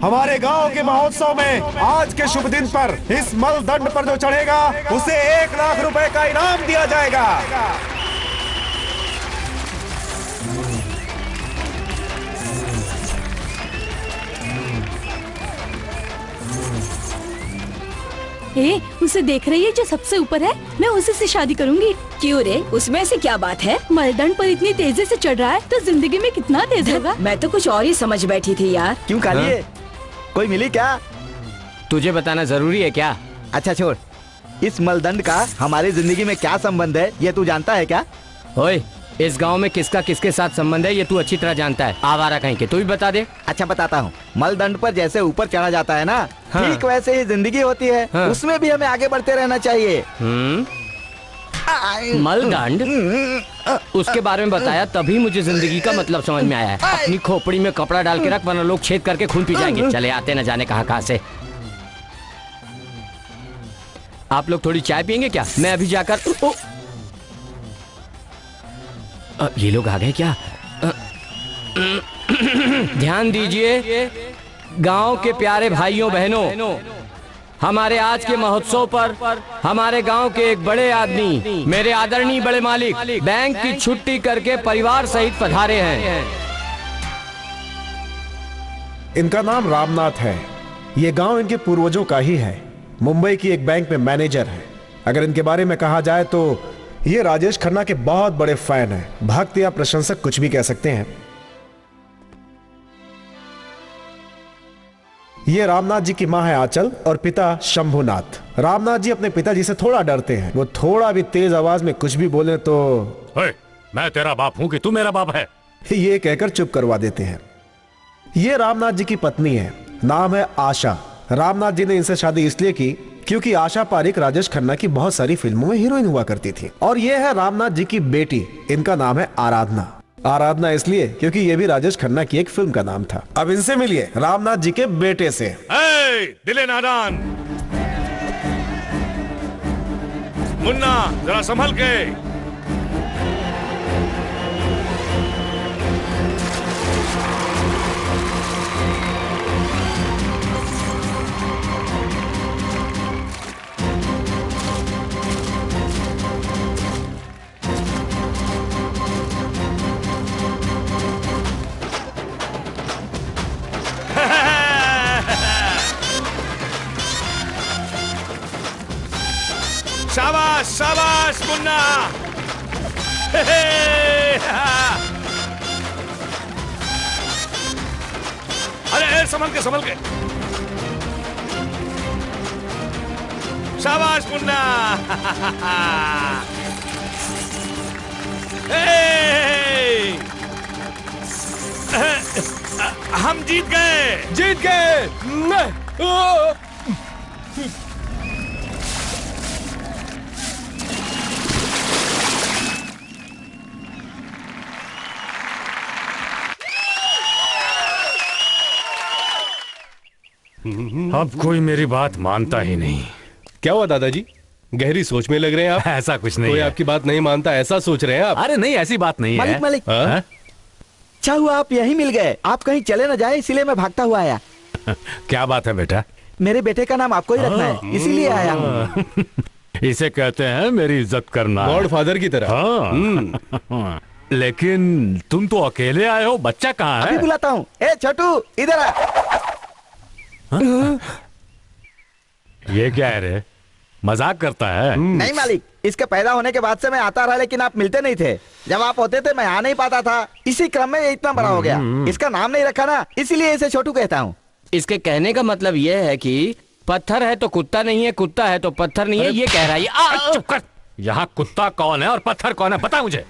हमारे गांव के महोत्सव में आज के शुभ दिन पर इस मलदंड पर जो चढ़ेगा उसे 1 लाख रुपए का इनाम दिया जाएगा। उसे देख रही है जो सबसे ऊपर है, मैं उसी से शादी करूंगी। क्यों रे, उसमें से क्या बात है? मलदंड पर इतनी तेजी से चढ़ रहा है तो जिंदगी में कितना तेज होगा। मैं तो कुछ और ही समझ बैठी थी यार। क्यों कालिए, कोई मिली क्या? तुझे बताना जरूरी है क्या? अच्छा छोड़, इस मलदंड का हमारी जिंदगी में क्या संबंध है ये तू जानता है क्या? ओए, इस गांव में किसका किसके साथ संबंध है ये तू अच्छी तरह जानता है। आवारा कहीं के, तू भी बता दे। अच्छा बताता हूँ। मलदंड पर जैसे ऊपर चढ़ा जाता है ना, हाँ। ठीक वैसे ही जिंदगी होती है। हाँ। उसमें भी हमें आगे बढ़ते रहना चाहिए। मलदंड, उसके बारे में बताया तभी मुझे जिंदगी का मतलब समझ में आया है। अपनी खोपड़ी में कपड़ा डाल के रख, वरना लोग छेद करके खून पी जाएंगे। चले आते न जाने कहाँ से। आप लोग थोड़ी चाय पियेंगे क्या? मैं अभी जाकर ये लोग आ गए क्या? ध्यान दीजिए गांव के प्यारे भाइयों बहनों, हमारे आज के महोत्सव पर हमारे गांव के एक बड़े आदमी, मेरे आदरणीय बड़े मालिक, बैंक की छुट्टी करके परिवार सहित पधारे हैं। इनका नाम रामनाथ है। ये गांव इनके पूर्वजों का ही है। मुंबई की एक बैंक में मैनेजर है। अगर इनके बारे में कहा जाए तो ये राजेश खन्ना के बहुत बड़े फैन हैं। भक्त या प्रशंसक कुछ भी कह सकते हैं। ये रामनाथ जी की मां है आंचल और पिता शंभुनाथ। रामनाथ जी अपने पिताजी से थोड़ा डरते हैं। वो थोड़ा भी तेज आवाज में कुछ भी बोले तो मैं तेरा बाप हूं कि तू मेरा बाप है, ये कहकर चुप करवा देते हैं। ये रामनाथ जी की पत्नी है, नाम है आशा। रामनाथ जी ने इनसे शादी इसलिए की क्योंकि आशा पारिक राजेश खन्ना की बहुत सारी फिल्मों में हीरोइन हुआ करती थी। और ये है रामनाथ जी की बेटी, इनका नाम है आराधना। आराधना इसलिए क्योंकि ये भी राजेश खन्ना की एक फिल्म का नाम था। अब इनसे मिलिए रामनाथ जी के बेटे से। दिले नादान, मुन्ना जरा संभल के। शाबाश शाबाश मुन्ना। अरे संभल के संभल के। शाबाश मुन्ना। हम जीत गए, जीत गए। अब कोई मेरी बात मानता ही नहीं। क्या हुआ दादाजी, गहरी सोच में लग रहे हैं आप? ऐसा कुछ नहीं कोई है। आपकी बात नहीं मानता ऐसा सोच रहे हैं आप? अरे नहीं, ऐसी बात नहीं मालिक है। मालिक, हाँ? अच्छा हुआ आप यहीं मिल गए। आप कहीं चले न जाए इसलिए मैं भागता हुआ आया। क्या बात है बेटा? मेरे बेटे का नाम आपको ही रखना है, इसीलिए आया हूँ। इसे कहते हैं मेरी इज्जत करना। गॉड फादर की तरह। हाँ। लेकिन तुम तो अकेले आए हो, बच्चा कहाँ अभी है? बुलाता हूँ। ए छोटू इधर आ। ये क्या है रे, मजाक करता है? नहीं मालिक, इसके पैदा होने के बाद से मैं आता रहा लेकिन आप मिलते नहीं थे। जब आप होते थे मैं आ नहीं पाता था। इसी क्रम में ये इतना बड़ा हो गया। इसका नाम नहीं रखा ना, इसीलिए इसे छोटू कहता हूँ। इसके कहने का मतलब ये है कि पत्थर है तो कुत्ता नहीं है, कुत्ता है तो पत्थर नहीं है, ये कह रहा है। चुप कर। यहाँ कुत्ता कौन है और पत्थर कौन है, बता मुझे।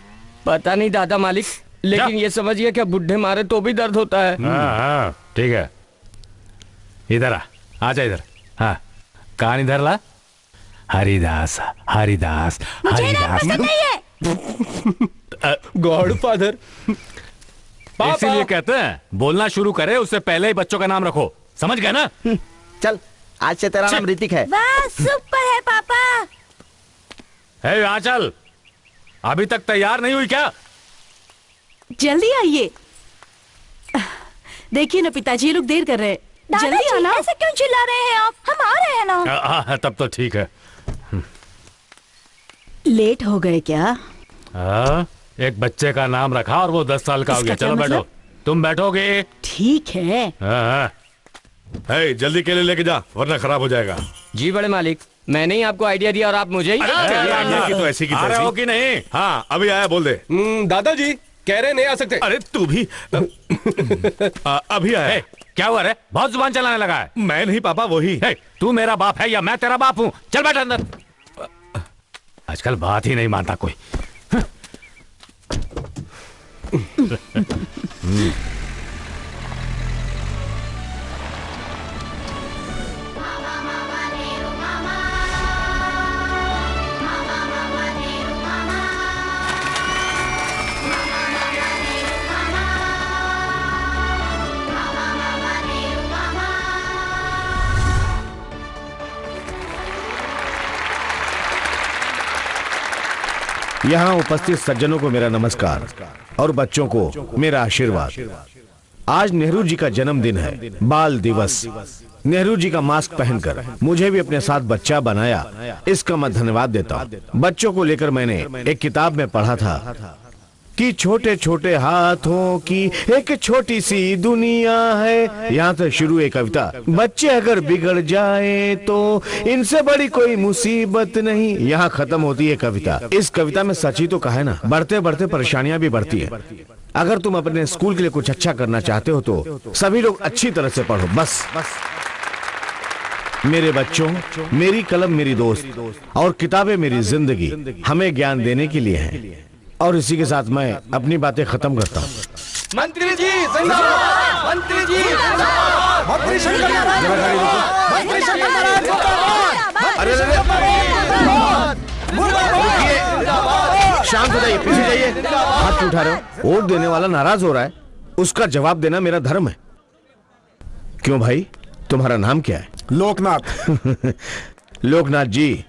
पता नहीं दादा मालिक, लेकिन ये समझिए कि बुढ़े मारे तो भी दर्द होता है। हाँ, ठीक है। इधर आजा इधर। हाँ, कान इधर ला। हरिदास हरिदास हरिदास। God father. इसीलिए कहते हैं बोलना शुरू करे उससे पहले ही बच्चों का नाम रखो, समझ गए ना? चल आज से तेरा नाम ऋतिक है। वाह सुपर है पापा। हे यहाँ चल, अभी तक तैयार नहीं हुई क्या? जल्दी आइए। देखिए ना पिताजी, ये लोग देर कर रहे हैं। जल्दी आना। ऐसे क्यों चिल्ला रहे हैं आप? हम आ रहे हैं ना। तब तो ठीक है। लेट हो गए क्या? एक बच्चे का नाम रखा और वो 10 साल का हो गया। चलो बैठो। तुम बैठोगे? ठीक है। जल्दी केले लेके जा वरना खराब हो जाएगा। जी बड़े मालिक, मैंने ही आपको आइडिया दिया और आप मुझे ही की तो ऐसी की रहे हो कि नहीं? हाँ अभी आया, बोल दे। दादाजी कह रहे नहीं आ सकते। अरे तू भी अभी आया। क्या हुआ रे? बहुत जुबान चलाने लगा है। मैं नहीं पापा, वही। तू मेरा बाप है या मैं तेरा बाप हूँ? चल बैठ अंदर। आजकल बात ही नहीं मानता कोई। यहाँ उपस्थित सज्जनों को मेरा नमस्कार और बच्चों को मेरा आशीर्वाद। आज नेहरू जी का जन्मदिन है, बाल दिवस। नेहरू जी का मास्क पहनकर मुझे भी अपने साथ बच्चा बनाया, इसका मैं धन्यवाद देता हूँ। बच्चों को लेकर मैंने एक किताब में पढ़ा था कि छोटे छोटे हाथों की एक छोटी सी दुनिया है। यहाँ से शुरू है कविता। बच्चे अगर बिगड़ जाए तो इनसे बड़ी कोई मुसीबत नहीं। यहाँ खत्म होती है कविता। इस कविता में सच ही तो कहा है ना, बढ़ते बढ़ते परेशानियां भी बढ़ती है। अगर तुम अपने स्कूल के लिए कुछ अच्छा करना चाहते हो तो सभी लोग अच्छी तरह से पढ़ो बस। मेरे बच्चों, मेरी कलम मेरी दोस्त और किताबें मेरी जिंदगी हमें ज्ञान देने के लिए हैं। और इसी के साथ मैं अपनी बातें खत्म करता हूँ। मंत्री जी जिंदाबाद, मंत्री जी जिंदाबाद, मंत्री शंकर महाराज, मंत्री शंकर महाराज जिंदाबाद, अरे शांत हो जाइए, पीछे जाइए। हाथ क्यों उठा रहे हो? वोट देने वाला नाराज हो रहा है, उसका जवाब देना मेरा धर्म है। क्यों भाई, तुम्हारा नाम क्या है? लोकनाथ। लोकनाथ जी,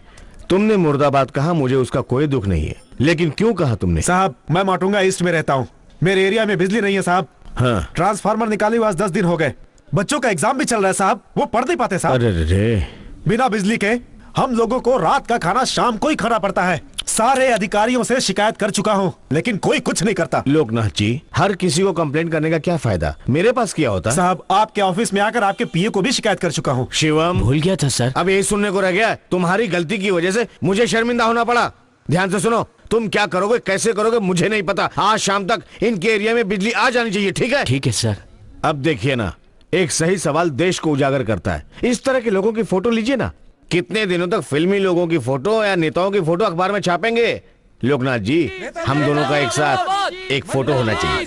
तुमने मुर्दाबाद कहा, मुझे उसका कोई दुख नहीं है, लेकिन क्यों कहा तुमने? साहब, मैं माटुंगा ईस्ट में रहता हूँ। मेरे एरिया में बिजली नहीं है साहब। हाँ। ट्रांसफार्मर निकाले हुए 10 दिन हो गए। बच्चों का एग्जाम भी चल रहा है साहब, वो पढ़ नहीं पाते साहब। अरे रे। बिना बिजली के हम लोगों को रात का खाना शाम को ही खाना पड़ता है। सारे अधिकारियों से शिकायत कर चुका हूँ, लेकिन कोई कुछ नहीं करता। लोकनाथ जी, हर किसी को कंप्लेंट करने का क्या फायदा? मेरे पास क्या होता? साहब, आपके ऑफिस में आकर आपके पीए को भी शिकायत कर चुका हूँ। शिवम, भूल गया था सर। अब यही सुनने को रह गया। तुम्हारी गलती की वजह से मुझे शर्मिंदा होना पड़ा। ध्यान से सुनो, तुम क्या करोगे, कैसे करोगे, मुझे नहीं पता। आज शाम तक इनके एरिया में बिजली आ जानी चाहिए, ठीक है? ठीक है सर। अब देखिए ना, एक सही सवाल देश को उजागर करता है। इस तरह के लोगों की फोटो लीजिए ना। कितने दिनों तक फिल्मी लोगों की फोटो या नेताओं की फोटो अखबार में छापेंगे? लोकनाथ जी, हम दोनों का एक साथ एक फोटो होना चाहिए।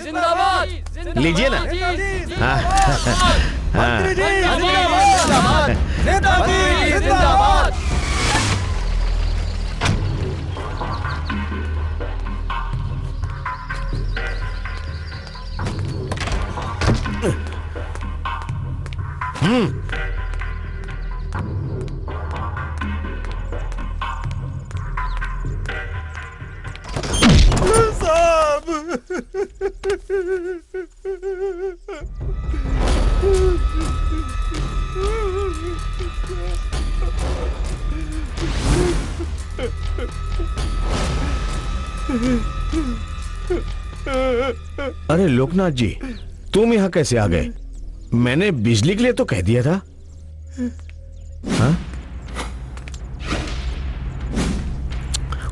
लीजिए ना। अरे लोकनाथ जी, तुम यहाँ कैसे आ गए? मैंने बिजली के लिए तो कह दिया था। हाँ?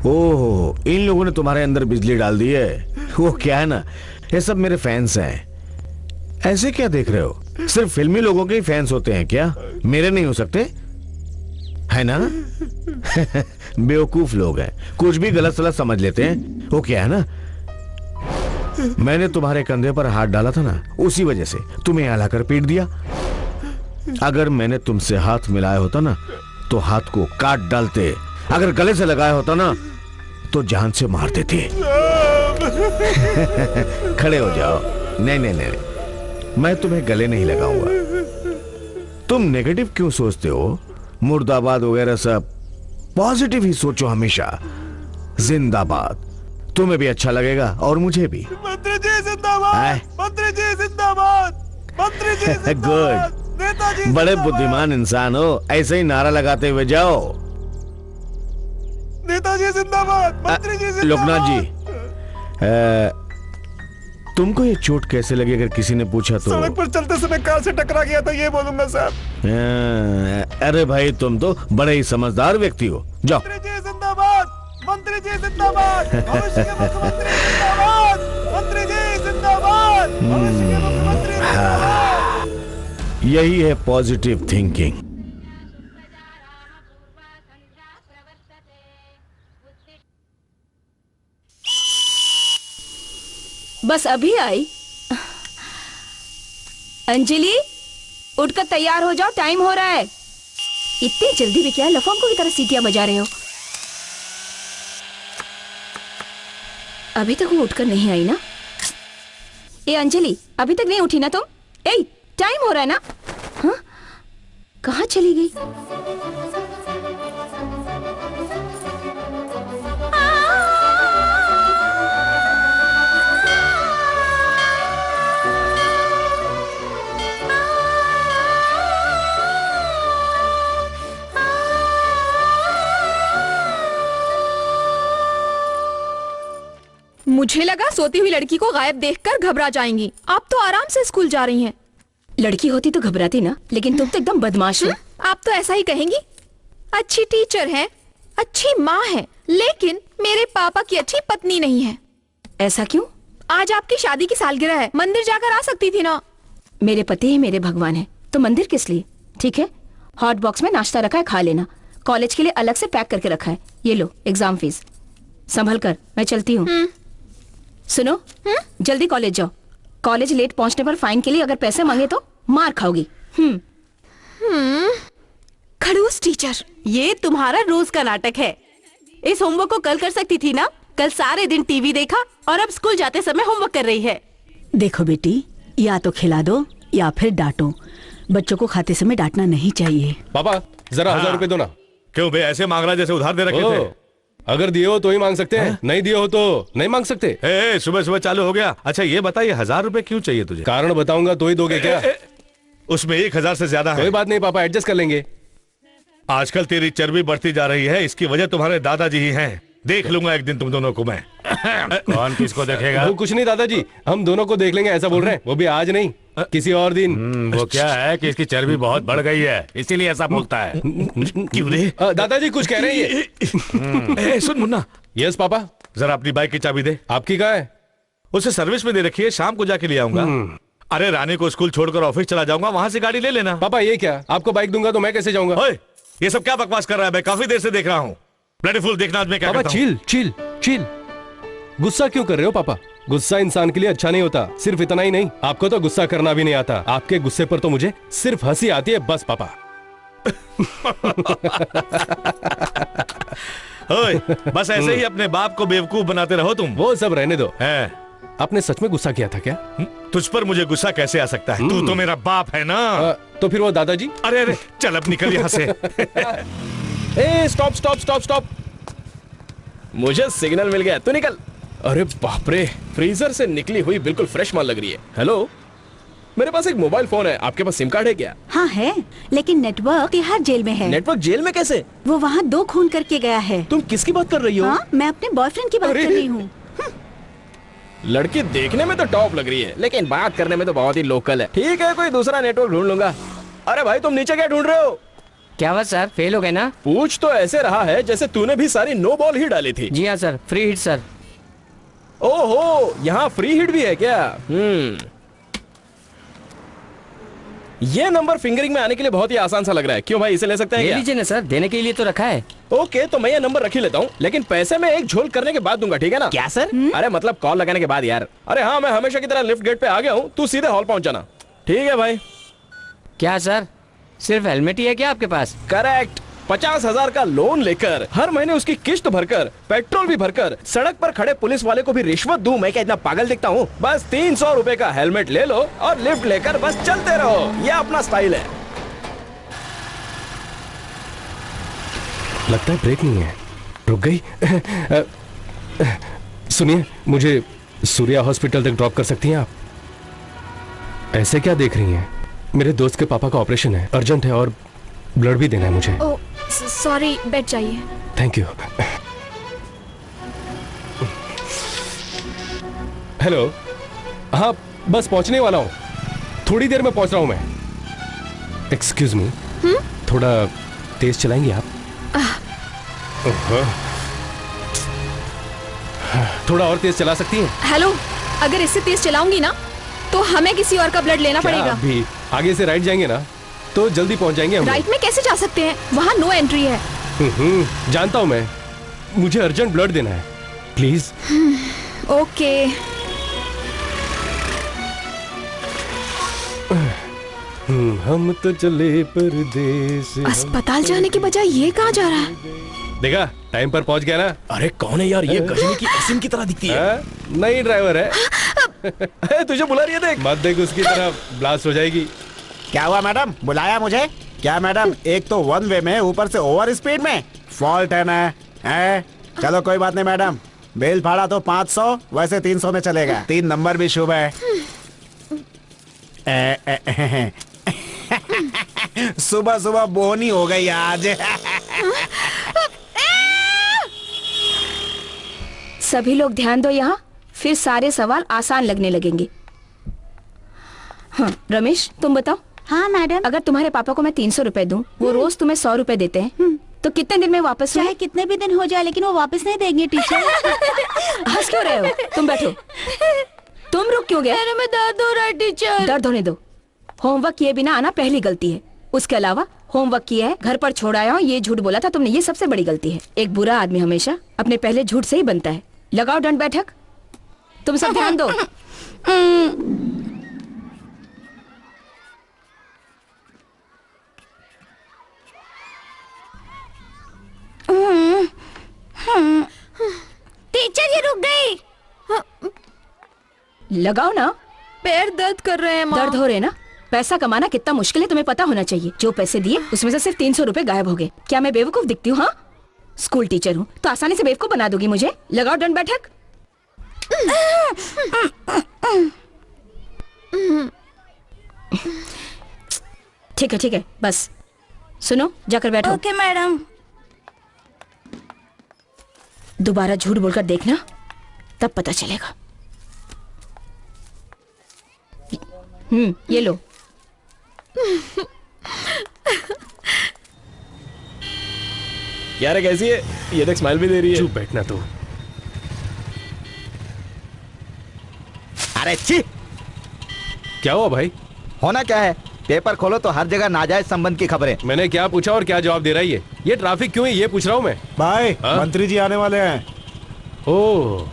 ओह, इन लोगों ने तुम्हारे अंदर बिजली डाल दी है। वो क्या है ना, ये सब मेरे फैंस हैं। ऐसे क्या देख रहे हो? सिर्फ फिल्मी लोगों के ही फैंस होते हैं क्या? मेरे नहीं हो सकते, है ना? बेवकूफ लोग हैं, कुछ भी गलत सलत समझ लेते हैं। वो क्या है ना, मैंने तुम्हारे कंधे पर हाथ डाला था ना, उसी वजह से तुम्हें हिलाकर पीट दिया। अगर मैंने तुमसे हाथ मिलाया होता ना, तो हाथ को काट डालते। अगर गले से लगाया होता ना, तो जान से मार देते। खड़े हो जाओ। नहीं नहीं नहीं, मैं तुम्हें गले नहीं लगाऊंगा। तुम नेगेटिव क्यों सोचते हो? मुर्दाबाद वगैरह सब, पॉजिटिव ही सोचो हमेशा। जिंदाबाद, तुम्हें भी अच्छा लगेगा और मुझे भी। मंत्री जी जिंदाबाद, मंत्री जी जिंदाबाद, मंत्री जी जिंदाबाद, नेताजी बड़े जिंदाबाद। बुद्धिमान इंसान हो, ऐसे ही नारा लगाते हुए जाओ। नेताजी जिंदाबाद, मंत्री जी जिंदाबाद। लोकनाथ जी, तुमको ये चोट कैसे लगी अगर किसी ने पूछा तो? सड़क पर चलते समय कार से टकरा गया था, ये बोलूंगा साहब। अरे भाई, तुम तो बड़े ही समझदार व्यक्ति हो। जाओ। मंत्री जी जिंदाबाद, मंत्री जी जिंदाबाद, भविष्य के मुख्यमंत्री जिंदाबाद, मंत्री जी जिंदाबाद, भविष्य के मुख्यमंत्री जिंदाबाद। यही है पॉजिटिव थिंकिंग। बस अभी आई। अंजलि, उठकर तैयार हो जाओ, टाइम हो रहा है। इतनी जल्दी भी क्या है, लफंगों की तरह सीटियां बजा रहे हो। अभी तक वो उठकर नहीं आई ना? ए अंजलि, अभी तक नहीं उठी ना तुम? ए, टाइम हो रहा है ना? हाँ? कहाँ चली गई? मुझे लगा सोती हुई लड़की को गायब देखकर घबरा जाएंगी। आप तो आराम से स्कूल जा रही हैं। लड़की होती तो घबराती ना, लेकिन तुम तो एकदम बदमाश हो। आप तो ऐसा ही कहेंगी। अच्छी टीचर हैं, अच्छी माँ हैं, लेकिन मेरे पापा की अच्छी पत्नी नहीं है। ऐसा क्यों? आज आपकी शादी की सालगिरह है, मंदिर जाकर आ सकती थी ना। मेरे पति ही मेरे भगवान है, तो मंदिर किस लिए? ठीक है, हॉट बॉक्स में नाश्ता रखा है, खा लेना। कॉलेज के लिए अलग से पैक करके रखा है। ये लो एग्जाम फीस, संभल कर, मैं चलती हूँ। सुनो, जल्दी कॉलेज जाओ। कॉलेज लेट पहुंचने पर फाइन के लिए अगर पैसे मांगे तो मार खाओगी। खड़ूस टीचर, ये तुम्हारा रोज का नाटक है। इस होमवर्क को कल कर सकती थी ना? कल सारे दिन टीवी देखा और अब स्कूल जाते समय होमवर्क कर रही है। देखो बेटी, या तो खिला दो या फिर डांटो। बच्चों को खाते समय डांटना नहीं चाहिए। पापा जरा 1000 रुपए दो ना। क्यों बे, ऐसे मांग रहा जैसे उधार दे रखे थे? अगर दिए हो तो ही मांग सकते हैं, नहीं दिए हो तो नहीं मांग सकते। सुबह सुबह चालू हो गया। अच्छा ये बताइए, 1000 रुपए क्यों चाहिए तुझे? कारण बताऊंगा तो ही दोगे क्या? उसमें 1000 से ज्यादा है। कोई बात नहीं पापा, एडजस्ट कर लेंगे। आजकल तेरी चर्बी बढ़ती जा रही है, इसकी वजह तुम्हारे दादाजी ही हैं। देख लूंगा एक दिन तुम दोनों को मैं। कौन किसको देखेगा? वो कुछ नहीं दादाजी, हम दोनों को देख लेंगे ऐसा बोल रहे हैं। वो भी आज नहीं, किसी और दिन। वो क्या है कि इसकी चर्बी बहुत बढ़ गई है, इसीलिए ऐसा बोलता है। क्यों रे? दादाजी कुछ कह रहे हैं। सुन मुन्ना। Yes papa. जरा अपनी बाइक की चाबी दे। आपकी कहाँ है? उसे सर्विस में दे रखी है, शाम को जाके ले आऊंगा। अरे रानी को स्कूल छोड़कर ऑफिस चला जाऊंगा, वहां से गाड़ी ले लेना। पापा ये क्या, आपको बाइक दूंगा तो मैं कैसे जाऊंगा? ये सब क्या बकवास कर रहा है? मैं काफी देर से देख रहा हूँ। ब्लडी फुल, देखना आज मैं क्या करता हूँ। Chill chill chill. गुस्सा क्यों कर रहे हो पापा? गुस्सा इंसान के लिए अच्छा नहीं होता। सिर्फ इतना ही नहीं, आपको तो गुस्सा करना भी नहीं आता। आपके गुस्से पर तो मुझे सिर्फ हंसी आती है बस पापा। बस ऐसे ही अपने बाप को बेवकूफ बनाते रहो तुम। वो सब रहने दो। आपने सच में गुस्सा किया था क्या? तुझ पर मुझे गुस्सा कैसे आ सकता है? तू तो मेरा बाप है ना। तो फिर वो दादाजी? अरे अरे चल अब निकल यहाँ से। स्टॉप स्टॉप स्टॉप स्टॉप, मुझे सिग्नल मिल गया, तू निकल। अरे बाप रे, फ्रीजर से निकली हुई बिल्कुल फ्रेश माल लग रही है। हेलो, मेरे पास एक मोबाइल फोन है, आपके पास सिम कार्ड है क्या? हाँ है, लेकिन नेटवर्क तिहाड़ जेल में है। नेटवर्क जेल में कैसे? वो वहाँ 2 खून करके गया है। तुम किसकी बात कर रही हो? हाँ, मैं अपने बॉयफ्रेंड की बात कर रही हूँ। लड़की देखने में तो टॉप लग रही है, लेकिन बात करने में तो बहुत ही लोकल है। ठीक है, कोई दूसरा नेटवर्क ढूंढ लूंगा। अरे भाई तुम नीचे क्या ढूंढ रहे हो? क्या हुआ सर, फेल हो गए ना? पूछ तो ऐसे रहा है जैसे तूने भी सारी नो बॉल ही डाली थी। जी हाँ सर, फ्री हिट सर। ओहो, यहाँ फ्री हिट भी है क्या? ये नंबर फिंगरिंग में आने के लिए बहुत ही आसान सा लग रहा है। क्यों भाई, इसे ले सकते हैं ले क्या? लीजिए ना सर, देने के लिए तो रखा है। ओके, तो मैं ये नंबर रख ही लेता हूँ, लेकिन पैसे मैं एक झोल करने के बाद दूंगा, ठीक है ना? क्या सर? अरे मतलब कॉल लगाने के बाद यार। अरे हाँ, मैं हमेशा की तरह लिफ्ट गेट पे आ गया हूँ, तू सीधे हॉल पहुंच जाना। ठीक है भाई। क्या सर, सिर्फ हेलमेट ही है क्या आपके पास? करेक्ट। 50,000 का लोन लेकर हर महीने उसकी किस्त भरकर, पेट्रोल भी भरकर, सड़क पर खड़े पुलिस वाले को भी रिश्वत दूं, मैं क्या इतना पागल दिखता हूँ? बस 300 रुपए का हेलमेट ले लो और लिफ्ट लेकर बस चलते रहो। यह अपना स्टाइल है। लगता है ब्रेक नहीं है, रुक गई। सुनिए, मुझे सूर्या हॉस्पिटल तक ड्रॉप कर सकती हैं आप? ऐसे क्या देख रही हैं? मेरे दोस्त के पापा का ऑपरेशन है, अर्जेंट है और ब्लड भी देना है मुझे। ओह सॉरी, बैठ जाइए। Thank you. हेलो, हाँ बस पहुंचने वाला हूँ, थोड़ी देर में पहुंच रहा हूँ मैं। एक्सक्यूज मी, थोड़ा तेज चलाएंगे आप? थोड़ा और तेज चला सकती हैं? हेलो, अगर इससे तेज चलाऊंगी ना तो हमें किसी और का ब्लड लेना पड़ेगा। अभी आगे से राइट जाएंगे ना तो जल्दी पहुंच जाएंगे हम। राइट में कैसे जा सकते हैं? वहाँ नो एंट्री है। जानता हूँ मैं, मुझे अर्जेंट ब्लड देना है, प्लीज। ओके। हम तो चले परदेस। अस्पताल जाने के बजाय ये कहाँ जा रहा है? देखा, टाइम पर पहुंच गया ना। अरे कौन है यार, ये गजनी की एसिन की तरह दिखती है। नई ड्राइवर है। तुझे बुला रही है, देख मत देख उसकी तरफ, ब्लास्ट हो जाएगी। क्या हुआ मैडम, बुलाया मुझे? क्या मैडम, एक तो वन वे में, ऊपर से ओवर स्पीड में, फॉल्ट है ना? चलो कोई बात नहीं मैडम, बेल फाड़ा तो 500, वैसे 300 में चलेगा। 3 नंबर भी शुभ है। सुबह सुबह बोनी हो गई आज। सभी लोग ध्यान दो यहाँ, फिर सारे सवाल आसान लगने लगेंगे। हाँ रमेश, तुम बताओ। हाँ मैडम। अगर तुम्हारे पापा को मैं 300 रुपए दूं, वो रोज तुम्हें 100 रुपए देते हैं, तो कितने दिन में वापस चाहे कितने भी दिन हो जाए, लेकिन वो वापस नहीं देंगे टीचर। हंस क्यों रहे हो? तुम बैठो। तुम रुक क्यों गए? में दर्द हो रहा है टीचर। दर्द होने दो। होमवर्क किए बिना आना पहली गलती है। उसके अलावा होमवर्क किया है, घर पर छोड़ आया हूँ, ये झूठ बोला था तुमने, ये सबसे बड़ी गलती है। एक बुरा आदमी हमेशा अपने पहले झूठ से ही बनता है। लगाओ दंड बैठक। तुम सब ध्यान दो। टीचर ये रुक गई। लगाओ ना। पैर दर्द कर रहे हैं माँ। दर्द हो रहे ना? पैसा कमाना कितना मुश्किल है तुम्हें पता होना चाहिए। जो पैसे दिए उसमें से सिर्फ 300 रुपए गायब हो गए। क्या मैं बेवकूफ दिखती हूँ? हाँ, स्कूल टीचर हूँ तो आसानी से बेवकूफ बना दोगी मुझे। लगाओ दंड बैठक। ठीक है बस सुनो, जाकर बैठो। Okay madam. दोबारा झूठ बोलकर देखना, तब पता चलेगा। ये लो। यार कैसी है? ये देख स्माइल भी दे रही है। चुप बैठना तो। अरे छी, क्या हुआ भाई? होना क्या है, पेपर खोलो तो हर जगह नाजायज संबंध की खबरें। मैंने क्या पूछा और क्या जवाब दे रहा है ये ट्रैफिक क्यों है ये पूछ रहा हूँ मैं। भाई मंत्री जी आने वाले हैं। ओह,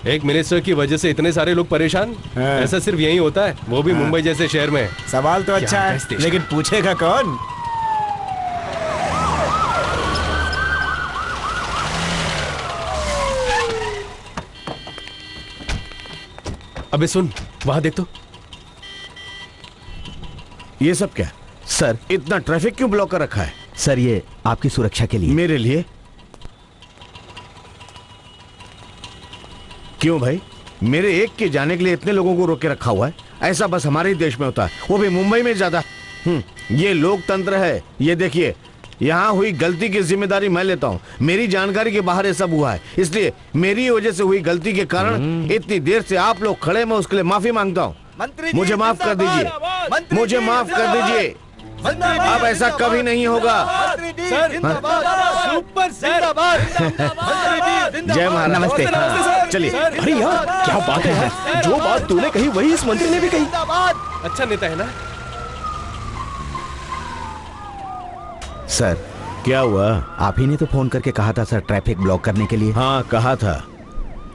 एक मिनिस्टर की वजह से इतने सारे लोग परेशान? ऐसा सिर्फ यही होता है, वो भी मुंबई जैसे शहर में। सवाल तो अच्छा है, लेकिन पूछेगा कौन? अबे सुन, वहां देख तो। ये सब क्या सर? इतना ट्रैफिक क्यों ब्लॉक कर रखा है? सर ये आपकी सुरक्षा के लिए। मेरे लिए? क्यों भाई, मेरे एक के जाने के लिए इतने लोगों को रोक के रखा हुआ है? ऐसा बस हमारे ही देश में होता है, वो भी मुंबई में ज्यादा। ये लोकतंत्र है। ये देखिए, यहाँ हुई गलती की जिम्मेदारी मैं लेता हूँ। मेरी जानकारी के बाहर ये सब हुआ है, इसलिए मेरी वजह से हुई गलती के कारण इतनी देर से आप लोग खड़े, मैं उसके लिए माफी मांगता हूँ। मुझे माफ कर दीजिए, मुझे माफ कर दीजिए। अब ऐसा कभी नहीं होगा। Super sir. जय महाराज। नमस्ते। चलिए। अरे यार क्या बात है, जो बात तूने कही वही इस मंत्री ने भी कही। अच्छा नेता है ना? सर क्या हुआ? आप ही ने तो फोन करके कहा था सर, ट्रैफिक ब्लॉक करने के लिए। हाँ कहा था,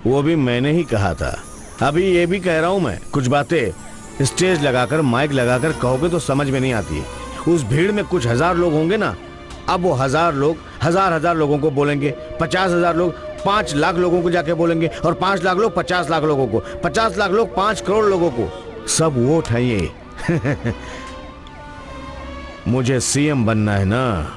वो भी मैंने ही कहा था। अभी ये भी कह रहा हूँ मैं, कुछ बातें स्टेज लगाकर माइक लगाकर कहोगे तो समझ में नहीं आती है। उस भीड़ में कुछ हजार लोग होंगे ना, अब वो हजार लोग हजार लोगों को बोलेंगे। 50,000 लोग 5 लाख लोगों को जाके बोलेंगे, और 5 लाख लोग 50 लाख लोगों को, 50 लाख लोग 5 करोड़ लोगों को। सब वोट है ये। मुझे सीएम बनना है ना।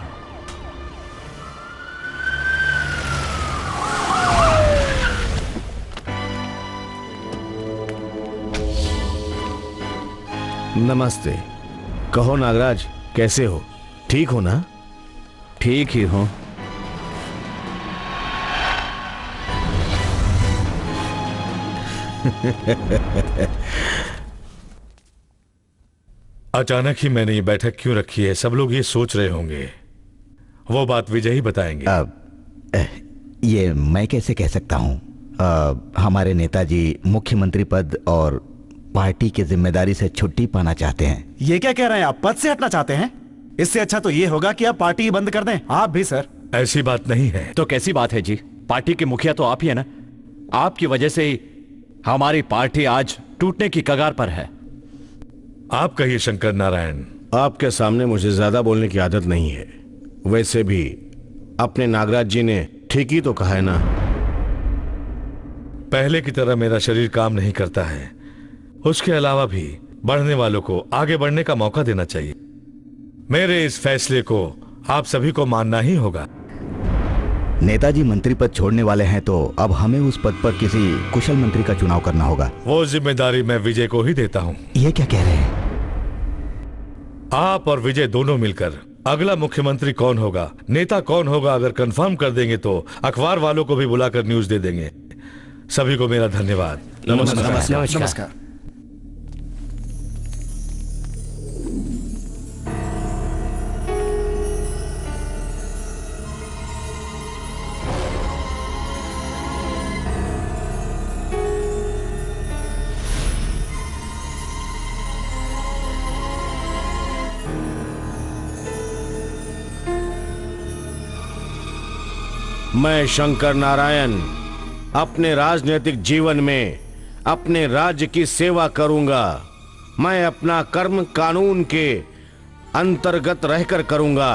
नमस्ते। कहो नागराज, कैसे हो? ठीक हो ना? ठीक ही हो। अचानक ही मैंने ये बैठक क्यों रखी है, सब लोग ये सोच रहे होंगे। वो बात विजय ही बताएंगे। ये मैं कैसे कह सकता हूँ? हमारे नेताजी मुख्यमंत्री पद और पार्टी की जिम्मेदारी से छुट्टी पाना चाहते हैं। ये क्या कह रहे हैं आप? पद से हटना चाहते हैं? इससे अच्छा तो ये होगा कि आप पार्टी ही बंद कर दें। आप भी सर। ऐसी बात नहीं है। तो कैसी बात है जी? पार्टी के मुखिया तो आप ही है ना। आपकी वजह से ही हमारी पार्टी आज टूटने की कगार पर है। आप कहिए शंकर नारायण। आपके सामने मुझे ज्यादा बोलने की आदत नहीं है। वैसे भी अपने नागराज जी ने ठीक ही तो कहा है ना। पहले की तरह मेरा शरीर काम नहीं करता है। उसके अलावा भी बढ़ने वालों को आगे बढ़ने का मौका देना चाहिए। मेरे इस फैसले को आप सभी को मानना ही होगा। नेताजी मंत्री पद छोड़ने वाले हैं तो अब हमें उस पद पर किसी कुशल मंत्री का चुनाव करना होगा। वो जिम्मेदारी मैं विजय को ही देता हूँ। ये क्या कह रहे हैं? आप और विजय दोनों मिलकर अगला मुख्यमंत्री कौन होगा, नेता कौन होगा, अगर कंफर्म कर देंगे तो अखबार वालों को भी बुलाकर न्यूज दे देंगे। सभी को मेरा धन्यवाद। नमस्कार। नमस्कार। मैं शंकर नारायण अपने राजनीतिक जीवन में अपने राज्य की सेवा करूंगा। मैं अपना कर्म कानून के अंतर्गत रहकर करूंगा।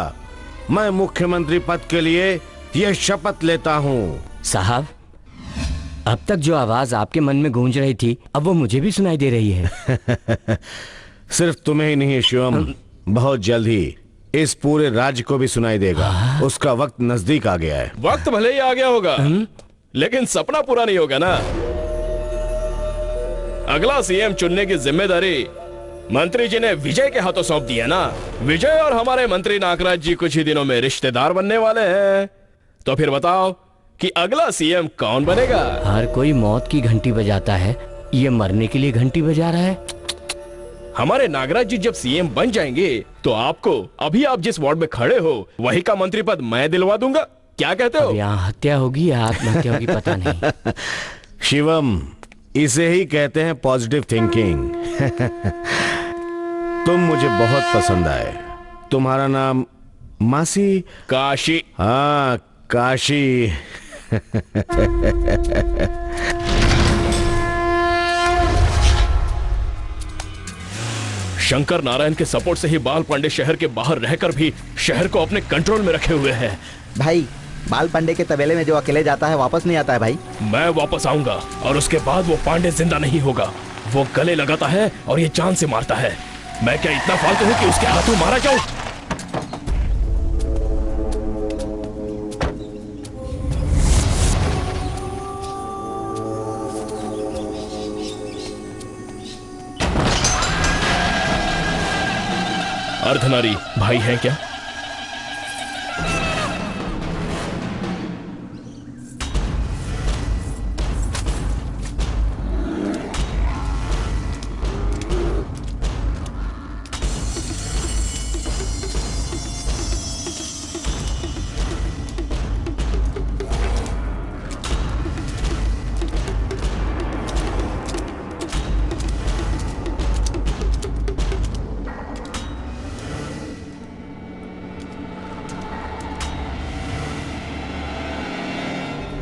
मैं मुख्यमंत्री पद के लिए यह शपथ लेता हूं। साहब, अब तक जो आवाज आपके मन में गूंज रही थी अब वो मुझे भी सुनाई दे रही है। सिर्फ तुम्हें ही नहीं शिवम, बहुत जल्द ही इस पूरे राज्य को भी सुनाई देगा। उसका वक्त नजदीक आ गया है। वक्त भले ही आ गया होगा लेकिन सपना पूरा नहीं होगा ना। अगला सीएम चुनने की जिम्मेदारी मंत्री जी ने विजय के हाथों सौंप दी है ना। विजय और हमारे मंत्री नागराज जी कुछ ही दिनों में रिश्तेदार बनने वाले हैं। तो फिर बताओ कि अगला सीएम कौन बनेगा? हर कोई मौत की घंटी बजाता है, ये मरने के लिए घंटी बजा रहा है। हमारे नागराज जी जब सीएम बन जाएंगे तो आपको अभी आप जिस वार्ड में खड़े हो वही का मंत्री पद मैं दिलवा दूंगा। क्या कहते हो? यहाँ हत्या होगी या आत्महत्या होगी पता नहीं। शिवम, इसे ही कहते हैं पॉजिटिव थिंकिंग। तुम मुझे बहुत पसंद आए। तुम्हारा नाम मासी? काशी। हाँ, काशी। शंकर नारायण के सपोर्ट से ही बाल पांडे शहर के बाहर रहकर भी शहर को अपने कंट्रोल में रखे हुए हैं। भाई, बाल पांडे के तबेले में जो अकेले जाता है वापस नहीं आता है भाई। मैं वापस आऊंगा और उसके बाद वो पांडे जिंदा नहीं होगा। वो गले लगाता है और ये जान से मारता है। मैं क्या इतना फालतू हूँ कि उसके हाथों मारा जाऊं? अर्धनारी भाई हैं क्या?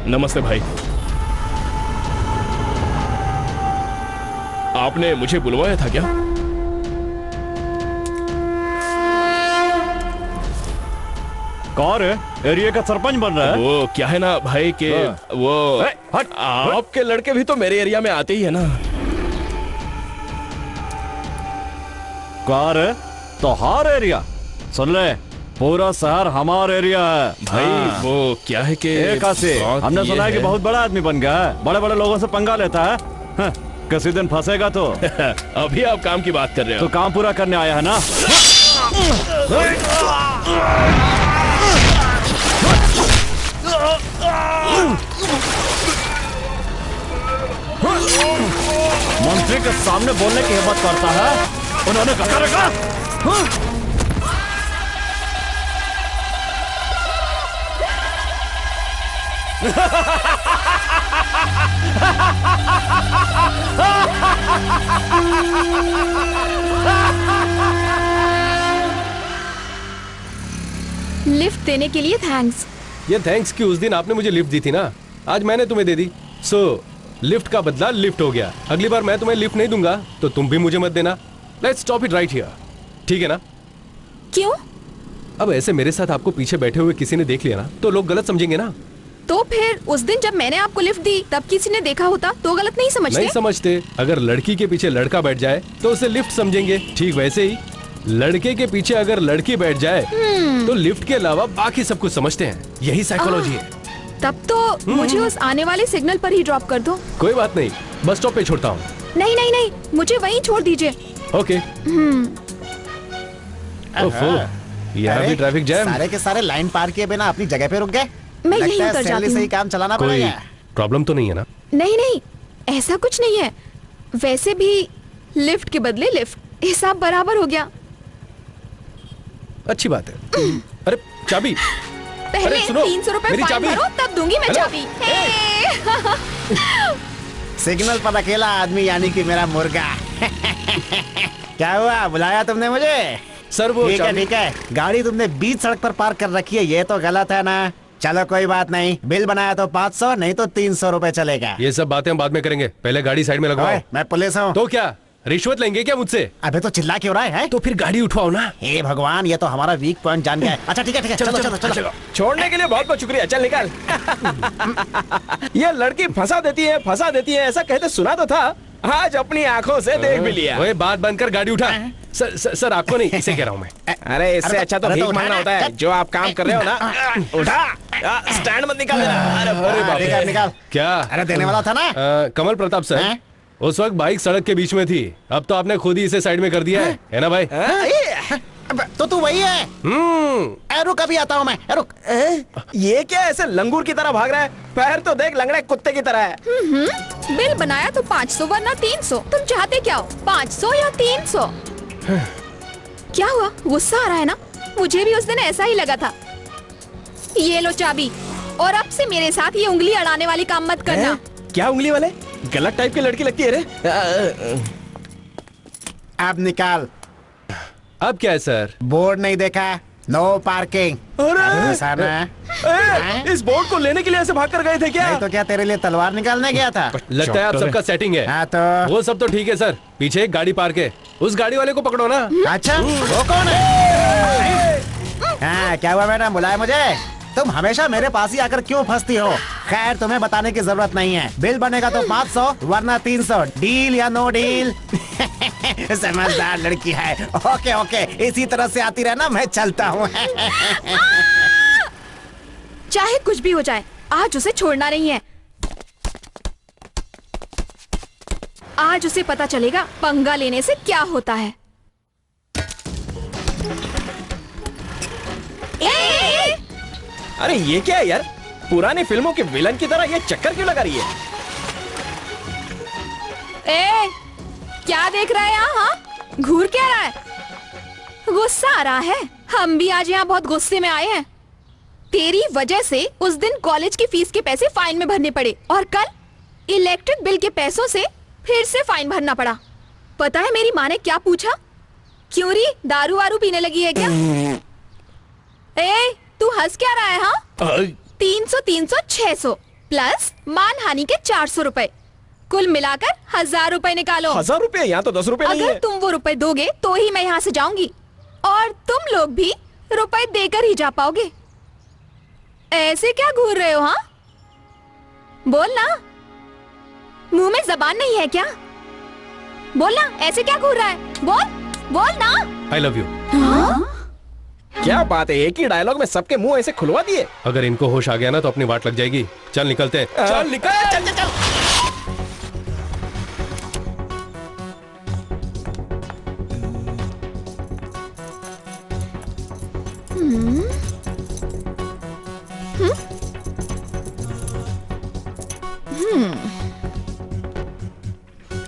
नमस्ते भाई। आपने मुझे बुलवाया था क्या? कौन है? एरिया का सरपंच बन रहा है? वो क्या है ना भाई के वो आपके लड़के भी तो मेरे एरिया में आते ही है ना। कौन है? तो हर एरिया सुन ले, पूरा शहर हमारा एरिया है भाई। वो क्या है कि हमने सुना है कि बहुत बड़ा आदमी बन गया है, बड़े बड़े लोगों से पंगा लेता है। किसी दिन फंसेगा तो। अभी आप काम की बात कर रहे हो। तो काम पूरा करने आया है ना। मंत्री के सामने बोलने की हिम्मत करता है, उन्होंने कहा रखा। लिफ्ट देने के लिए थैंक्स। ये थैंक्स की उस दिन आपने मुझे लिफ्ट दी थी ना, आज मैंने तुम्हें दे दी। सो लिफ्ट का बदला लिफ्ट हो गया। अगली बार मैं तुम्हें लिफ्ट नहीं दूंगा तो तुम भी मुझे मत देना। Let's stop it right here, ठीक है ना? क्यों? अब ऐसे मेरे साथ आपको पीछे बैठे हुए किसी ने देख लिया ना तो लोग गलत समझेंगे ना। तो फिर उस दिन जब मैंने आपको लिफ्ट दी तब किसी ने देखा होता तो गलत नहीं समझते? नहीं समझते। अगर लड़की के पीछे लड़का बैठ जाए तो उसे लिफ्ट समझेंगे, ठीक वैसे ही लड़के के पीछे अगर लड़की बैठ जाए तो लिफ्ट के अलावा बाकी सब कुछ समझते हैं। यही साइकोलॉजी है। तब तो मुझे उस आने वाले सिग्नल पर ही ड्रॉप कर दो। कोई बात नहीं, बस स्टॉप पे छोड़ता हूँ। नहीं नहीं नहीं, मुझे वहीं छोड़ दीजिए। ओके। यहाँ भी ट्रैफिक जैम। सारे के सारे लाइन पार किए बिना अपनी जगह पे रुक गए। मैं लगता यहीं है उतर सैलरी जाती से ही हूँ। काम चलाना कोई पड़ेगा। प्रॉब्लम तो नहीं है ना? नहीं नहीं, ऐसा कुछ नहीं है। वैसे भी लिफ्ट के बदले लिफ्ट, हिसाब बराबर हो गया। अच्छी बात है। अरे चाबी। पहले अरे सुनो, 300 रुपए मेरी फाइन चाबी। भरो तब दूंगी मैं हेलो। चाबी। सिग्नल पर अकेला आदमी यानी कि मेरा मुर्गा। क्या हुआ, बुलाया तुमने मुझे? सर वो ठीक है चाबी- ठीक है, गाड़ी तुमने बीच सड़क पर पार्क कर रखी है, ये तो गलत है ना। चलो कोई बात नहीं, बिल बनाया तो 500 नहीं तो 300 रुपए चलेगा। ये सब बातें हम बाद में करेंगे, पहले गाड़ी साइड में लगवाओ। ओए, मैं पुलिस हूँ। तो क्या रिश्वत लेंगे क्या मुझसे? अबे तो चिल्ला क्यों रहा है? तो फिर गाड़ी उठवाओ ना। हे भगवान, ये तो हमारा वीक पॉइंट जान गया है। अच्छा ठीक है ठीक है, चलो चलो चलो। छोड़ने के लिए बहुत बहुत शुक्रिया, चल निकाल। ये लड़की फंसा देती है ऐसा कहते सुना तो था, आज अपनी आंखों से देख भी लिया। ओए बात बंद कर, गाड़ी उठा। सर आपको नहीं, इसे कह रहा हूँ मैं। अरे इससे अच्छा तो भीख मांगना होता है। जो आप काम कर रहे हो ना, उठा। स्टैंड मत निकाल देना। अरे बाप रे। निकाल निकाल। क्या? अरे देने वाला था ना। कमल प्रताप सर, हैं? उस वक्त बाइक सड़क के बीच में थी, अब तो आपने खुद ही इसे साइड में कर दिया है ना भाई? तो तू वही है। रुक, अभी आता हूँ मैं, रुक। ये क्या ऐसे लंगूर की तरह भाग रहा है? पैर तो देख, लंगड़े कुत्ते की तरह है। बिल बनाया तो 500 वरना 300। तुम चाहते क्या हो, 500 या 300? क्या हुआ, गुस्सा आ रहा है ना? मुझे भी उस दिन ऐसा ही लगा था। ये लो चाबी, और अब से मेरे साथ ये उंगली अड़ाने वाली काम मत करना। क्या उंगली वाले? गलत टाइप की लड़की लगती है रे। अब निकाल। अब क्या है सर? बोर्ड नहीं देखा, नो पार्किंग। इस बोर्ड को लेने के लिए ऐसे भाग कर गए थे क्या? नहीं तो क्या तेरे लिए तलवार निकालने गया था? लगता है आप सबका सेटिंग है। हाँ तो वो सब तो ठीक है सर, पीछे एक गाड़ी पार्क है, उस गाड़ी वाले को पकड़ो ना। अच्छा, वो कौन है? हाँ, क्या हुआ मैडम, बुलाया मुझे? तुम हमेशा मेरे पास ही आकर क्यों फंसती हो? खैर तुम्हें बताने की जरूरत नहीं है, बिल बनेगा तो 500 वरना 300, डील या नो डील? समझदार लड़की है। ओके ओके, इसी तरह से आती रहना, मैं चलता हूँ। चाहे कुछ भी हो जाए, आज उसे छोड़ना नहीं है। आज उसे पता चलेगा पंगा लेने से क्या होता है। अरे ये क्या है यार, पुरानी फिल्मों के विलन की तरह ये चक्कर क्यों लगा रही है? ए, क्या देख रहा है यहाँ? घूर क्या रहा है? गुस्सा आ रहा है? हम भी आज यहाँ बहुत गुस्से में आए हैं। तेरी वजह से उस दिन कॉलेज की फीस के पैसे फाइन में भरने पड़े, और कल इलेक्ट्रिक बिल के पैसों से फिर से फाइन भरना पड़ा। पता है मेरी माँ ने क्या पूछा? क्यों री, दारू वारू पीने लगी है क्या? ए, तू हंस क्या रहा है? हाँ, 300 300 600 प्लस मानहानि के 400 रुपए, कुल मिलाकर 1000 रुपए निकालो। 1000 रुपए? यहाँ तो 10 रुपए नहीं अगर है। तुम वो रुपए दोगे तो ही मैं यहाँ से जाऊंगी, और तुम लोग भी रुपए देकर ही जा पाओगे। ऐसे क्या घूर रहे हो? हाँ, बोल ना, मुंह में जबान नहीं है क्या? बोल ना, ऐसे क्या घूर रहा है? बोल बोल ना। I love you. क्या बात है, एक ही डायलॉग में सबके मुंह ऐसे खुलवा दिए। अगर इनको होश आ गया ना तो अपनी बात लग जाएगी। चल निकलते हैं। चल निकल, चल चल चल।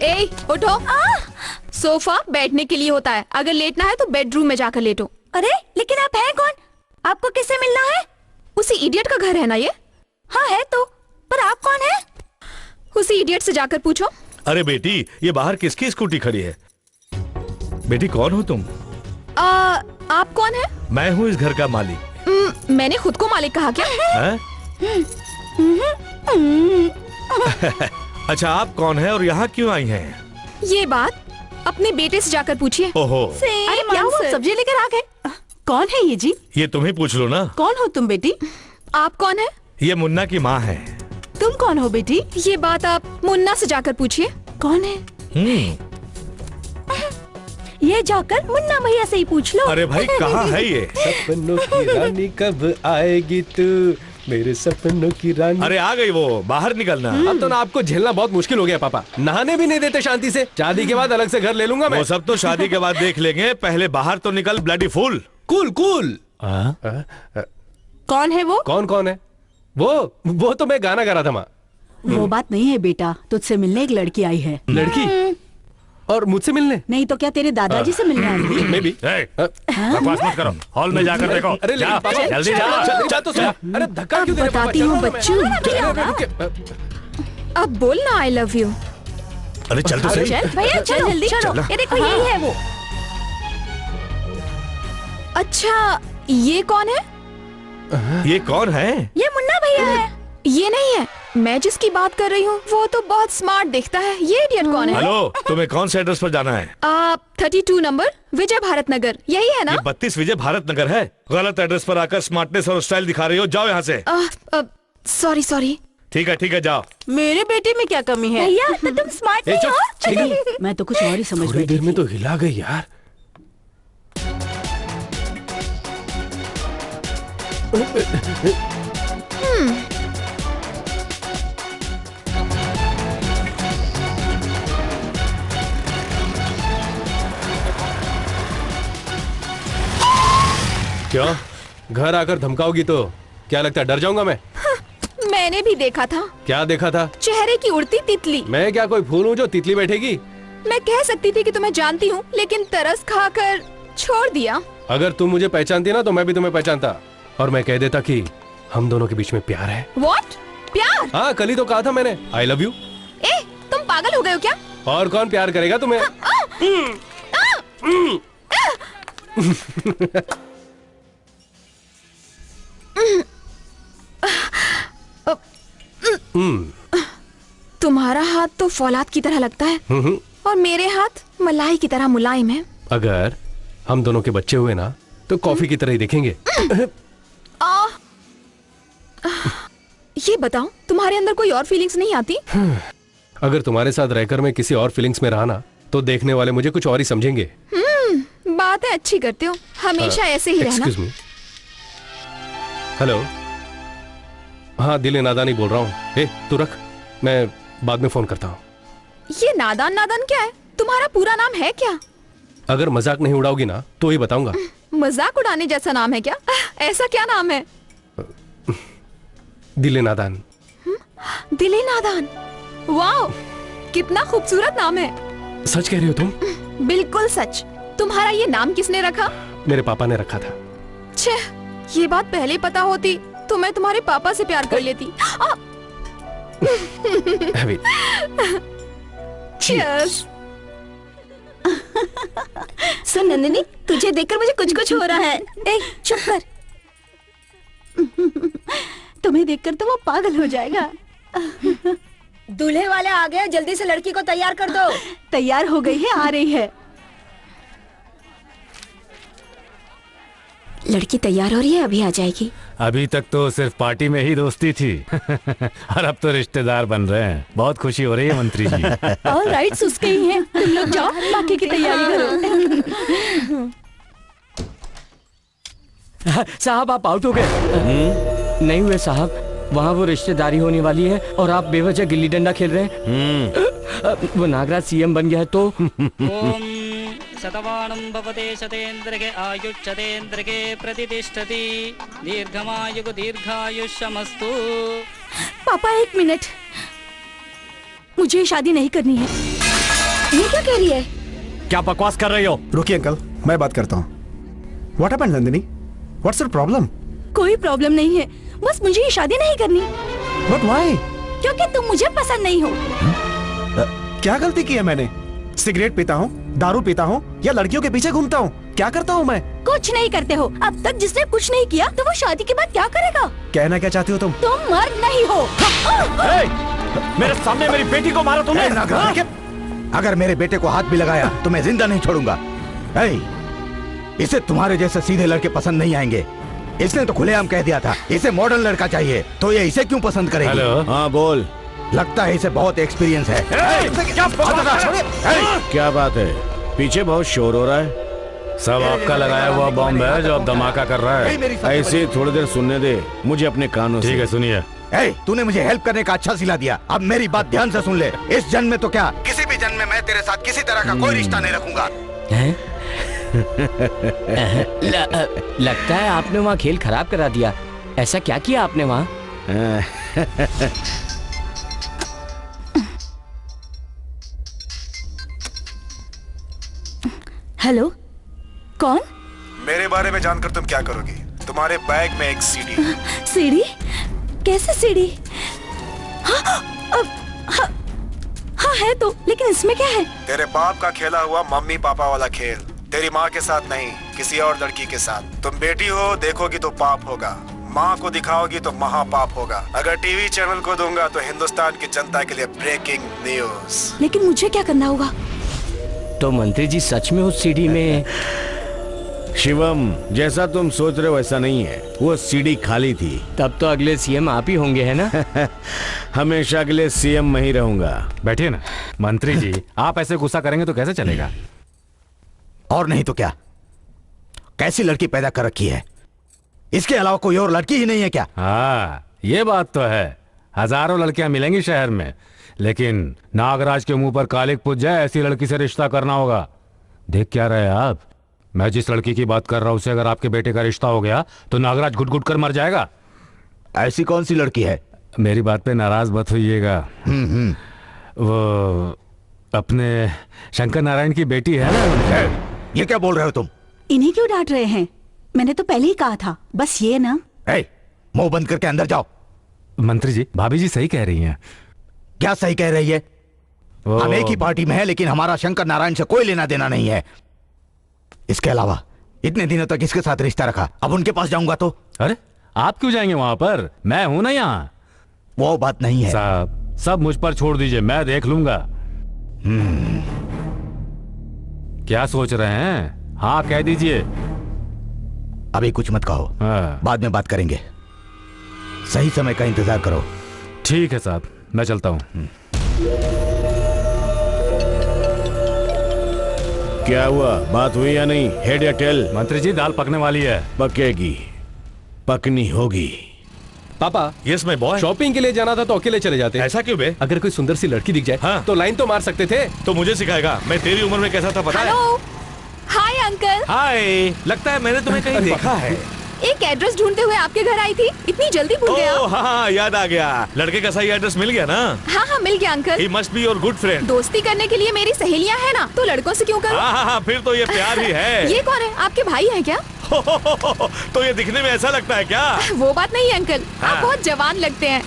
ए, उठो। सोफा बैठने के लिए होता है, अगर लेटना है तो बेडरूम में जाकर लेटो। अरे लेकिन आप हैं कौन? आपको किससे मिलना है? उसी इडियट का घर है ना ये? हाँ है तो, पर आप कौन है? उसी इडियट से जाकर पूछो। अरे बेटी, ये बाहर किसकी स्कूटी खड़ी है? बेटी कौन हो तुम? आप कौन है? मैं हूँ इस घर का मालिक। मैंने खुद को मालिक कहा क्या? अच्छा, आप कौन है और यहाँ क्यों आई हैं? ये बात अपने बेटे से जाकर पूछिए। ओहो, अरे क्या हुआ, सब्जी लेकर आ गए? कौन है ये जी? ये तुम ही पूछ लो ना। कौन हो तुम बेटी? आप कौन है? ये मुन्ना की माँ है। तुम कौन हो बेटी? ये बात आप मुन्ना से जाकर पूछिए। कौन है? ये जाकर मुन्ना भैया से ही पूछ लो। अरे भाई, कहाँ है ये? सपनों की रानी कब आएगी तू, मेरे सपनों की रानी। अरे आ गई वो, बाहर निकलना। अब तो ना आपको झेलना बहुत मुश्किल हो गया पापा, नहाने भी नहीं देते शांति से। शादी के बाद अलग से घर ले लूंगा मैं। वो सब तो शादी के बाद देख लेंगे, पहले बाहर तो निकल ब्लडी फूल। Cool cool. कौन है वो? कौन है वो तो मैं गाना गा रहा था माँ। वो बात नहीं है बेटा, तुझसे मिलने एक लड़की आई है। लड़की? और मुझसे मिलने? नहीं तो क्या तेरे दादाजी से मिलने आई है? मैं भी। बकवास मत करो, हॉल में जाकर देखो। अरे जा, पापा, जल्दी जा। जा तो सही। अरे धक्का क्यों दे रहे पापा? बताती हूँ बच्चू। अब बोल ना आई लव यू। अरे चल तो सही। भैया चलो जल्दी, चलो। ये देखो यही है वो। अच्छा, ये कौन है? ये कौन है? ये मुन्ना भैया है। ये नहीं है, मैं जिसकी बात कर रही हूँ वो तो बहुत स्मार्ट दिखता है। ये इडियट कौन है? हेलो, तुम्हें कौन से एड्रेस पर जाना है? 32 नंबर विजय भारत नगर, यही है ना? ये 32 विजय भारत नगर है। गलत एड्रेस पर आकर स्मार्टनेस और स्टाइल दिखा रही हो, जाओ यहाँ से। सॉरी। ठीक है, जाओ। मेरे बेटे में क्या कमी है? भैया तो तुम स्मार्ट नहीं हो। चलिए, मैं तो कुछ और ही समझ थोड़ी रही देर थी। में तो हिला गई यार। क्यों? घर आकर धमकाओगी तो क्या लगता है डर जाऊंगा मैं? मैंने भी देखा था। क्या देखा था? चेहरे की उड़ती तितली। मैं क्या कोई फूल हूँ जो तितली बैठेगी? मैं कह सकती थी कि तुम्हें जानती हूँ, लेकिन तरस खाकर छोड़ दिया। अगर तुम मुझे पहचानती ना तो मैं भी तुम्हें पहचानता, और मैं कह देता कि हम दोनों के बीच में प्यार है। What? प्यार? हाँ, कल ही तो कहा था मैंने आई लव यू। ए, तुम पागल हो गए हो क्या? और कौन प्यार करेगा तुम्हें? तुम्हारा हाथ तो फौलाद की तरह लगता है और मेरे हाथ मलाई की तरह मुलायम है। अगर हम दोनों के बच्चे हुए ना तो कॉफी की तरह ही दिखेंगे। ये बताओ, तुम्हारे अंदर कोई और फीलिंग्स नहीं आती? अगर तुम्हारे साथ रहकर मैं किसी और फीलिंग्स में रहा ना तो देखने वाले मुझे कुछ और ही समझेंगे। बातें अच्छी करते हो, हमेशा ऐसे ही रहना। Excuse me. हेलो। हाँ, दिल नादानी बोल रहा हूँ। ए, तू रख, मैं बाद में फोन करता हूँ। ये नादान क्या है? तुम्हारा पूरा नाम है क्या? अगर मजाक नहीं उड़ाओगी ना तो ही बताऊंगा। मजाक उड़ाने जैसा नाम है क्या? ऐसा क्या नाम है? दिल नादान। दिल नादान। वाह, कितना खूबसूरत नाम है। सच कह रही हो तुम? बिल्कुल सच। तुम्हारा ये नाम किसने रखा? मेरे पापा ने रखा था। छे, ये बात पहले पता होती तो मैं तुम्हारे पापा से प्यार कर लेती। Cheers। सुन नंदिनी, तुझे देखकर मुझे कुछ हो रहा है। ए, चुप कर। तुम्हें देखकर तो वो पागल हो जाएगा। दूल्हे वाले आ गए, जल्दी से लड़की को तैयार कर दो। तैयार हो गई है, आ रही है। लड़की तैयार हो रही है, अभी आ जाएगी। अभी तक तो सिर्फ पार्टी में ही दोस्ती थी और अब तो रिश्तेदार बन रहे हैं। बहुत खुशी हो रही है मंत्री जी। ऑल राइट, उसके ही हैं। तुम लोग जाओ, बाकी की तैयारी करो। साहब, आप आउट हो गए। नहीं हुए साहब, वहाँ वो रिश्तेदारी होने वाली है और आप बेवजह गिल्ली डंडा खेल रहे हैं। वो नागराज सीएम बन गया है तो शतवानं भवते शतेन्द्रके आयुष्यतेन्द्रके प्रतिष्ठति दीर्घमायुः दीर्घायुष्यमस्तु। पापा एक मिनट, मुझे ये शादी नहीं करनी है। ये क्या कह रही है? क्या बकवास कर रही हो? रुकिए अंकल, मैं बात करता हूँ। What happened Nandini? What's your problem? कोई प्रॉब्लम नहीं है, बस मुझे ये शादी नहीं करनी। But why? क्योंकि तुम मुझे पसंद नहीं हो। क्या गलती की है मैंने? सिगरेट पीता हूँ, दारू पीता हूँ या लड़कियों के पीछे घूमता हूँ? क्या करता हूँ मैं? कुछ नहीं करते हो। अब तक जिसने कुछ नहीं किया तो वो शादी के बाद क्या करेगा? कहना क्या चाहती हो तुम? तुम मर्द नहीं हो। मेरे सामने मेरी बेटी को मारा तुमने? अगर मेरे बेटे को हाथ भी लगाया तो मैं जिंदा नहीं छोड़ूंगा। इसे तुम्हारे जैसे सीधे लड़के पसंद नहीं आएंगे। इसने तो खुलेआम कह दिया था इसे मॉडर्न लड़का चाहिए, तो ये इसे क्यों पसंद करेगी? हेलो, हाँ बोल। लगता है इसे बहुत एक्सपीरियंस है। क्या बात है? पीछे बहुत शोर हो रहा है। सब आपका लगाया हुआ बॉम्ब है जो अब धमाका कर रहा है। ऐसे थोड़ी देर सुनने दे मुझे अपने कानों से। ठीक है, सुनिए। तूने मुझे हेल्प करने का अच्छा सिला दिया। अब मेरी बात ध्यान से सुन ले। इस जन्म में तो क्या, किसी भी जन्म में मैं तेरे साथ किसी तरह का कोई रिश्ता नहीं रखूंगा। लगता है आपने वहाँ खेल खराब करा दिया। ऐसा क्या किया आपने वहाँ? हेलो, कौन? मेरे बारे में जानकर तुम क्या करोगी? तुम्हारे बैग में एक सीडी। सीडी? कैसे सीडी? हाँ, हाँ है तो, लेकिन इसमें क्या है? तेरे बाप का खेला हुआ मम्मी पापा वाला खेल। तेरी माँ के साथ नहीं, किसी और लड़की के साथ। तुम बेटी हो, देखोगी तो पाप होगा। माँ को दिखाओगी तो महापाप होगा। अगर टीवी चैनल को दूंगा तो हिंदुस्तान की जनता के लिए ब्रेकिंग न्यूज। लेकिन मुझे क्या करना होगा? तो मंत्री जी सच में उस सीडी में? शिवम, जैसा तुम सोच रहे हो वैसा नहीं है। वो सीडी खाली थी। तब तो अगले सीएम आप ही होंगे, है ना? हमेशा अगले सीएम में ही रहूंगा। बैठिए ना। मंत्री जी, आप ऐसे गुस्सा करेंगे तो कैसे चलेगा? और नहीं तो क्या, कैसी लड़की पैदा कर रखी है। इसके अलावा कोई और लड़की ही नहीं है क्या? हाँ, ये बात तो है। हजारों लड़कियां मिलेंगी शहर में, लेकिन नागराज के मुंह पर कालिक पूज जाए ऐसी लड़की से रिश्ता करना होगा। देख क्या रहे आप? मैं जिस लड़की की बात कर रहा हूं उससे अगर आपके बेटे का रिश्ता हो गया तो नागराज घुट घुट कर मर जाएगा। ऐसी कौन सी लड़की है? मेरी बात पे नाराज मत होइएगा। वो अपने शंकर नारायण की बेटी है ना। ये क्या बोल रहे हो तुम? इन्हीं क्यों डांट रहे हैं? मैंने तो पहले ही कहा था, बस ये ना। मुंह बंद करके अंदर जाओ। मंत्री जी, भाभी जी सही कह रही हैं। क्या सही कह रही है? हम एक ही पार्टी में है, लेकिन हमारा शंकर नारायण से कोई लेना देना नहीं है। इसके अलावा इतने दिनों तक इसके साथ रिश्ता रखा, अब उनके पास जाऊंगा तो? अरे आप क्यों जाएंगे वहां पर? मैं हूं ना यहाँ। वो बात नहीं है साहब, सब मुझ पर छोड़ दीजिए, मैं देख लूंगा। क्या सोच रहे हैं? हाँ कह दीजिए। अभी कुछ मत कहो, बाद में बात करेंगे। सही समय का इंतजार करो। ठीक है साहब, मैं चलता हूँ। क्या हुआ? बात हुई या नहीं? हेड या टेल? मंत्री जी, दाल पकने वाली है। पकेगी, पकनी होगी। पापा, यस माय बॉय। शॉपिंग के लिए जाना था तो अकेले चले जाते। ऐसा क्यों बे? अगर कोई सुंदर सी लड़की दिख जाए तो लाइन तो मार सकते थे। तो मुझे सिखाएगा? मैं तेरी उम्र में कैसा था पता है? Hello, hi uncle. हाय, लगता है मैंने तुम्हें कहीं देखा है। एक एड्रेस ढूंढते हुए आपके घर आई थी, इतनी जल्दी भूल गया? हाँ, याद आ गया। लड़के का सही एड्रेस मिल गया ना? हाँ, मिल गया uncle. He must be your good friend। दोस्ती करने के लिए मेरी सहेलियां हैं ना, तो लड़कों से क्यों करूं? हाँ, फिर तो ये प्यार ही है। ये कौन है? आपके भाई हैं क्या? तो ये दिखने में ऐसा लगता है क्या? वो बात नहीं है अंकल, हाँ। आप बहुत जवान लगते हैं।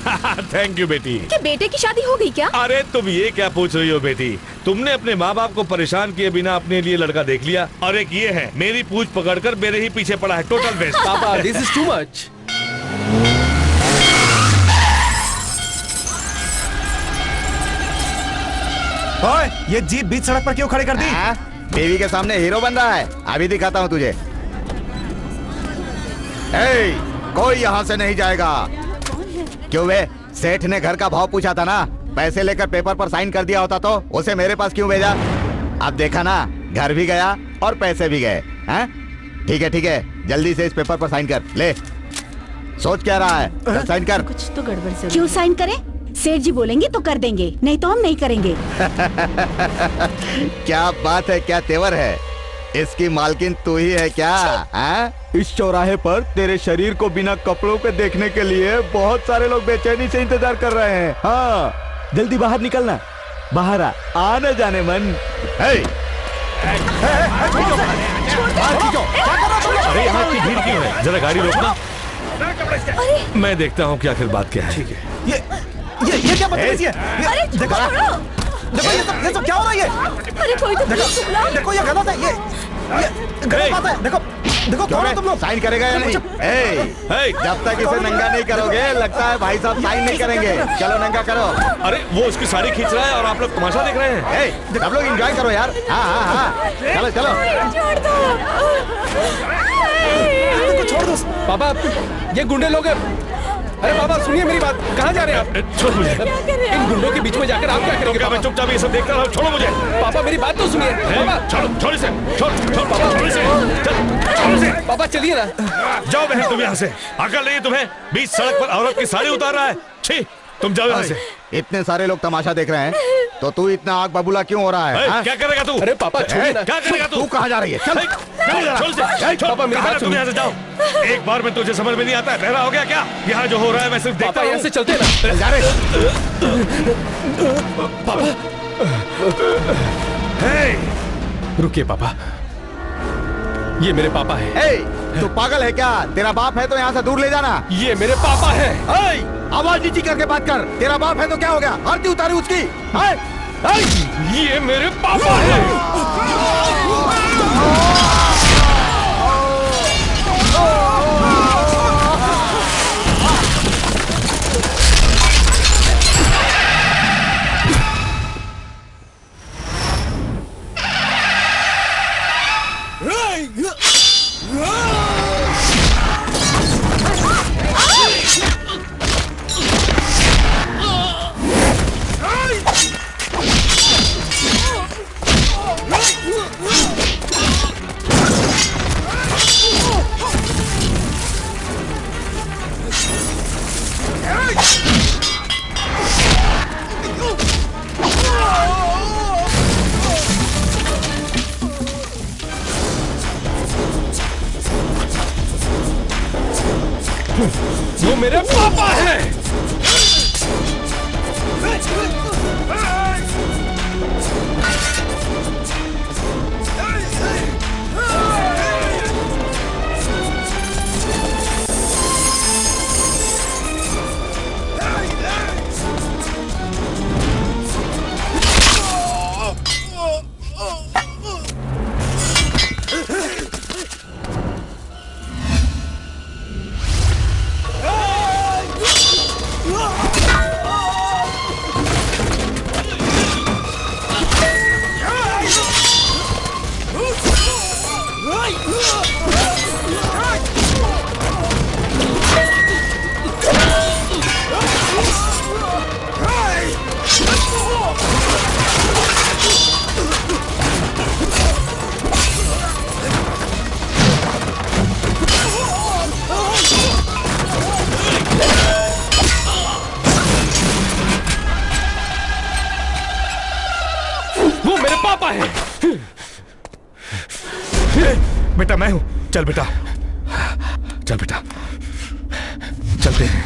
थैंक यू बेटी। कि बेटे की शादी हो गई क्या? अरे तुम ये क्या पूछ रही हो बेटी? तुमने अपने माँ बाप को परेशान किए बिना अपने लिए लड़का देख लिया, और एक ये है मेरी पूछ पकड़कर मेरे ही पीछे पड़ा है। Total waste. पापा, दिस इज टू मच। ओए, ये जीप बीच सड़क पर क्यों खड़ी कर दी? बीवी के सामने हीरो बन रहा है। अभी दिखाता हूँ तुझे। कोई यहाँ से नहीं जाएगा। क्यों वे? सेठ ने घर का भाव पूछा था ना, पैसे लेकर पेपर पर साइन कर दिया होता तो उसे मेरे पास क्यों भेजा? अब देखा ना, घर भी गया और पैसे भी गए। ठीक है ठीक है, जल्दी से इस पेपर पर साइन कर ले। सोच क्या रहा है? साइन कर। कुछ तो गड़बड़ से। क्यों साइन करें? सेठ जी बोलेंगे तो कर देंगे, नहीं तो हम नहीं करेंगे। क्या बात है, क्या तेवर है। इसकी मालकिन तू ही है क्या? इस चौराहे पर तेरे शरीर को बिना कपड़ों पे देखने के लिए बहुत सारे लोग बेचैनी से इंतजार कर रहे हैं। हाँ, जल्दी बाहर निकलना, बाहर आ न जाने मन। अरे यहाँ की भीड़ क्यों है? जरा गाड़ी रोकना, मैं देखता हूँ कि आखिर बात क्या है। ठीक है। ये क्या बदतमीजी है? देखो ये सब क्या हो रहा है? अरे कोई तो देखो ये गलत है, ये गलत बात है। देखो कौन हो तुम लोग? साइन करेगा या नहीं? जब तक इसे नंगा नहीं करोगे लगता है भाई साहब साइन नहीं करेंगे। चलो नंगा करो। अरे वो उसकी साड़ी खींच रहा है और आप लोग तमाशा देख रहे हैं। सब लोग एंजॉय करो यार। हाँ, चलो चलो। छोड़ दो पापा, ये गुंडे लोग हैं। अरे बाबा सुनिए मेरी बात, कहाँ जा रहे हैं आप? छोड़ मुझे। इन गुंडों के बीच में जाकर आप क्या करेंगे? मैं चुपचाप ये सब देखता रहा हूँ। छोड़ो मुझे। पापा मेरी बात तो सुनिए। पापा छोड़ इसे, छोड़ इसे। पापा चलिए ना। जाओ बहन, तुम यहाँ से। अकल नहीं तुम्हें? बीच सड़क पर औरत की साड़ी उतार रहा है। छी, तुम जाओ यहाँ से। इतने सारे लोग तमाशा देख रहे हैं तो तू इतना आग बबूला क्यों हो रहा है? क्या करेगा तू? अरे पापा छोड़िए ना। क्या करेगा तू? कहाँ जा रही है? चल पापा मेरी बात सुन। यहाँ से जाओ। एक बार में तुझे समझ में नहीं आता है? बहरा हो गया क्या? यहाँ जो हो रहा है मैं सिर्फ देखता हूँ। यहाँ से चलते ना। जा रहे पापा। रुकिए पापा, ये मेरे पापा है। तू पागल है क्या? तेरा बाप है तो यहाँ से दूर ले जाना। ये मेरे पापा है। आवाज नीची करके बात कर। तेरा बाप है तो क्या हो गया? आरती उतारी उसकी। ये मेरे पापा है। वो मेरे पापा है। पापा है। बेटा मैं हूं। चल बेटा, चल बेटा, चलते हैं।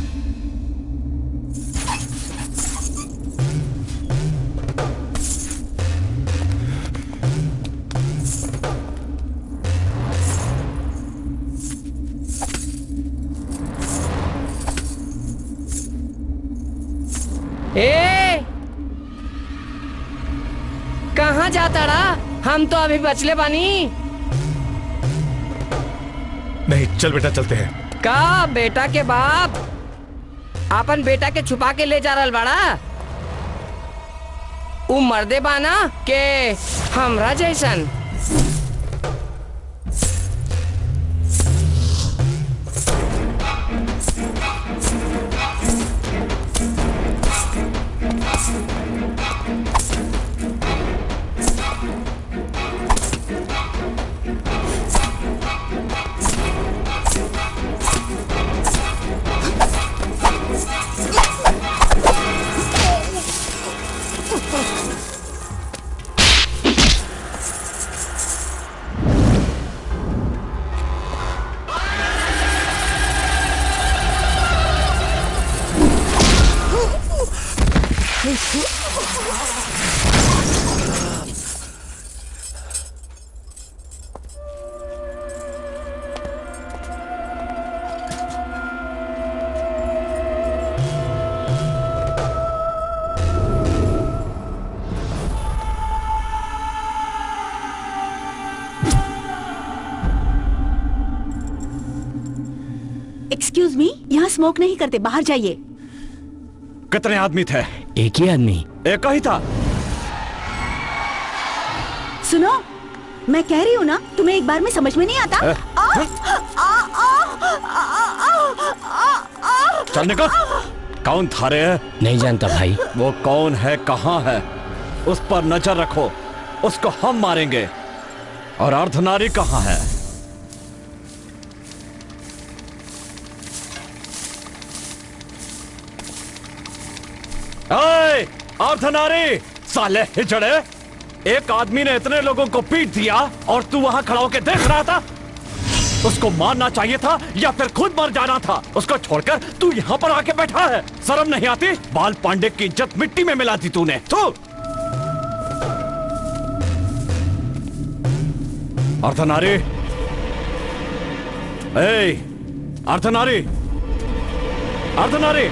कहाँ जाता रहा? हम तो अभी बचले बानी। नहीं, चल बेटा चलते हैं। का बेटा के बाप अपन बेटा के छुपा के ले जा रहा बड़ा? उ मर्दे बाना के हमरा जैसन? एक्सक्यूज मी, यहाँ स्मोक नहीं करते, बाहर जाइए। कितने आदमी थे? एक ही आदमी। एक ही था। सुनो, मैं कह रही हूँ ना, तुम्हें एक बार में समझ में नहीं आता। चल निकल। कौन था रे? नहीं जानता भाई। वो कौन है, कहाँ है, उस पर नजर रखो। उसको हम मारेंगे। और अर्धनारी कहाँ है? अर्धनारी, साले हिजड़े, एक आदमी ने इतने लोगों को पीट दिया और तू वहां खड़ा होकर देख रहा था। उसको मारना चाहिए था या फिर खुद मर जाना था। उसको छोड़कर तू यहाँ पर आके बैठा है। शर्म नहीं आती? बाल पांडे की इज्जत मिट्टी में मिला दी तूने। तू अर्धनारी, अर्धनारी, अर्धनारी,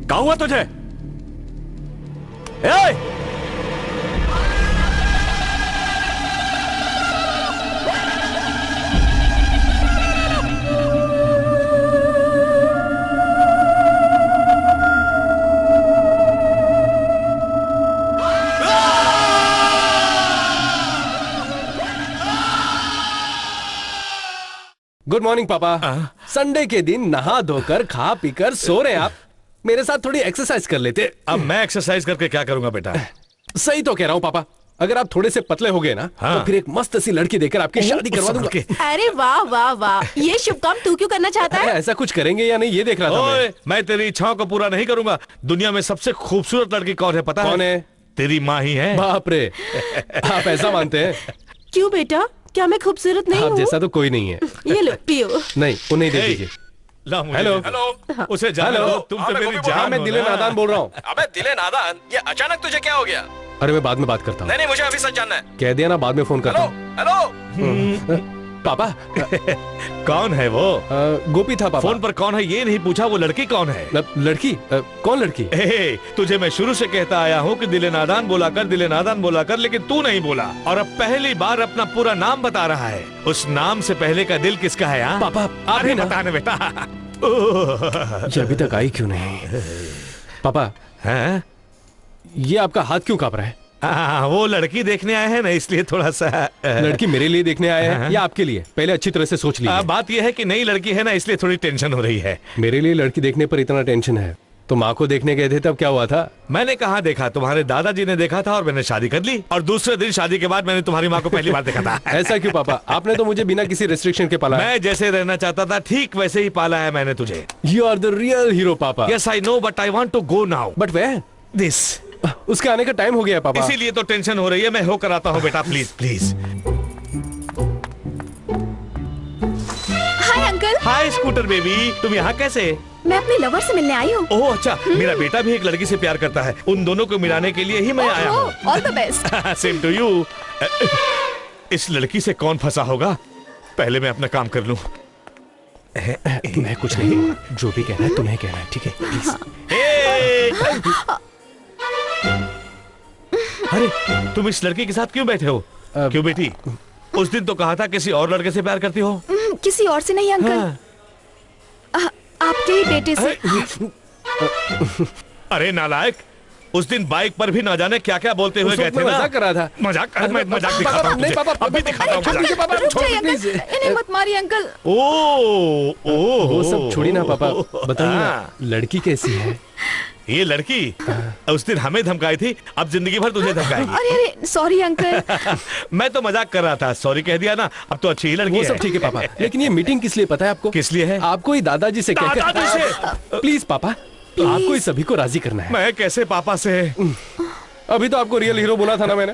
क्या हुआ तुझे? गुड मॉर्निंग पापा। संडे के दिन नहा धोकर खा पीकर सो रहे आप। मेरे साथ थोड़ी एक्सरसाइज कर लेते। अब मैं एक्सरसाइज करके क्या करूंगा बेटा? सही तो कह रहा हूँ पापा। अगर आप थोड़े से पतले हो गए ना, तो फिर एक मस्त सी लड़की देकर आपकी शादी करवा दूंगा। अरे वाह वाह वाह, ये शुभ काम तू क्यों करना चाहता है? ऐसा कुछ करेंगे या नहीं, ये देख रहा था मैं तेरी इच्छाओं को पूरा नहीं करूंगा। दुनिया में सबसे खूबसूरत लड़की कौन है पता है? कौन है? तेरी माँ ही है। बाप रे, आप ऐसा मानते हैं? क्यों बेटा, क्या मैं खूबसूरत नहीं हूँ? आप जैसा तो कोई नहीं है। ये लो पियो। नहीं, उन्हें दे दीजिए। हेलो हेलो, उसे जाने दो, तुम तो मेरी जान। मैं दिले नादान बोल रहा हूँ। अबे दिले नादान, ये अचानक तुझे क्या हो गया? अरे मैं बाद में बात करता हूँ। नहीं, मुझे अभी सच जानना है। कह दिया ना, बाद में फोन करता हूँ। हेलो पापा। कौन है वो? गोपी था पापा। फोन पर कौन है ये नहीं पूछा, वो लड़की कौन है? लड़की? कौन लड़की? तुझे मैं शुरू से कहता आया हूँ कि दिले नादान बोला कर, दिले नादान बोला कर, लेकिन तू नहीं बोला। और अब पहली बार अपना पूरा नाम बता रहा है। उस नाम से पहले का दिल किसका है? पापा आप ही बताना बेटा। ये अभी तक आई क्यों नहीं? पापा हैं? ये आपका हाथ क्यों कांप रहा है? वो लड़की देखने आए हैं ना, इसलिए थोड़ा सा। लड़की मेरे लिए देखने आए हैं या आपके लिए? पहले अच्छी तरह से सोच लीजिए। बात यह है कि नई लड़की है ना, इसलिए थोड़ी टेंशन हो रही है। मेरे लिए लड़की देखने पर इतना टेंशन है तो माँ को देखने गए थे तब क्या हुआ था? मैंने कहाँ देखा, तुम्हारे दादाजी ने देखा था और मैंने शादी कर ली। और दूसरे दिन शादी के बाद मैंने तुम्हारी माँ को पहली बार देखा था। ऐसा क्यों पापा? आपने तो मुझे बिना किसी रेस्ट्रिक्शन के पाला। मैं जैसे रहना चाहता था ठीक वैसे ही पाला है मैंने तुझे। You are the real hero पापा। Yes I know, but I want to go now. But where? This. उसके आने का टाइम हो गया पापा। इसीलिए तो टेंशन हो रही है। मैं होकर आता हूँ बेटा, please please. Hi uncle. Hi scooter baby, तुम यहाँ कैसे? मैं अपने लवर से मिलने आई हूँ। ओह अच्छा, मेरा बेटा भी एक लड़की से प्यार करता है। उन दोनों को मिलाने के लिए ही मैं आया हूँ। All the best. Same to you. इस लड़की से कौन फंसा होगा? पहले मैं अपना काम कर लूं। मैं कुछ नहीं, जो भी कहना है तुम्हें कहना है, ठीक है? प्लीज। अरे तुम इस लड़की के साथ क्यों बैठे हो? क्यों बेटी? उस दिन तो कहा था किसी और लड़के से प्यार करती हो। किसी और से नहीं अंकल, आपके ही बेटे से। अरे नालायक, उस दिन बाइक पर भी ना जाने क्या क्या बोलते हुए गए थे ना। मजाक कर रहा था। मजाक? मैं मजाक दिखाता हूँ तुझे। अभी दिखाता हूँ मजाक। इन्हें मत मारिए अंकल। वो सब छोड़ी ना पापा, बताइए ना, लड़की कैसी है? ये लड़की उस दिन हमें धमकाई थी, अब जिंदगी भर तुझे धमकाएगी। अरे सॉरी अंकल। मैं तो मजाक कर रहा था, सॉरी कह दिया ना। अब तो अच्छी ही लड़की है। वो सब ठीक है पापा, लेकिन ये मीटिंग किस लिए पता है आपको? किस लिए है? आपको ही दादाजी से कहकर। दादाजी से? प्लीज पापा, आपको ही सभी को राजी करना है। मैं कैसे पापा से? अभी तो आपको रियल हीरो बोला था ना मैंने।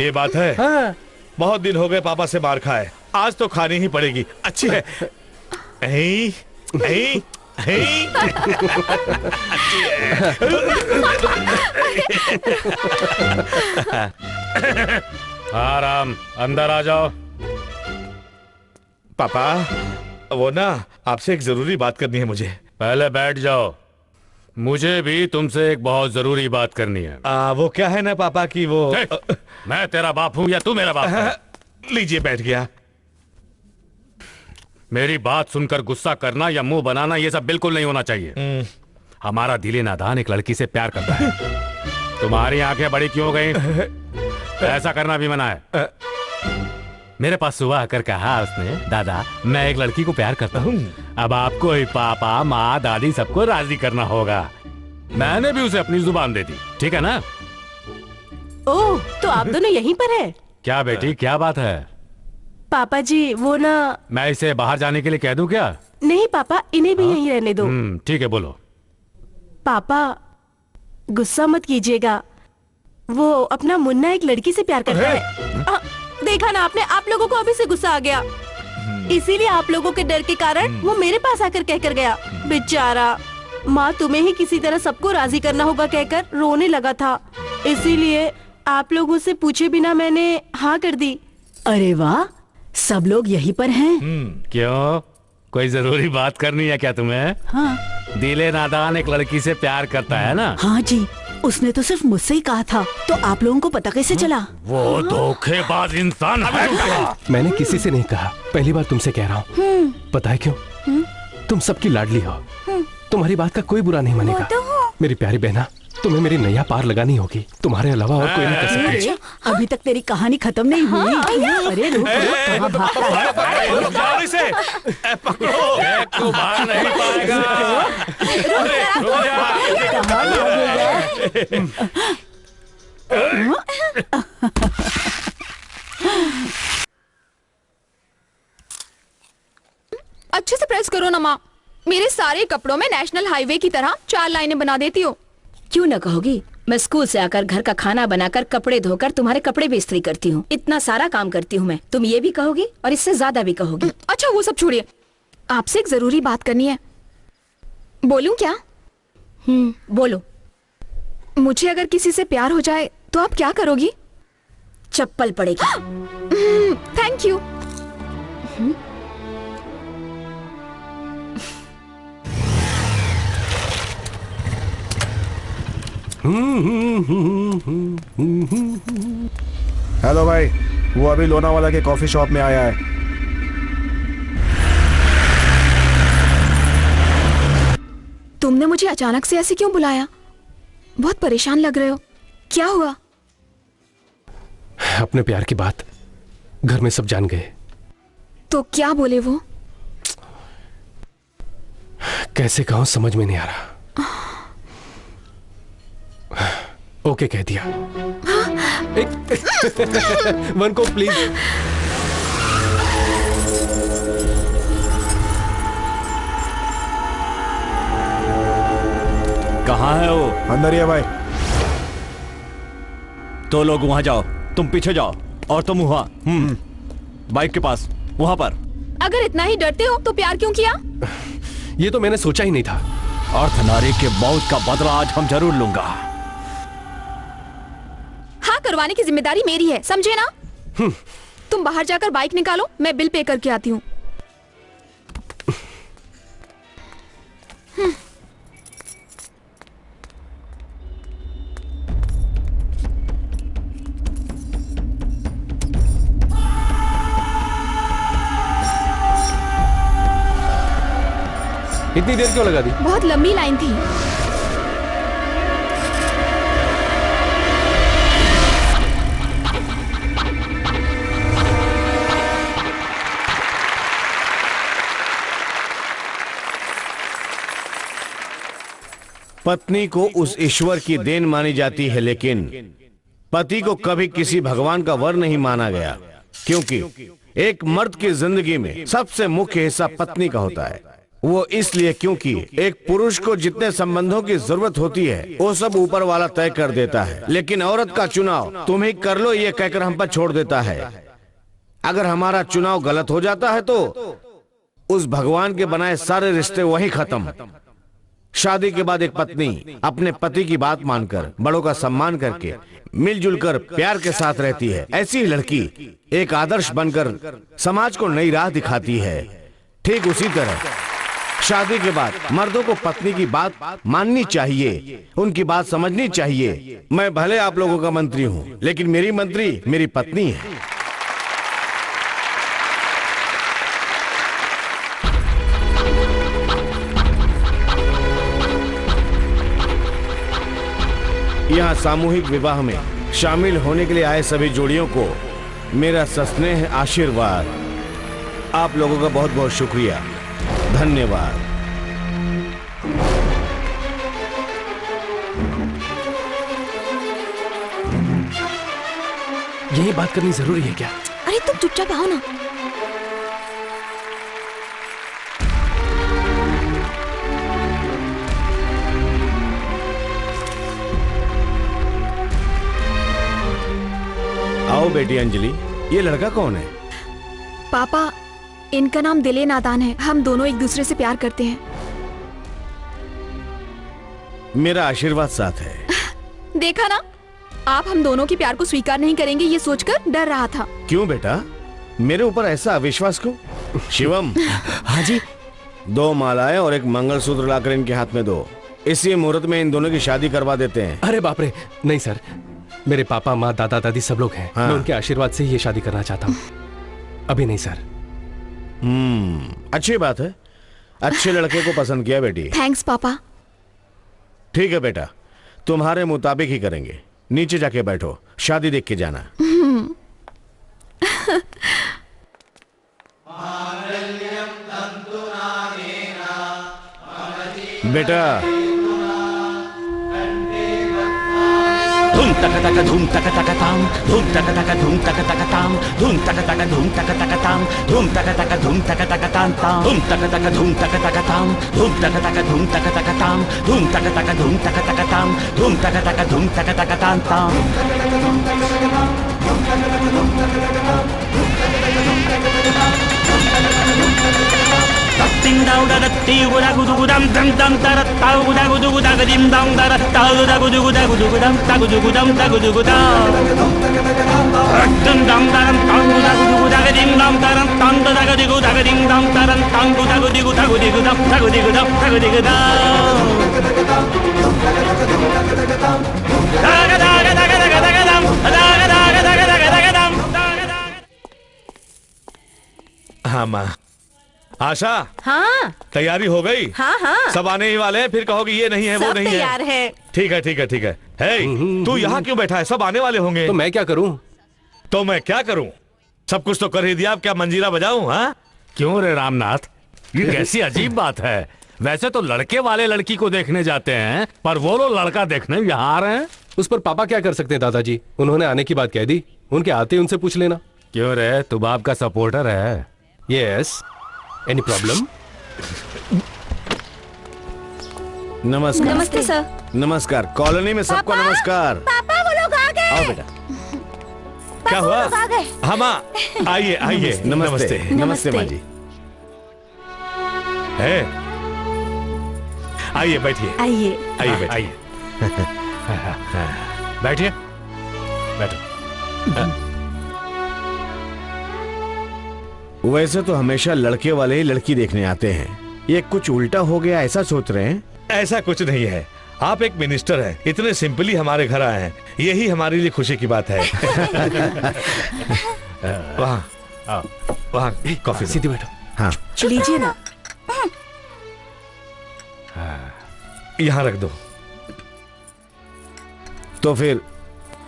ये बात है। हाँ। बहुत दिन हो गए पापा से मार खाए, आज तो खानी ही पड़ेगी। अच्छी है। हाँ राम, अंदर आ जाओ। पापा, वो ना आपसे एक जरूरी बात करनी है मुझे। पहले बैठ जाओ, मुझे भी तुमसे एक बहुत जरूरी बात करनी है। वो क्या है ना पापा कि वो मैं तेरा बाप हूँ या तू मेरा बाप है? लीजिए, बैठ गया। मेरी बात सुनकर गुस्सा करना या मुंह बनाना ये सब बिल्कुल नहीं होना चाहिए। हमारा दिले नादान एक लड़की से प्यार करता है। तुम्हारी आंखें बड़ी क्यों हो गई? ऐसा करना भी मना है। मेरे पास सुबह आकर कहा उसने, दादा मैं एक लड़की को प्यार करता हूँ। अब आपको ही पापा माँ दादी सबको राजी करना होगा। मैंने भी उसे अपनी जुबान दे दी, ठीक है ना? ओह, तो आप दोनों यहीं पर है? क्या बेटी, क्या बात है? पापा जी वो ना, मैं इसे बाहर जाने के लिए कह दूं क्या? नहीं पापा, इन्हें भी यहीं रहने दो। ठीक है, बोलो। पापा गुस्सा मत कीजिएगा, वो अपना मुन्ना एक लड़की से प्यार करता है। देखा ना आपने, आप लोगों को अभी से गुस्सा आ गया, इसीलिए आप लोगों के डर के कारण वो मेरे पास आकर कहकर गया। बेचारा, माँ तुम्हें ही किसी तरह सबको राजी करना होगा कहकर रोने लगा था, इसीलिए आप लोगों से पूछे बिना मैंने हाँ कर दी। अरे वाह, सब लोग यहीं पर हैं। क्यों, कोई जरूरी बात करनी है क्या तुम्हें? हाँ। दिले नादान एक लड़की से प्यार करता है ना? हाँ जी, उसने तो सिर्फ मुझसे ही कहा था, तो आप लोगों को पता कैसे चला? वो धोखेबाज इंसान है। मैंने किसी से नहीं कहा, पहली बार तुमसे कह रहा हूँ। पता है क्यों? तुम सबकी लाडली हो, तुम्हारी बात का कोई बुरा नहीं मानेगा। मेरी प्यारी बहना, तुम्हें मेरी नैया पार लगानी होगी, तुम्हारे अलावा और कोई नहीं कर सकता। अभी तक तेरी कहानी खत्म नहीं हुई। अरे रुक, कहाँ भागता है? तू भाग नहीं पाएगा। अच्छे से प्रेस करो ना माँ, मेरे सारे कपड़ों में नेशनल हाईवे की तरह 4 लाइनें बना देती हो। क्यों न कहोगी? मैं स्कूल से आकर घर का खाना बनाकर कपड़े धोकर तुम्हारे कपड़े भी इस्त्री करती हूँ। इतना सारा काम करती हूँ मैं, तुम ये भी कहोगी और इससे ज्यादा भी कहोगी। अच्छा वो सब छोड़िए, आपसे एक जरूरी बात करनी है। बोलूं क्या? बोलो। मुझे अगर किसी से प्यार हो जाए तो आप क्या करोगी? चप्पल पड़ेगी। Thank you. हेलो भाई, वो अभी लोनावाला के कॉफी शॉप में आया है। तुमने मुझे अचानक से ऐसे क्यों बुलाया? बहुत परेशान लग रहे हो, क्या हुआ? अपने प्यार की बात घर में सब जान गए। तो क्या बोले वो? कैसे कहूं, समझ में नहीं आ रहा। ओके कह दिया। वन को प्लीज। कहाँ है वो? अंदर ही है भाई। तो लोग वहां जाओ, तुम पीछे जाओ, और तुम वहां बाइक के पास वहां पर। अगर इतना ही डरते हो तो प्यार क्यों किया? ये तो मैंने सोचा ही नहीं था। अर्धनारी के मौत का बदला आज हम जरूर लूंगा। हाँ करवाने की जिम्मेदारी मेरी है, समझे ना? तुम बाहर जाकर बाइक निकालो, मैं बिल पे करके आती हूँ। इतनी देर क्यों लगा दी? बहुत लंबी लाइन थी। पत्नी को उस ईश्वर की देन मानी जाती है, लेकिन पति को कभी किसी भगवान का वर नहीं माना गया, क्योंकि एक मर्द की जिंदगी में सबसे मुख्य हिस्सा पत्नी का होता है। वो इसलिए क्योंकि एक पुरुष को जितने संबंधों की जरूरत होती है वो सब ऊपर वाला तय कर देता है, लेकिन औरत का चुनाव तुम ही कर लो ये कहकर हम पर छोड़ देता है। अगर हमारा चुनाव गलत हो जाता है तो उस भगवान के बनाए सारे रिश्ते वहीं खत्म। शादी के बाद एक पत्नी अपने पति की बात मानकर, बड़ों का सम्मान करके, मिलजुल कर प्यार के साथ रहती है। ऐसी ही लड़की एक आदर्श बनकर समाज को नई राह दिखाती है। ठीक उसी तरह शादी के बाद मर्दों को पत्नी की बात माननी चाहिए, उनकी बात समझनी चाहिए। मैं भले आप लोगों का मंत्री हूं, लेकिन मेरी मंत्री मेरी पत्नी है। यहाँ सामूहिक विवाह में शामिल होने के लिए आए सभी जोड़ियों को मेरा सस्नेह आशीर्वाद। आप लोगों का बहुत बहुत शुक्रिया, धन्यवाद। यही बात करनी जरूरी है क्या? अरे तुम चुपचाप आओ ना। आओ बेटी अंजलि, ये लड़का कौन है? पापा, इनका नाम दिले नादान है। हम दोनों एक दूसरे से प्यार करते हैं। मेरा आशीर्वाद साथ है। देखा ना, आप हम दोनों के प्यार को स्वीकार नहीं करेंगे ये सोचकर डर रहा था। क्यों बेटा, मेरे ऊपर ऐसा अविश्वास क्यों? शिवम। हाँ जी। 2 मालाएं और एक मंगलसूत्र लाकर इनके हाथ में दो। इसी मुहूर्त में इन दोनों की शादी करवा देते हैं। अरे बाप रे, नहीं सर, मेरे पापा माँ दादा दादी सब लोग हैं। हाँ। मैं उनके आशीर्वाद से ही ये शादी करना चाहता हूँ। अभी नहीं सर। अच्छी बात है, अच्छे लड़के को पसंद किया बेटी। थैंक्स पापा। ठीक है बेटा, तुम्हारे मुताबिक ही करेंगे। नीचे जाके बैठो, शादी देख के जाना। बेटा धूम तक तक धूम तक तक ताम, धूम तक तक धूम तक तक ताम, धूम तक तक धूम तक तक ताम, धूम तक तक धूम तक तक ताम ताम, धूम तक तक धूम तक तक ताम, धूम तक तक धूम तक तक ताम, धूम तक तक धूम तक तक ताम, धूम तक तक धूम तक तक ताम ताम। Ding dong da da ti gu da gu du gu dam dam dam da da ta gu da gu du gu da ga dim dong da da ta gu da gu du gu da gu du gu dam ta gu du gu dam ta gu du gu da dum dam da ram ta gu da gu du gu da ga dim dam da ram tam da ga di gu da ga dim dam da ram tam gu da gu di gu da gu di gu dam ta gu di gu dam ta gu di gu da da ga da ga da ga da ga da ga dam da ga da ga da ga da ga da dam। हाँ माँ। आशा, हाँ तैयारी हो गई? हाँ हाँ सब आने ही वाले हैं, फिर कहोगे ये नहीं है वो नहीं है। तैयार है। ठीक है ठीक है ठीक है। हे, तू यहाँ क्यों बैठा है? सब आने वाले होंगे। तो मैं क्या करूँ? तो मैं क्या करूँ? सब कुछ तो कर ही दिया, अब क्या मंजीरा बजाऊं? हाँ क्यों रे रामनाथ, ये कैसी अजीब बात है। वैसे तो लड़के वाले लड़की को देखने जाते हैं, पर वो लोग लड़का देखने यहाँ आ रहे हैं। उस पर पापा क्या कर सकते हैं दादाजी? उन्होंने आने की बात कह दी, उनके आते उनसे पूछ लेना। क्यों रे, तू बाप का सपोर्टर है? Yes, any problem? नमस्कार। नमस्ते सर। नमस्कार। कॉलोनी में सबको नमस्कार। पापा वो लोग आ गए। आओ बेटा। क्या हुआ? आ गए। हाँ माँ, आइए आइए। नमस्ते। नमस्ते माँ जी। है, आइए बैठिए। आइए आइए बैठिए। आइए बैठिए, बैठो। वैसे तो हमेशा लड़के वाले ही लड़की देखने आते हैं, ये कुछ उल्टा हो गया ऐसा सोच रहे हैं? ऐसा कुछ नहीं है, आप एक मिनिस्टर हैं, इतने सिंपली हमारे घर आए हैं, यही हमारे लिए खुशी की बात है। वहाँ कॉफी सीधी बैठो। हाँ लीजिए ना। यहाँ रख दो। तो फिर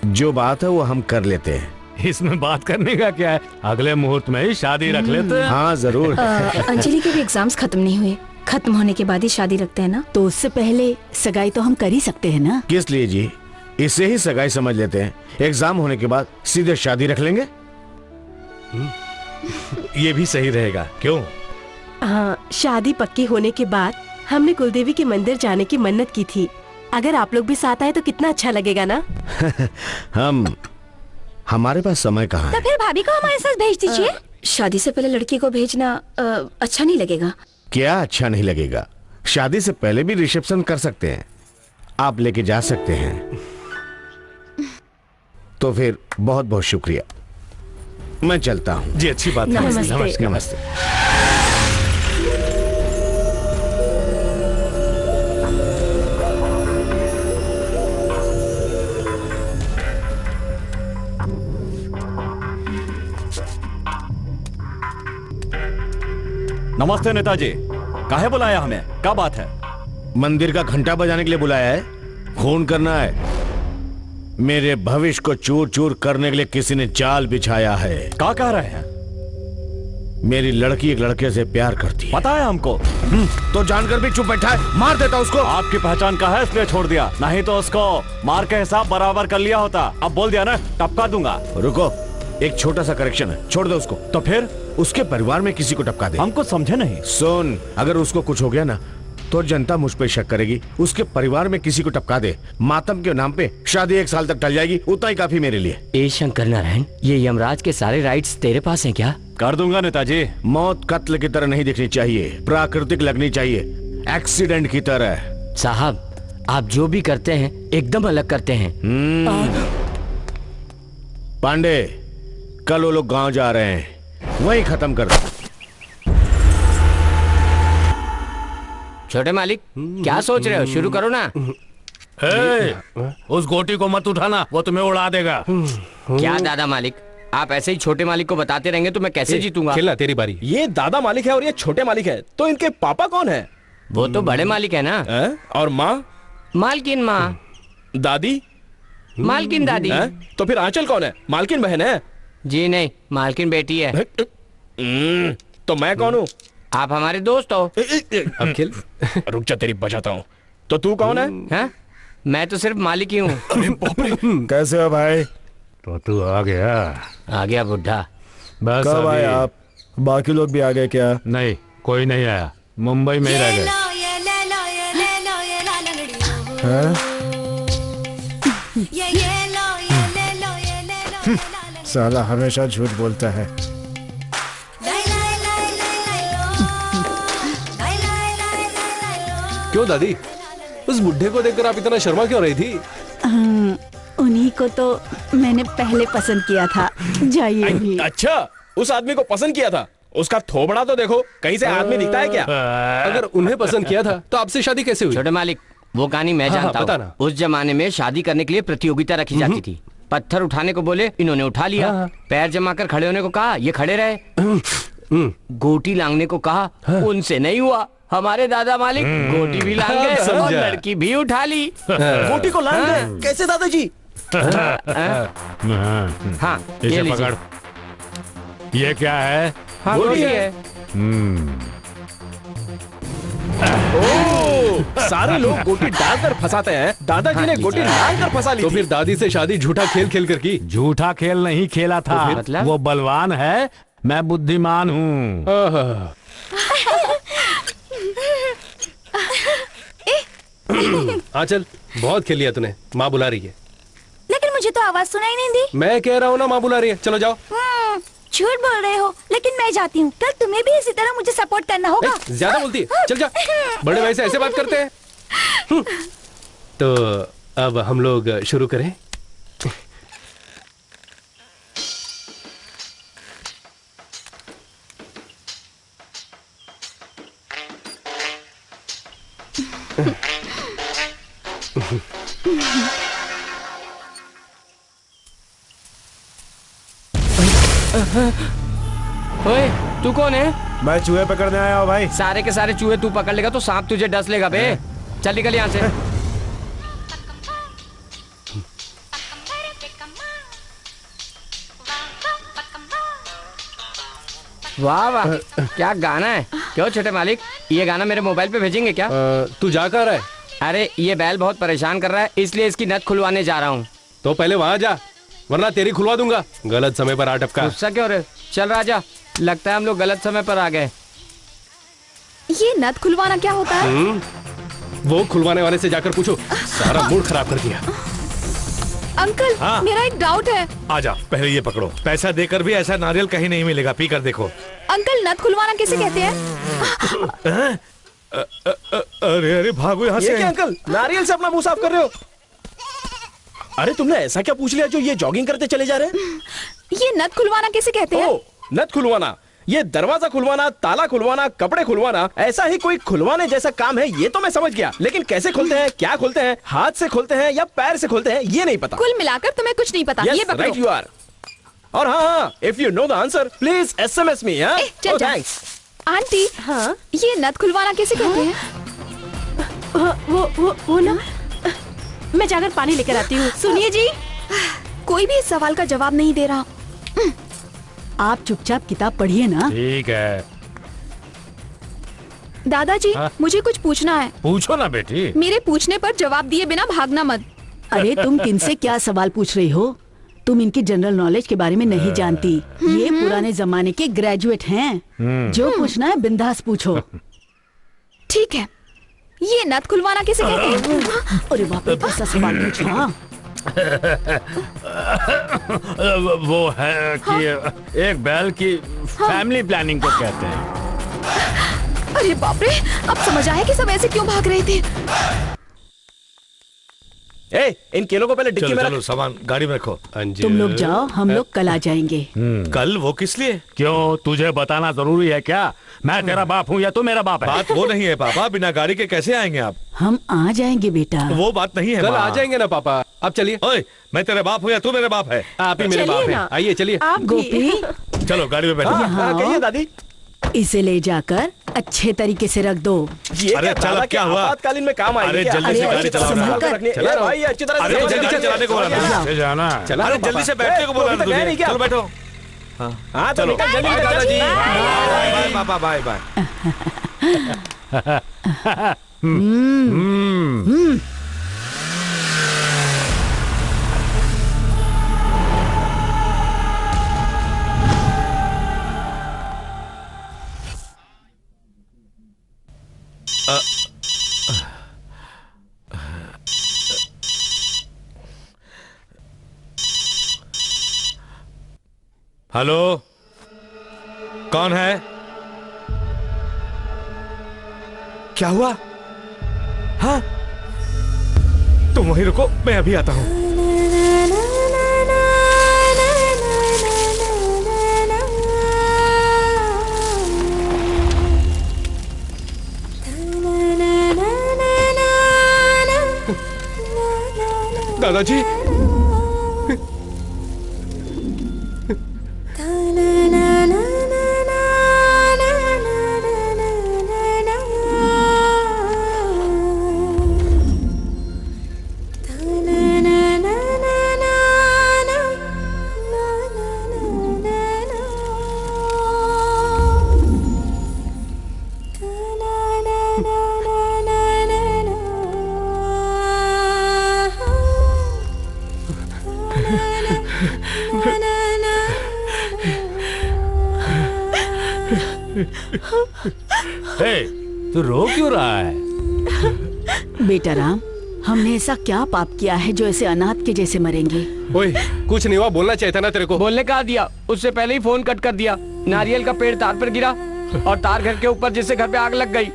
जो बात है वो हम कर लेते हैं। इसमें बात करने का क्या है, अगले मुहूर्त में ही शादी रख लेते हैं। हाँ जरूर। अंजलि के भी एग्जाम्स खत्म नहीं हुए, खत्म होने के बाद ही शादी रखते हैं ना। तो उससे पहले सगाई तो हम कर ही सकते हैं ना। किस लिए जी, इसे ही सगाई समझ लेते हैं। एग्जाम होने के बाद सीधे शादी रख लेंगे। ये भी सही रहेगा। क्यों? हाँ, शादी पक्की होने के बाद हमने कुलदेवी के मंदिर जाने की मन्नत की थी। अगर आप लोग भी साथ आए तो कितना अच्छा लगेगा ना। हमारे पास समय कहाँ तो है? फिर भाभी को हमारे साथ भेज दीजिए। शादी से पहले लड़की को भेजना अच्छा नहीं लगेगा। क्या अच्छा नहीं लगेगा? शादी से पहले भी रिसेप्शन कर सकते हैं, आप लेके जा सकते हैं। तो फिर बहुत बहुत शुक्रिया, मैं चलता हूँ। जी अच्छी बात है। नमस्ते। नमस्ते। नमस्ते नेताजी, काहे बुलाया हमें? क्या बात है? मंदिर का घंटा बजाने के लिए बुलाया है? खून करना है। मेरे भविष्य को चूर चूर करने के लिए किसी ने जाल बिछाया है। क्या कह रहे हैं? मेरी लड़की एक लड़के से प्यार करती है। पता है हमको। तो जानकर भी चुप बैठा है, मार देता उसको। आपकी पहचान का है इसलिए छोड़ दिया, नहीं तो उसको मार के हिसाब बराबर कर लिया होता। अब बोल दिया ना, टपका दूंगा। रुको, एक छोटा सा करेक्शन है, छोड़ दो उसको। तो फिर उसके परिवार में किसी को टपका दे। हमको समझे नहीं। सुन, अगर उसको कुछ हो गया ना तो जनता मुझ पे शक करेगी। उसके परिवार में किसी को टपका दे, मातम के नाम पे शादी 1 साल तक टल जाएगी, उतना ही काफी मेरे लिए। ए शंकर नारायण, ये यमराज के सारे राइट्स तेरे पास हैं क्या? कर दूंगा नेताजी। मौत कत्ल की तरह नहीं दिखनी चाहिए, प्राकृतिक लगनी चाहिए, एक्सीडेंट की तरह। साहब, आप जो भी करते हैं एकदम अलग करते हैं। पांडे, कल वो लोग गांव जा रहे हैं, वहीं खत्म कर दो। छोटे मालिक, क्या सोच रहे हो? शुरू करो ना। उस गोटी को मत उठाना, वो तुम्हें उड़ा देगा। क्या दादा मालिक, आप ऐसे ही छोटे मालिक को बताते रहेंगे तो मैं कैसे जीतूंगा? खेलना तेरी बारी। ये दादा मालिक है और ये छोटे मालिक है, तो इनके पापा कौन है? वो तो बड़े मालिक है ना। और माँ? मालकिन माँ। दादी? मालकिन दादी। तो फिर आंचल कौन है? मालकिन बहन है? जी नहीं, मालकिन बेटी है। तो मैं कौन हूँ? आप हमारे दोस्त हो। अब खेल। रुक जा, तेरी बजाता हूँ। तो तू कौन है? मैं तो सिर्फ मालिक ही हूँ। कैसे हो भाई? तो तू आ गया। आ गया बुढ़ा। बस कब आए आप? बाकी लोग भी आ गए क्या? नहीं, कोई नहीं आया, मुंबई में ही रह गए। साला हमेशा झूठ बोलता है। क्यों दादी, उस बुढ़े को देखकर आप इतना शर्मा क्यों रही थी? उन्हीं को तो मैंने पहले पसंद किया था। जाइए भी। अच्छा, उस आदमी को पसंद किया था? उसका थोबड़ा तो देखो, कहीं से आदमी दिखता है क्या? अगर उन्हें पसंद किया था तो आपसे शादी कैसे हुई? छोटे मालिक, वो कहानी मैं जानता हूँ। उस जमाने में शादी करने के लिए प्रतियोगिता रखी जाती थी। पत्थर उठाने को बोले, इन्होंने उठा लिया। पैर जमा कर खड़े होने को कहा, ये खड़े रहे। गोटी लांगने को कहा, उनसे नहीं हुआ। हमारे दादा मालिक गोटी भी लांग गए और लड़की भी उठा ली। गोटी को लांग गए? कैसे दादाजी? हाँ, इसे पकड़। ये क्या है? हाँ, गोटी है। सारे लोग गोटी डालकर फंसाते हैं, दादाजी ने गोटी डालकर फंसा ली। तो फिर दादी से शादी झूठा खेल खेल कर की? झूठा खेल नहीं खेला था। तो मतलब? वो बलवान है, मैं बुद्धिमान हूँ। चल, बहुत खेल लिया तूने। माँ बुला रही है। लेकिन मुझे तो आवाज सुनाई नहीं दी। मैं कह रहा हूँ ना, माँ बुला रही है, चलो जाओ। झूठ बोल रहे हो, लेकिन मैं जाती हूँ। कल तुम्हें भी इसी तरह मुझे सपोर्ट करना होगा। ज्यादा बोलती है, चल जा। बड़े भाई से ऐसे बात करते हैं। तो अब हम लोग शुरू करें। ओए, तू कौन है? मैं चूहे पकड़ने आया हूँ भाई। सारे के सारे चूहे तू पकड़ लेगा तो सांप तुझे डस लेगा बे। चल निकल यहाँ से। वाह वाह, क्या गाना है। क्यों छोटे मालिक, ये गाना मेरे मोबाइल पे भेजेंगे क्या? तू जा कर रहा है? अरे ये बैल बहुत परेशान कर रहा है, इसलिए इसकी नथ खुलवाने जा रहा हूँ। तो पहले वहाँ जा, वरना तेरी खुलवा दूंगा। गलत समय पर आ टपका। गुस्सा क्यों रे? चल राजा, लगता है हम लोग गलत समय पर आ गए। ये नथ खुलवाना क्या होता है? वो खुलवाने वाले से जाकर पूछो। सारा मूड खराब कर दिया। अंकल हाँ? मेरा एक डाउट है। आजा, पहले ये पकड़ो। पैसा देकर भी ऐसा नारियल कहीं नहीं मिलेगा, पी कर देखो। अंकल नथ खुलवाना किसे कहते हैं? अरे अरे भागो यहाँ ये से। क्या अंकल, नारियल से अपना मुंह साफ कर रहे हो? अरे तुमने ऐसा क्या पूछ लिया जो ये जॉगिंग करते चले जा रहे हैं? ये नथ खुलवाना किसे कहते हैं? नथ खुलवाना, ये दरवाजा खुलवाना, ताला खुलवाना, कपड़े खुलवाना, ऐसा ही कोई खुलवाने जैसा काम है, ये तो मैं समझ गया। लेकिन कैसे खोलते हैं, क्या खोलते हैं, हाथ से खोलते हैं या पैर से खोलते हैं, ये नहीं पता। कुल मिलाकर तुम्हें कुछ नहीं पता। ये पकड़ो। Right you are. और हाँ, if you know the answer please SMS me. चल जा। आंटी, हाँ ये नथ खुलवाना किसे कहते हैं? वो ना, मैं जाकर पानी लेकर आती हूँ। सुनिए जी, कोई भी इस सवाल का जवाब नहीं दे रहा। आप चुपचाप किताब पढ़िए ना। ठीक है। दादाजी, हाँ? मुझे कुछ पूछना है। पूछो ना बेटी। मेरे पूछने पर जवाब दिए बिना भागना मत। अरे तुम किनसे क्या सवाल पूछ रही हो? तुम इनकी जनरल नॉलेज के बारे में नहीं जानती। ये पुराने जमाने के ग्रेजुएट हैं। जो पूछना है बिंदास पूछो। ठीक है, ये नथ खुलवाना किसे कहते हैं? अरे बाप रे, कैसा सवाल पूछा। वो है कि एक बैल की फैमिली प्लानिंग को कहते हैं। अरे बाप रे, अब समझ आया कि सब ऐसे क्यों भाग रहे थे। इन केलों को पहले डिक्की चलो में चलो, सामान गाड़ी में रखो। तुम लोग जाओ, हम लोग कल आ जाएंगे। कल? वो किस लिए? क्यों, तुझे बताना जरूरी है क्या? मैं तेरा बाप हूँ या तू मेरा बाप है? बात वो नहीं है पापा, बिना गाड़ी के कैसे आएंगे आप? हम आ जाएंगे बेटा। वो बात नहीं है। कल आ जाएंगे ना पापा। अब चलिए। ओए, मैं तेरा बाप हूँ या तू मेरा बाप है? आप ही मेरे बाप हैं। आइए चलिए। गोपी, चलो गाड़ी में बैठो। कहिए दादी। इसे ले जाकर अच्छे तरीके से रख दो। अरे चल, क्या हुआ? आपातकालीन में काम आएगी। अरे जल्दी से गाड़ी चलाओ। भाई अच्छी तरह अरे जल्दी से चलाने को बोला। जाना। अरे जल्दी से बैठने को बोला ना तुझे। चलो बैठो। हाँ चलो जल्दी दादाजी। बाय पापा, बाय बाय। हेलो, कौन है? क्या हुआ? हाँ, तुम वहीं रुको, मैं अभी आता हूं। दादाजी, तू रो क्यों रहा है? बेटा राम, हमने ऐसा क्या पाप किया है जो ऐसे अनाथ के जैसे मरेंगे? ओए, कुछ नहीं हुआ, बोलना चाहिए था ना तेरे को। बोलने का दिया, उससे पहले ही फोन कट कर दिया। नारियल का पेड़ तार पर गिरा और तार घर के ऊपर, जिससे घर पे आग लग गई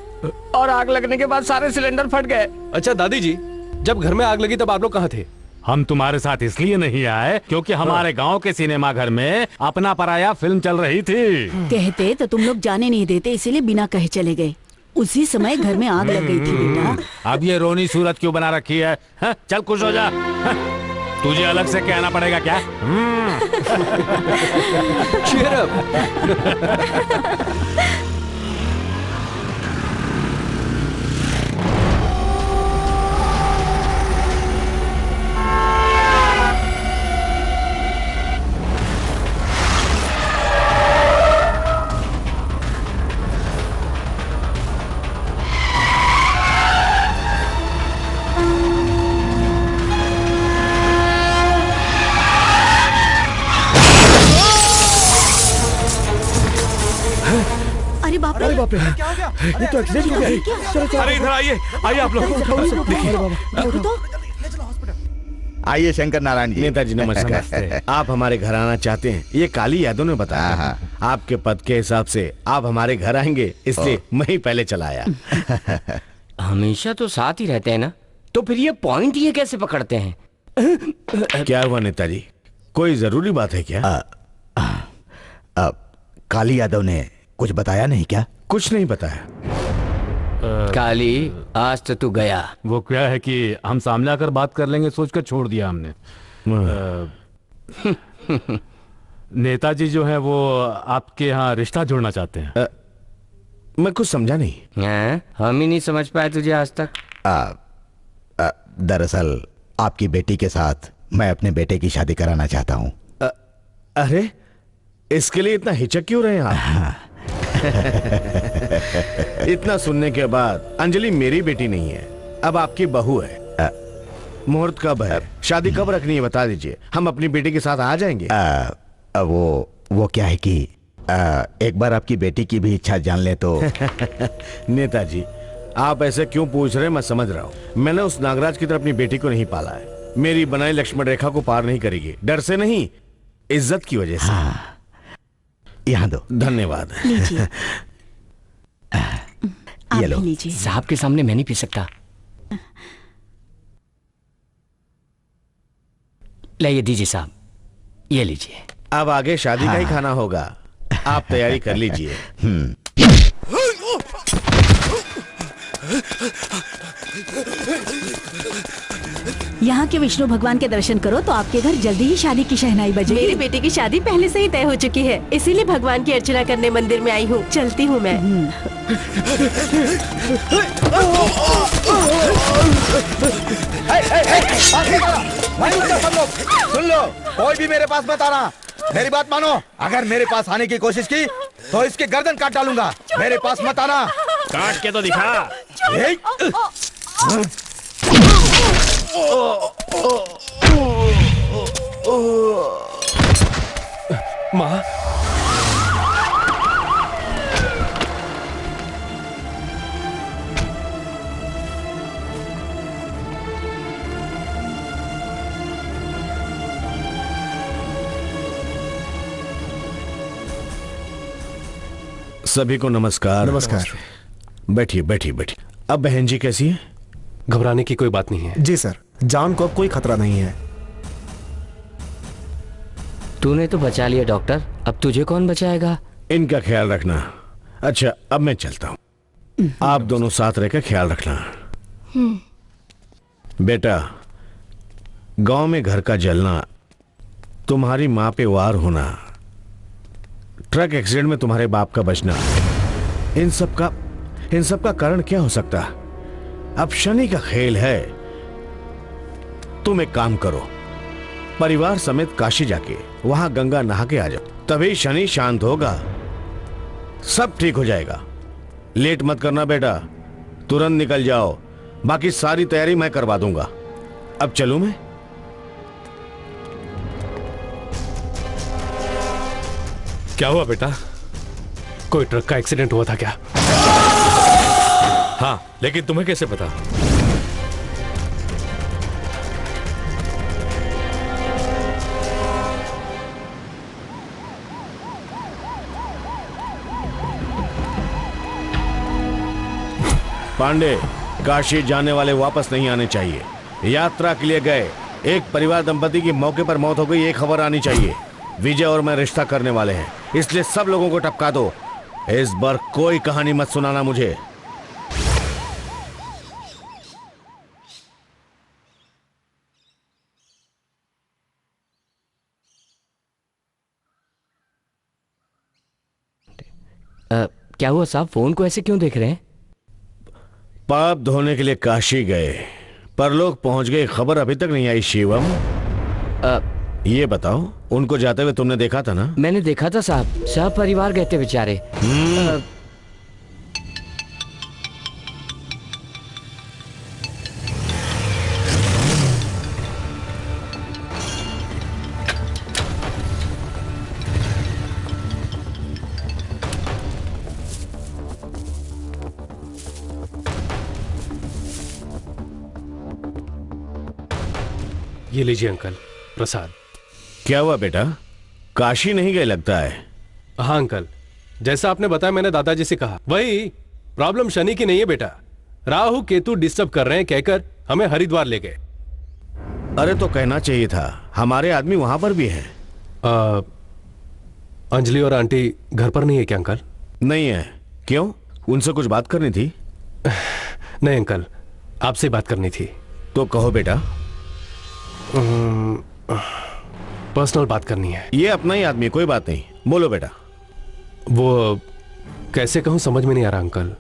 और आग लगने के बाद सारे सिलेंडर फट गए। अच्छा दादी जी, जब घर में आग लगी तब आप लोग कहाँ थे? हम तुम्हारे साथ इसलिए नहीं आए क्योंकि हमारे गांव के सिनेमा घर में अपना पराया फिल्म चल रही थी। कहते तो तुम लोग जाने नहीं देते, इसीलिए बिना कहे चले गए। उसी समय घर में आग लग गई थी बेटा। अब ये रोनी सूरत क्यों बना रखी है? हा? चल खुश हो जा। हा? तुझे अलग से कहना पड़ेगा क्या? Cheer up. अरे बाप रे, क्या हो गया? ये तो एक्सीडेंट हो गया। अरे इधर आइए, आइए आप लोग। देखिए, आइए शंकर नारायण जी। नेताजी नमस्कार। आप हमारे घर आना चाहते हैं, ये काली यादव ने बताया। आपके पद के हिसाब से आप हमारे घर आएंगे, इसलिए मैं ही पहले चला आया। हमेशा तो साथ ही रहते हैं ना, तो फिर ये पॉइंट ये कैसे पकड़ते हैं? क्या हुआ नेताजी, कोई जरूरी बात है क्या? काली यादव ने कुछ बताया नहीं क्या? कुछ नहीं बताया। काली, आज तो तू गया। वो क्या है कि हम सामने आकर बात कर लेंगे सोचकर छोड़ दिया हमने। नेताजी जो है वो आपके यहाँ रिश्ता जोड़ना चाहते हैं। मैं कुछ समझा नहीं। हम ही नहीं समझ पाए तुझे आज तक। दरअसल आपकी बेटी के साथ मैं अपने बेटे की शादी कराना चाहता हूँ। अरे इसके लिए इतना हिचक क्यों रहे हैं आप? इतना सुनने के बाद अंजलि मेरी बेटी नहीं है, अब आपकी बहू है। मुहूर्त कब है, शादी कब रखनी है बता दीजिए, हम अपनी बेटी के साथ आ जाएंगे। वो क्या है कि एक बार आपकी बेटी की भी इच्छा जान ले तो। नेताजी आप ऐसे क्यों पूछ रहे हैं, मैं समझ रहा हूँ। मैंने उस नागराज की तरह अपनी बेटी को नहीं पाला है। मेरी बनाई लक्ष्मण रेखा को पार नहीं करेगी, डर से नहीं, इज्जत की वजह से। यहाँ दो। धन्यवाद। ये लो। साहब के सामने मैं नहीं पी सकता। लाइए दीजिए साहब, ये लीजिए। अब आगे शादी का ही खाना होगा, आप तैयारी कर लीजिए। यहाँ के विष्णु भगवान के दर्शन करो तो आपके घर जल्दी ही शादी की शहनाई बजेगी। मेरी बेटी की शादी पहले से ही तय हो चुकी है, इसीलिए भगवान की अर्चना करने मंदिर में आई हूँ। चलती हूँ मैं। सुन लो, कोई भी मेरे पास मत आना। मेरी बात मानो, अगर मेरे पास आने की कोशिश की तो इसकी गर्दन काट डालूंगा। मेरे पास मत आना। काट के तो दिखा। माँ, सभी को नमस्कार। नमस्कार। बैठिए बैठिए बैठिए। अब बहन जी कैसी है? घबराने की कोई बात नहीं है। जी सर, जान को अब कोई खतरा नहीं है। तूने तो बचा लिया डॉक्टर, अब तुझे कौन बचाएगा? इनका ख्याल रखना। अच्छा अब मैं चलता हूँ, आप दोनों साथ रहकर ख्याल रखना। बेटा, गांव में घर का जलना, तुम्हारी माँ पे वार होना, ट्रक एक्सीडेंट में तुम्हारे बाप का बचना, इन सब का कारण क्या हो सकता? अब शनि का खेल है। तुम एक काम करो, परिवार समेत काशी जाके वहां गंगा नहा के आ जाओ, तभी शनि शांत होगा, सब ठीक हो जाएगा। लेट मत करना बेटा, तुरंत निकल जाओ, बाकी सारी तैयारी मैं करवा दूंगा। अब चलूं मैं? क्या हुआ बेटा? कोई ट्रक का एक्सीडेंट हुआ था क्या? हाँ, लेकिन तुम्हें कैसे पता? पांडे, काशी जाने वाले वापस नहीं आने चाहिए। यात्रा के लिए गए एक परिवार दंपति की मौके पर मौत हो गई, ये खबर आनी चाहिए। विजय और मैं रिश्ता करने वाले हैं, इसलिए सब लोगों को टपका दो। इस बार कोई कहानी मत सुनाना मुझे। क्या हुआ साहब, फोन को ऐसे क्यों देख रहे हैं? पाप धोने के लिए काशी गए, परलोक पहुंच गए, खबर अभी तक नहीं आई। शिवम, ये बताओ, उनको जाते हुए तुमने देखा था ना? मैंने देखा था साहब, सब परिवार गए थे बेचारे। ये लीजिए अंकल प्रसाद। क्या हुआ बेटा, काशी नहीं गए लगता है। हाँ अंकल, जैसा आपने बताया मैंने दादाजी से कहा, वही प्रॉब्लम शनि की नहीं है बेटा, राहु केतु डिस्टर्ब कर रहे हैं कहकर हमें हरिद्वार ले गए। अरे तो कहना चाहिए था, हमारे आदमी वहां पर भी हैं। अंजलि और आंटी घर पर नहीं है क्या अंकल? नहीं है। क्यों, उनसे कुछ बात करनी थी? नहीं अंकल, आपसे बात करनी थी। तो कहो बेटा। पर्सनल बात करनी है। ये अपना ही आदमी, कोई बात नहीं, बोलो बेटा। वो कैसे कहूं समझ में नहीं आ रहा अंकल,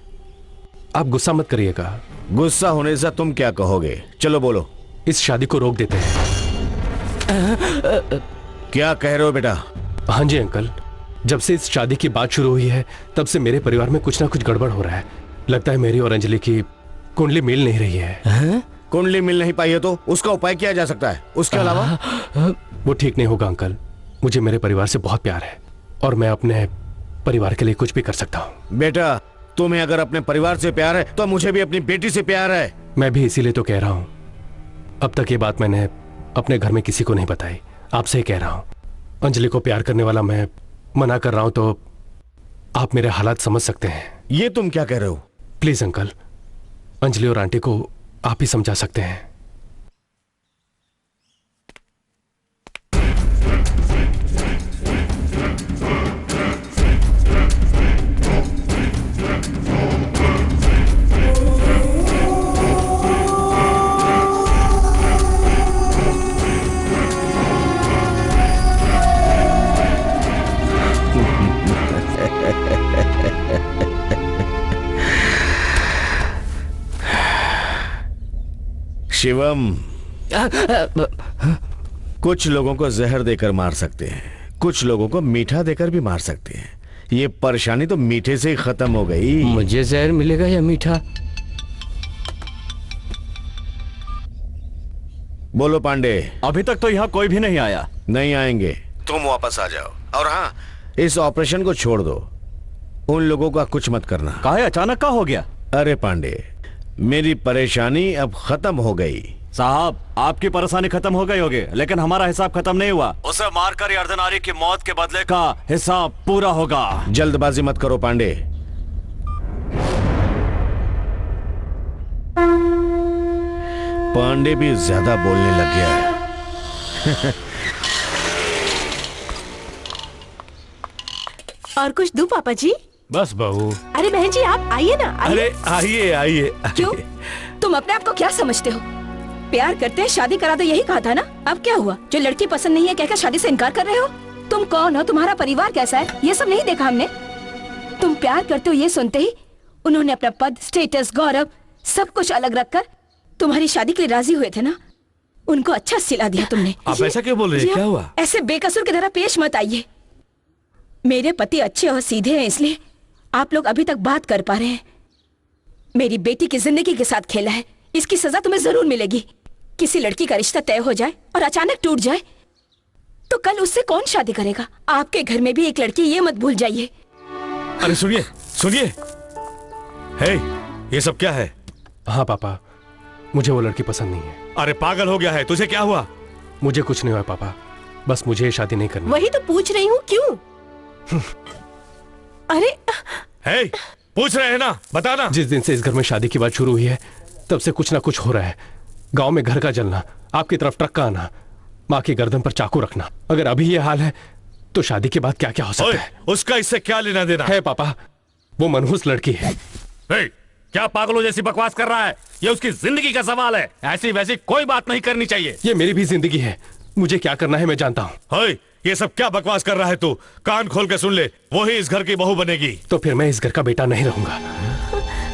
आप गुस्सा मत करिएगा। गुस्सा होने से तुम क्या कहोगे, चलो बोलो। इस शादी को रोक देते हैं। क्या कह रहे हो बेटा? हाँ जी अंकल, जब से इस शादी की बात शुरू हुई है तब से मेरे परिवार में कुछ ना कुछ गड़बड़ हो रहा है। लगता है मेरी और अंजलि की कुंडली मिल नहीं रही है। कुंडली मिल नहीं पाई है तो उसका उपाय किया जा सकता है, उसके अलावा? वो ठीक नहीं होगा अंकल, मुझे मेरे परिवार से बहुत प्यार है और मैं अपने परिवार के लिए कुछ भी कर सकता हूँ। बेटा, तुम्हें अगर अपने परिवार से प्यार है तो मुझे भी अपनी बेटी से प्यार है। मैं भी इसीलिए तो कह रहा हूँ। अब तक ये बात मैंने अपने घर में किसी को नहीं बताई, आपसे ही कह रहा हूँ। अंजलि को प्यार करने वाला मैं मना कर रहा हूं तो आप मेरे हालात समझ सकते हैं। ये तुम क्या कह रहे हो? प्लीज अंकल, अंजलि और आंटी को आप ही समझा सकते हैं। शिवम, कुछ लोगों को जहर देकर मार सकते हैं, कुछ लोगों को मीठा देकर भी मार सकते हैं। ये परेशानी तो मीठे से ही खत्म हो गई। मुझे जहर मिलेगा या मीठा? बोलो पांडे। अभी तक तो यहाँ कोई भी नहीं आया। नहीं आएंगे, तुम वापस आ जाओ। और हाँ, इस ऑपरेशन को छोड़ दो, उन लोगों का कुछ मत करना। काहे अचानक का हो गया? अरे पांडे, मेरी परेशानी अब खत्म हो गई। साहब, आपकी परेशानी खत्म हो गई होगी, लेकिन हमारा हिसाब खत्म नहीं हुआ। उसे मारकर अर्धनारी की मौत के बदले का हिसाब पूरा होगा। जल्दबाजी मत करो पांडे। पांडे भी ज्यादा बोलने लग गया है। और कुछ दूं पापा जी? बस बहू। अरे बहन जी आप आइए ना, आइए। अरे आइए आइए। क्यों? तुम अपने आप को क्या समझते हो? प्यार करते हैं, शादी करा दो, यही कहा था ना। अब क्या हुआ? जो लड़की पसंद नहीं है कहकर शादी से इनकार कर रहे हो? तुम कौन हो, तुम्हारा परिवार कैसा है, ये सब नहीं देखा हमने। तुम प्यार करते हो ये सुनते ही उन्होंने अपना पद, स्टेटस, गौरव सब कुछ अलग रखकर तुम्हारी शादी के लिए राजी हुए थे ना। उनको अच्छा सिला दिया तुमने। आप ऐसा क्यों बोल रहे हैं? क्या हुआ? ऐसे बेकसूर की तरह पेश मत आइए। मेरे पति अच्छे और सीधे हैं, इसलिए आप लोग अभी तक बात कर पा रहे हैं। मेरी बेटी की जिंदगी के साथ खेला है, इसकी सजा तुम्हें जरूर मिलेगी। किसी लड़की का रिश्ता तय हो जाए और अचानक टूट जाए तो कल उससे कौन शादी करेगा? आपके घर में भी एक लड़की, ये मत भूल जाइए। अरे सुनिए सुनिए, हे, ये सब क्या है? हाँ पापा, मुझे वो लड़की पसंद नहीं है। अरे पागल हो गया है, तुझे क्या हुआ? मुझे कुछ नहीं हुआ पापा, बस मुझे ये शादी नहीं करनी। वही तो पूछ रही हूँ, क्यों? अरे हे, पूछ रहे हैं ना, बताना। जिस दिन से इस घर में शादी की बात शुरू हुई है तब से कुछ ना कुछ हो रहा है। गांव में घर का जलना, आपकी तरफ ट्रक का आना, माँ की गर्दन पर चाकू रखना। अगर अभी ये हाल है तो शादी के बाद क्या क्या हो सकता है? उसका इससे क्या लेना देना है? पापा, वो मनहूस लड़की है। हे, क्या पागलों जैसी बकवास कर रहा है? ये उसकी जिंदगी का सवाल है, ऐसी वैसी कोई बात नहीं करनी चाहिए। ये मेरी भी जिंदगी है, मुझे क्या करना है मैं जानता हूँ। ये सब क्या बकवास कर रहा है तू? कान खोल के सुन ले, वही इस घर की बहू बनेगी। तो फिर मैं इस घर का बेटा नहीं रहूंगा।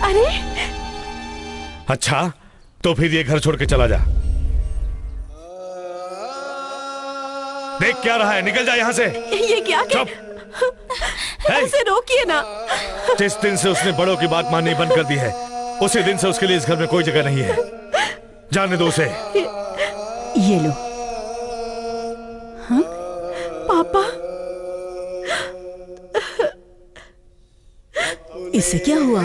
अरे अच्छा, तो फिर ये घर छोड़ के चला जा। देख क्या रहा है, निकल जा यहाँ से। ये क्या? ऐसे रोकिए ना। जिस दिन से उसने बड़ों की बात माननी बंद कर दी है, उसी दिन से उसके लिए इस घर में कोई जगह नहीं है। जाने दो उसे। ये लो। हाँ? पापा, इससे क्या हुआ?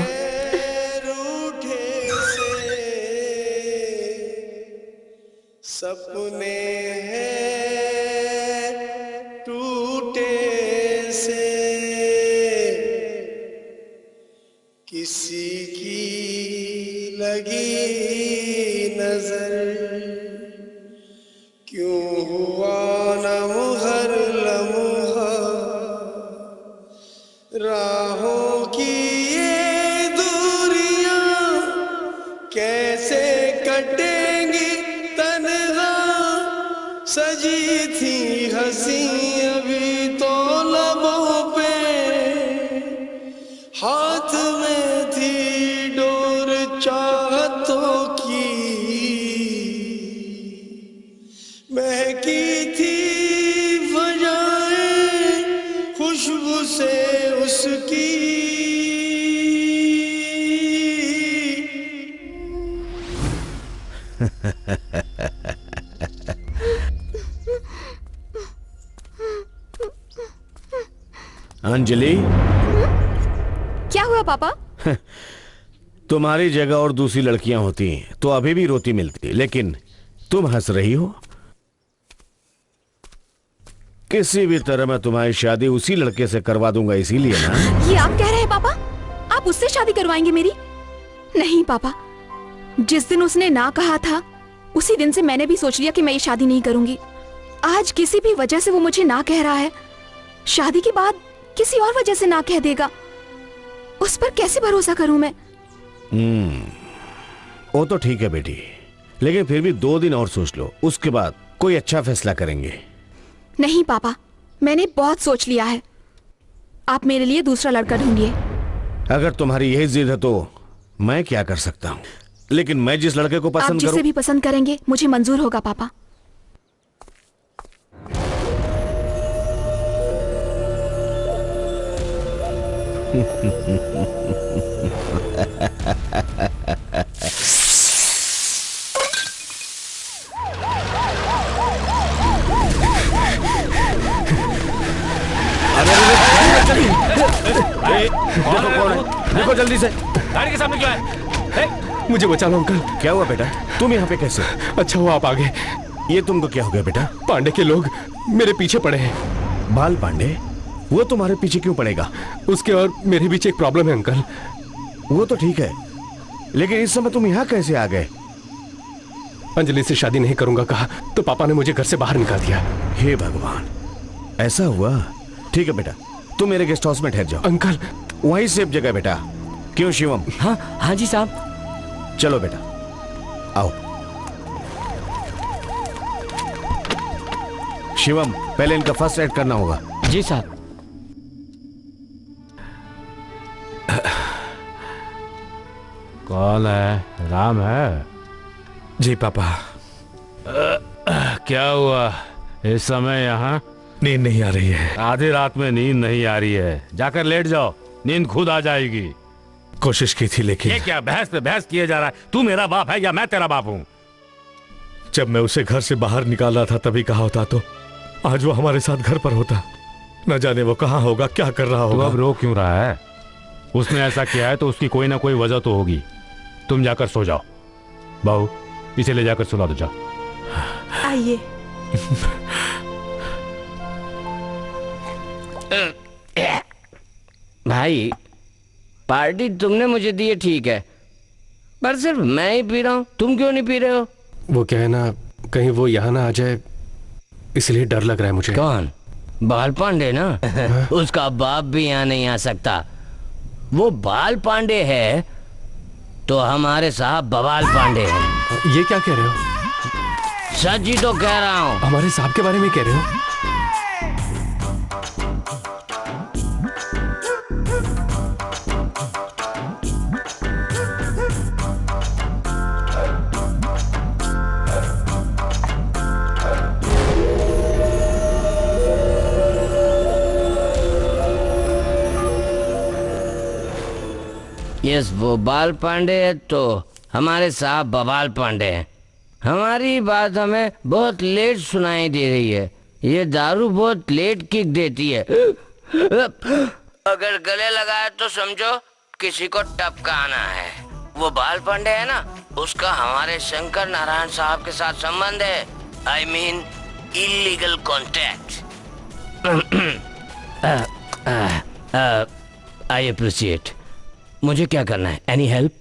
सपने हैं टूटे से किसी की लगी नजर क्यों हुआ नम हर लम्हा राहों की ये दूरियां कैसे कटेंगी तन्हा सजी थी हंसी अभी तो लबों पे हाथ में थी डोर चाहतों की महकी थी फजाएं खुशबू से उसकी अंजलि, क्या हुआ पापा? तुम्हारी जगह और दूसरी लड़कियां होती तो अभी भी रोती मिलती, लेकिन तुम हंस रही हो। किसी भी तरह मैं तुम्हारी शादी उसी लड़के से करवा दूंगा, इसीलिए ना। ये आप कह रहे हैं पापा? आप उससे शादी करवाएंगे मेरी? नहीं पापा, जिस दिन उसने ना कहा था उसी दिन से मैंने भी सोच लिया कि मैं ये शादी नहीं करूंगी। आज किसी भी वजह से वो मुझे ना कह रहा है, शादी के बाद किसी और वजह से ना कह देगा। उस पर कैसे भरोसा करूं मैं? वो तो ठीक है बेटी, लेकिन फिर भी 2 दिन और सोच लो, उसके बाद कोई अच्छा फैसला करेंगे। नहीं पापा, मैंने बहुत सोच लिया है। आप मेरे लिए दूसरा लड़का ढूंढिए। अगर तुम्हारी यही जिद है तो मैं क्या कर सकता हूँ, लेकिन मैं जिस लड़के को आप पसंद जिसे करूं भी पसंद करेंगे मुझे मंजूर होगा पापा। देखो कौन है, देखो जल्दी से। गाड़ी के सामने क्यों है? मुझे बचा लो अंकल। क्या हुआ बेटा, तुम यहाँ पे कैसे? अच्छा हुआ आप आ गए। ये तुमको क्या हो गया बेटा? पांडे के लोग मेरे पीछे पड़े हैं। बाल पांडे? वो तुम्हारे पीछे क्यों पड़ेगा? उसके और मेरे बीच एक प्रॉब्लम है अंकल। वो तो ठीक है, लेकिन इस समय तुम यहाँ कैसे आ गए? अंजलि से शादी नहीं करूंगा कहा तो पापा ने मुझे घर से बाहर निकाल दिया। हे भगवान, ऐसा हुआ? ठीक है बेटा, तुम मेरे गेस्ट हाउस में ठहर जाओ। अंकल, वही सेफ जगह बेटा। क्यों शिवम? हाँ जी साहब। चलो बेटा, आओ। शिवम, पहले इनका फर्स्ट एड करना होगा। जी साहब। कौन है? राम है? जी पापा। क्या हुआ इस समय यहाँ? नींद नहीं आ रही है। आधी रात में नींद नहीं आ रही है, जाकर लेट जाओ, नींद खुद आ जाएगी। कोशिश की थी लेकिन। ये क्या बहस पे बहस किए जा रहा है? तू मेरा बाप है या मैं तेरा बाप हूँ? जब मैं उसे घर से बाहर निकाला था तभी कहा होता तो आज वो हमारे साथ घर पर होता। न जाने वो कहाँ होगा, क्या कर रहा होगा। तू अब रो क्यों रहा है? उसने ऐसा किया है तो उसकी कोई ना कोई वजह तो होगी। तुम जाकर सो जाओ। बहू, इसे ले जाकर सुला दो, जाओ। आइए। भाई, पार्टी तुमने मुझे दी है ठीक है, पर सिर्फ मैं ही पी रहा हूँ, तुम क्यों नहीं पी रहे हो? वो क्या है ना, कहीं वो यहाँ ना आ जाए इसलिए डर लग रहा है मुझे। कौन? बाल पांडे ना? उसका बाप भी यहाँ नहीं आ सकता। वो बाल पांडे है तो हमारे साहब बवाल पांडे हैं। ये क्या कह रहे हो? सच ही तो कह रहा हूँ। हमारे साहब के बारे में कह रहे हो? यस, वो बाल पांडे है तो हमारे साहब बवाल पांडे हैं। हमारी बात हमें बहुत लेट सुनाई दे रही है। ये दारू बहुत लेट किक देती है। अगर गले लगाए तो समझो किसी को टपकाना है। वो बाल पांडे है ना, उसका हमारे शंकर नारायण साहब के साथ संबंध है। I mean illegal contact. I appreciate. मुझे क्या करना है? Any help?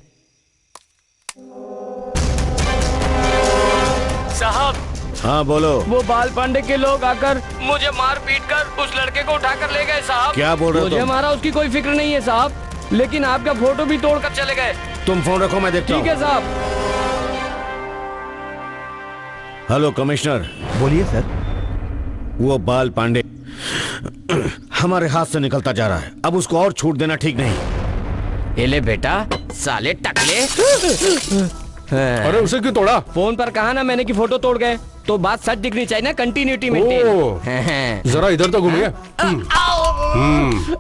साहब। हाँ बोलो। वो बाल पांडे के लोग आकर मुझे मार पीट कर उस लड़के को उठाकर ले गए साहब। क्या बोल रहे हो? मुझे हमारा उसकी कोई फिक्र नहीं है साहब, लेकिन आपका फोटो भी तोड़कर चले गए। तुम फोन रखो, मैं देखता हूँ। ठीक है साहब। Hello commissioner. बोलिए सर। वो बाल पांडे हमारे हाथ से निकलता जा रहा है, अब उसको और छूट देना ठीक नहीं। ये ले बेटा, साले टकले। अरे उसे क्यों तोड़ा? फोन पर कहा ना मैंने कि फोटो तोड़ गए, तो बात सच दिखनी चाहिए ना, कंटिन्यूटी मेंटेन। जरा इधर तो घूमिए।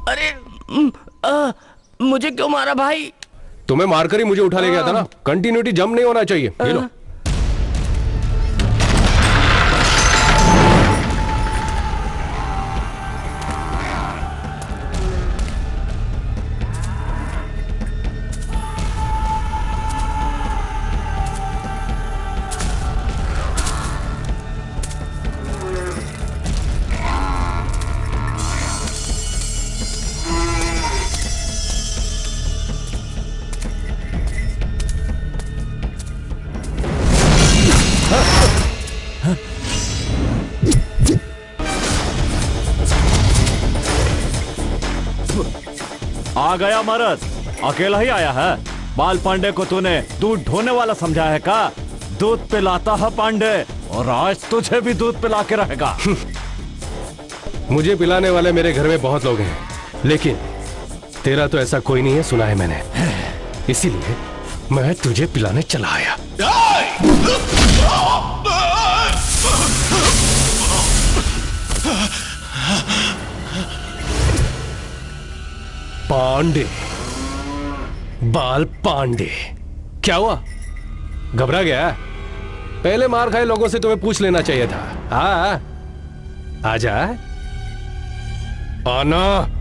अरे मुझे क्यों मारा भाई? तुम्हें मारकर ही मुझे उठा ले गया था ना, कंटिन्यूटी जंप नहीं होना चाहिए। ये लो। आ गया मरद, अकेला ही आया है? बाल पांडे को तूने दूध ढोने वाला समझा है का? दूध पिलाता है पांडे, और आज तुझे भी दूध पिला के रहेगा। मुझे पिलाने वाले मेरे घर में बहुत लोग हैं, लेकिन तेरा तो ऐसा कोई नहीं है, सुना है मैंने। इसीलिए मैं तुझे पिलाने चला आया। पांडे, बाल पांडे, क्या हुआ? घबरा गया? पहले मार खाए लोगों से तुम्हें पूछ लेना चाहिए था। हाँ, आजा, आना।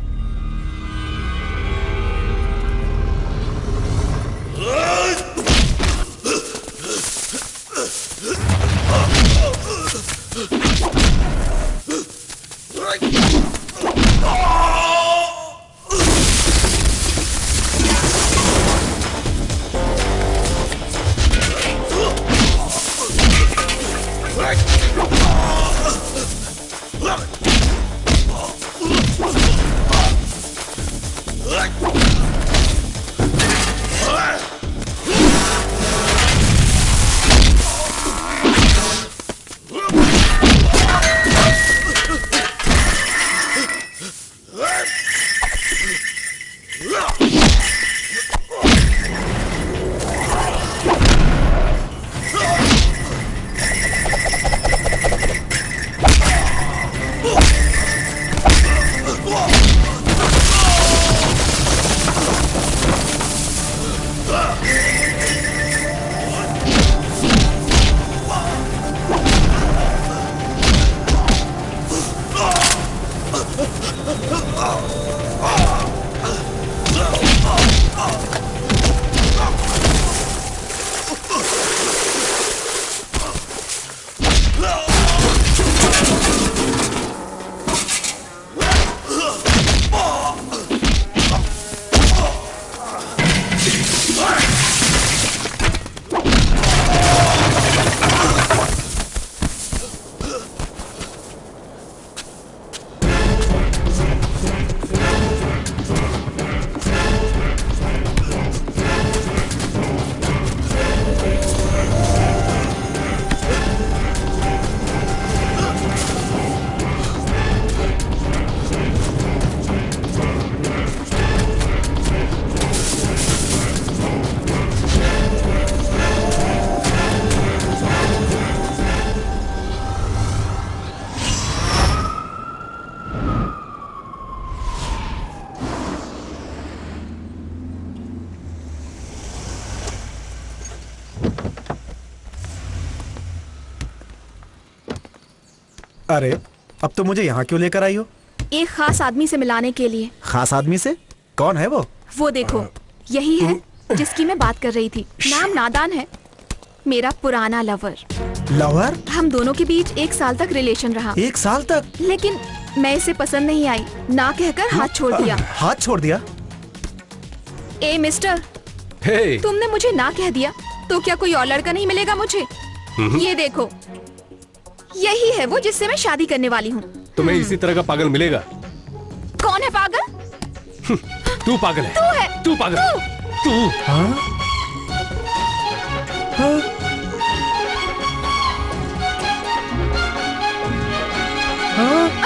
अरे अब तो मुझे यहाँ क्यों लेकर आई हो? एक खास आदमी से मिलाने के लिए। खास आदमी से? कौन है वो? वो देखो, यही है जिसकी मैं बात कर रही थी। नाम नादान है, मेरा पुराना लवर। लवर? हम दोनों के बीच 1 साल तक रिलेशन रहा। 1 साल तक? लेकिन मैं इसे पसंद नहीं आई, ना कहकर हाथ छोड़ दिया। हाथ छोड़ दिया? ए मिस्टर, तुमने मुझे ना कह दिया तो क्या कोई और लड़का नहीं मिलेगा मुझे? ये देखो, यही है वो जिससे मैं शादी करने वाली हूँ। तुम्हें इसी तरह का पागल मिलेगा। कौन है पागल? तू पागल है। तू है। तू पागल। तू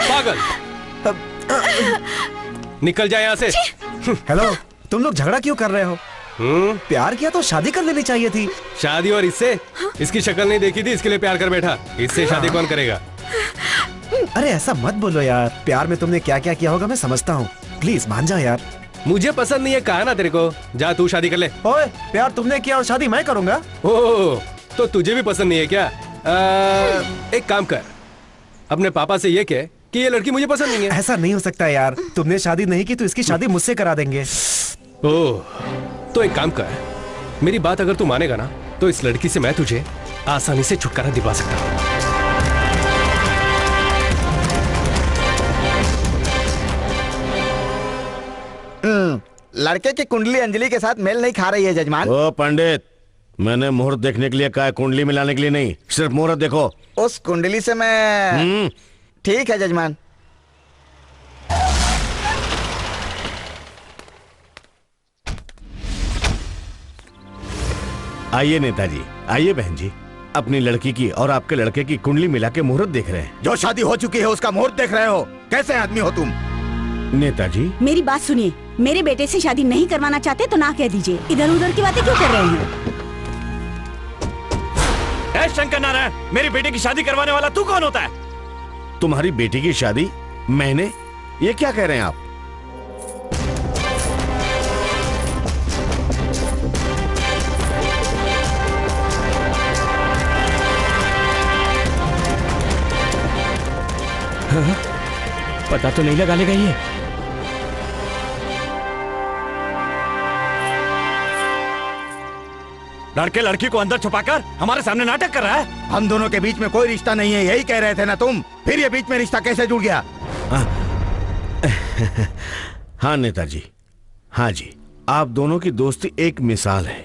पागल। निकल जाए यहाँ से। हेलो, तुम लोग झगड़ा क्यों कर रहे हो? प्यार किया तो शादी कर लेनी चाहिए थी। शादी? और इससे? इसकी शक्ल नहीं देखी थी, इसके लिए प्यार कर बैठा। इससे शादी कौन करेगा? अरे ऐसा मत बोलो यार, प्यार में तुमने क्या क्या किया होगा मैं समझता हूँ। प्लीज मान जा यार। मुझे पसंद नहीं है, कहा ना तेरे को। जा तू शादी कर ले। ओए, प्यार तुमने किया और शादी मैं करूंगा। ओह, तो तुझे भी पसंद नहीं है क्या? एक काम कर, अपने पापा से ये कह कि ये लड़की मुझे पसंद नहीं है। ऐसा नहीं हो सकता यार, तुमने शादी नहीं की तो इसकी शादी मुझसे करा देंगे। ओह, तो एक काम कर, मेरी बात अगर तू मानेगा ना तो इस लड़की से मैं तुझे आसानी से छुटकारा दिलवा सकता हूँ। लड़के की कुंडली अंजलि के साथ मेल नहीं खा रही है जजमान। ओ पंडित, मैंने मुहूर्त देखने के लिए कहा, कुंडली मिलाने के लिए नहीं। सिर्फ मुहूर्त देखो। उस कुंडली से मैं ठीक है जजमान। आइए नेताजी, आइए बहन जी। अपनी लड़की की और आपके लड़के की कुंडली मिला के मुहूर्त देख रहे हैं। जो शादी हो चुकी है उसका मुहूर्त देख रहे हो? कैसे आदमी हो तुम? नेताजी, मेरी बात सुनिए, मेरे बेटे से शादी नहीं करवाना चाहते तो ना कह दीजिए। इधर उधर की बातें क्यों कर रहे हैं? शंकर नारायण, मेरी बेटी की शादी करवाने वाला तू कौन होता है? तुम्हारी बेटी की शादी मैंने? ये क्या कह रहे हैं आप? पता तो नहीं लगा लेगा ये। लड़के लड़की को अंदर छुपाकर हमारे सामने नाटक कर रहा है। हम दोनों के बीच में कोई रिश्ता नहीं है, यही कह रहे थे ना तुम? फिर ये बीच में रिश्ता कैसे जुड़ गया? हाँ नेताजी, हाँ जी, आप दोनों की दोस्ती एक मिसाल है।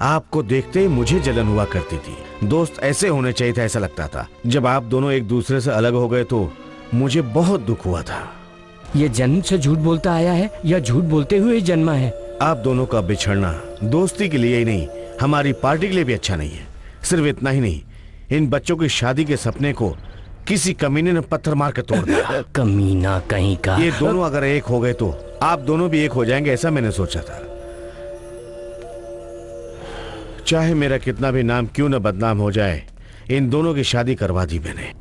आपको देखते ही मुझे जलन हुआ करती थी। दोस्त ऐसे होने चाहिए था, ऐसा लगता था। जब आप दोनों एक दूसरे से अलग हो गए तो मुझे बहुत दुख हुआ था। ये जन्म से झूठ बोलता आया है या झूठ बोलते हुए जन्मा है? आप दोनों का बिछड़ना दोस्ती के लिए ही नहीं, हमारी पार्टी के लिए भी अच्छा नहीं है। सिर्फ इतना ही नहीं, इन बच्चों की शादी के सपने को किसी कमीने ने पत्थर मार के तोड़ दिया। कमीना कहीं का। ये दोनों अगर एक हो गए तो आप दोनों भी एक हो जाएंगे, ऐसा मैंने सोचा था। चाहे मेरा कितना भी नाम क्यों न बदनाम हो जाए, इन दोनों की शादी करवा दी मैंने।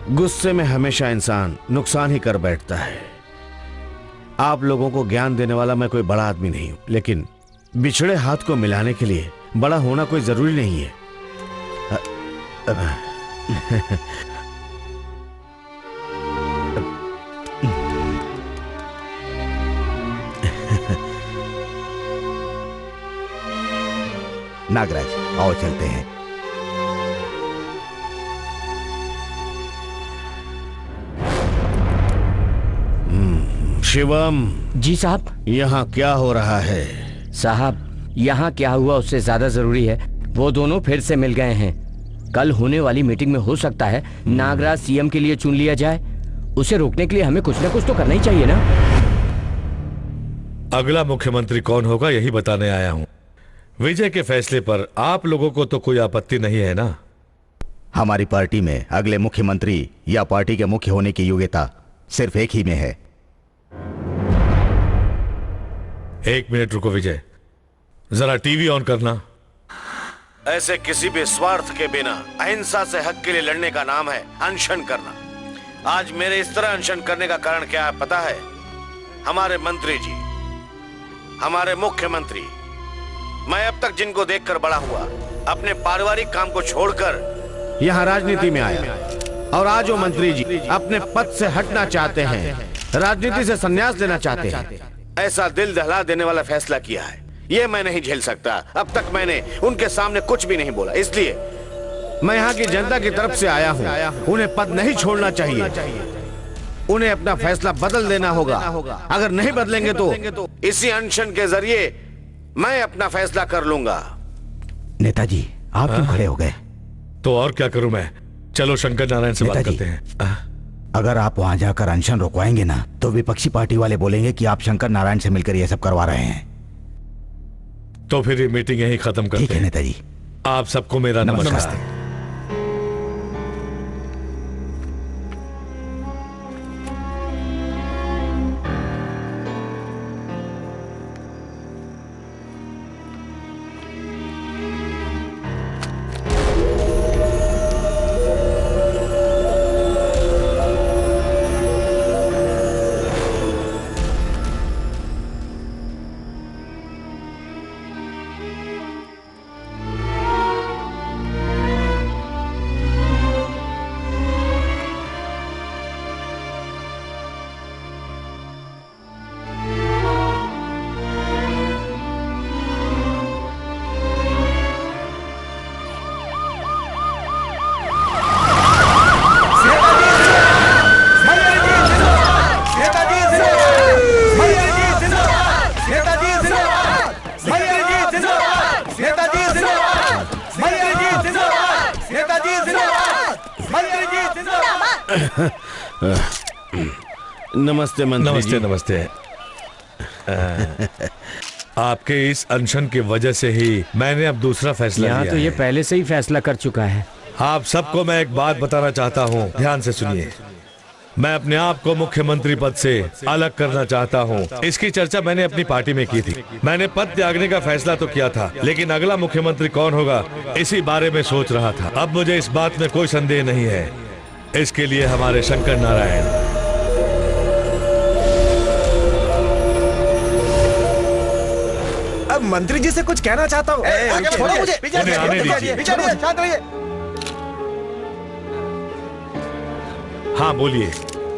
गुस्से में हमेशा इंसान नुकसान ही कर बैठता है। आप लोगों को ज्ञान देने वाला मैं कोई बड़ा आदमी नहीं हूं, लेकिन बिछड़े हाथ को मिलाने के लिए बड़ा होना कोई जरूरी नहीं है। नागराज, आओ चलते हैं। शिवम। जी साहब। यहाँ क्या हो रहा है? साहब, यहाँ क्या हुआ उससे ज्यादा जरूरी है, वो दोनों फिर से मिल गए हैं। कल होने वाली मीटिंग में हो सकता है नागराज सीएम के लिए चुन लिया जाए। उसे रोकने के लिए हमें कुछ न कुछ तो करना ही चाहिए ना। अगला मुख्यमंत्री कौन होगा यही बताने आया हूँ। विजय के फैसले पर आप लोगों को तो कोई आपत्ति नहीं है ना? हमारी पार्टी में अगले मुख्यमंत्री या पार्टी के मुख्य होने की योग्यता सिर्फ एक ही में है। एक मिनट रुको विजय, जरा टीवी ऑन करना। ऐसे किसी भी स्वार्थ के बिना अहिंसा से हक के लिए लड़ने का नाम है अनशन करना। आज मेरे इस तरह अनशन करने का कारण क्या है पता है? हमारे मंत्री जी, हमारे मुख्यमंत्री, मैं अब तक जिनको देखकर बड़ा हुआ, अपने पारिवारिक काम को छोड़कर यहाँ राजनीति में आया, और आज वो मंत्री जी अपने पद से हटना चाहते हैं, राजनीति से संन्यास लेना चाहते हैं। ऐसा दिल दहला देने वाला फैसला किया है। ये मैं नहीं झेल सकता। अब तक मैंने उनके सामने कुछ भी नहीं बोला, इसलिए मैं यहाँ की जनता की तरफ से आया हूँ। उन्हें पद नहीं छोड़ना चाहिए, उन्हें अपना फैसला बदल देना होगा। अगर नहीं बदलेंगे तो इसी अनशन के जरिए मैं अपना फैसला कर लूंगा। नेताजी आप क्यों खड़े हो गए? तो और क्या करूं मैं? चलो शंकर नारायण से बात करते हैं। अगर आप वहां जाकर अनशन रुकवाएंगे ना तो विपक्षी पार्टी वाले बोलेंगे कि आप शंकर नारायण से मिलकर ये सब करवा रहे हैं। तो फिर ये मीटिंग यहीं खत्म करते हैं। ठीक है नेताजी। आप सबको मेरा नमस्कार। नमस्ते मंत्री जी। नमस्ते। आपके इस अनशन की वजह से ही मैंने अब दूसरा फैसला लिया। यहाँ तो ये पहले से ही फैसला कर चुका है। आप सबको मैं एक बात बताना चाहता हूँ, ध्यान से सुनिए। मैं अपने आप को मुख्यमंत्री पद से अलग करना चाहता हूँ। इसकी चर्चा मैंने अपनी पार्टी में की थी। मैंने पद त्यागने का फैसला तो किया था, लेकिन अगला मुख्यमंत्री कौन होगा इसी बारे में सोच रहा था। अब मुझे इस बात में कोई संदेह नहीं है, इसके लिए हमारे शंकर नारायण। अब मंत्री जी से कुछ कहना चाहता हूँ। छोड़ो मुझे। उन्हें आने दीजिए। शांत रहिए। हाँ बोलिए।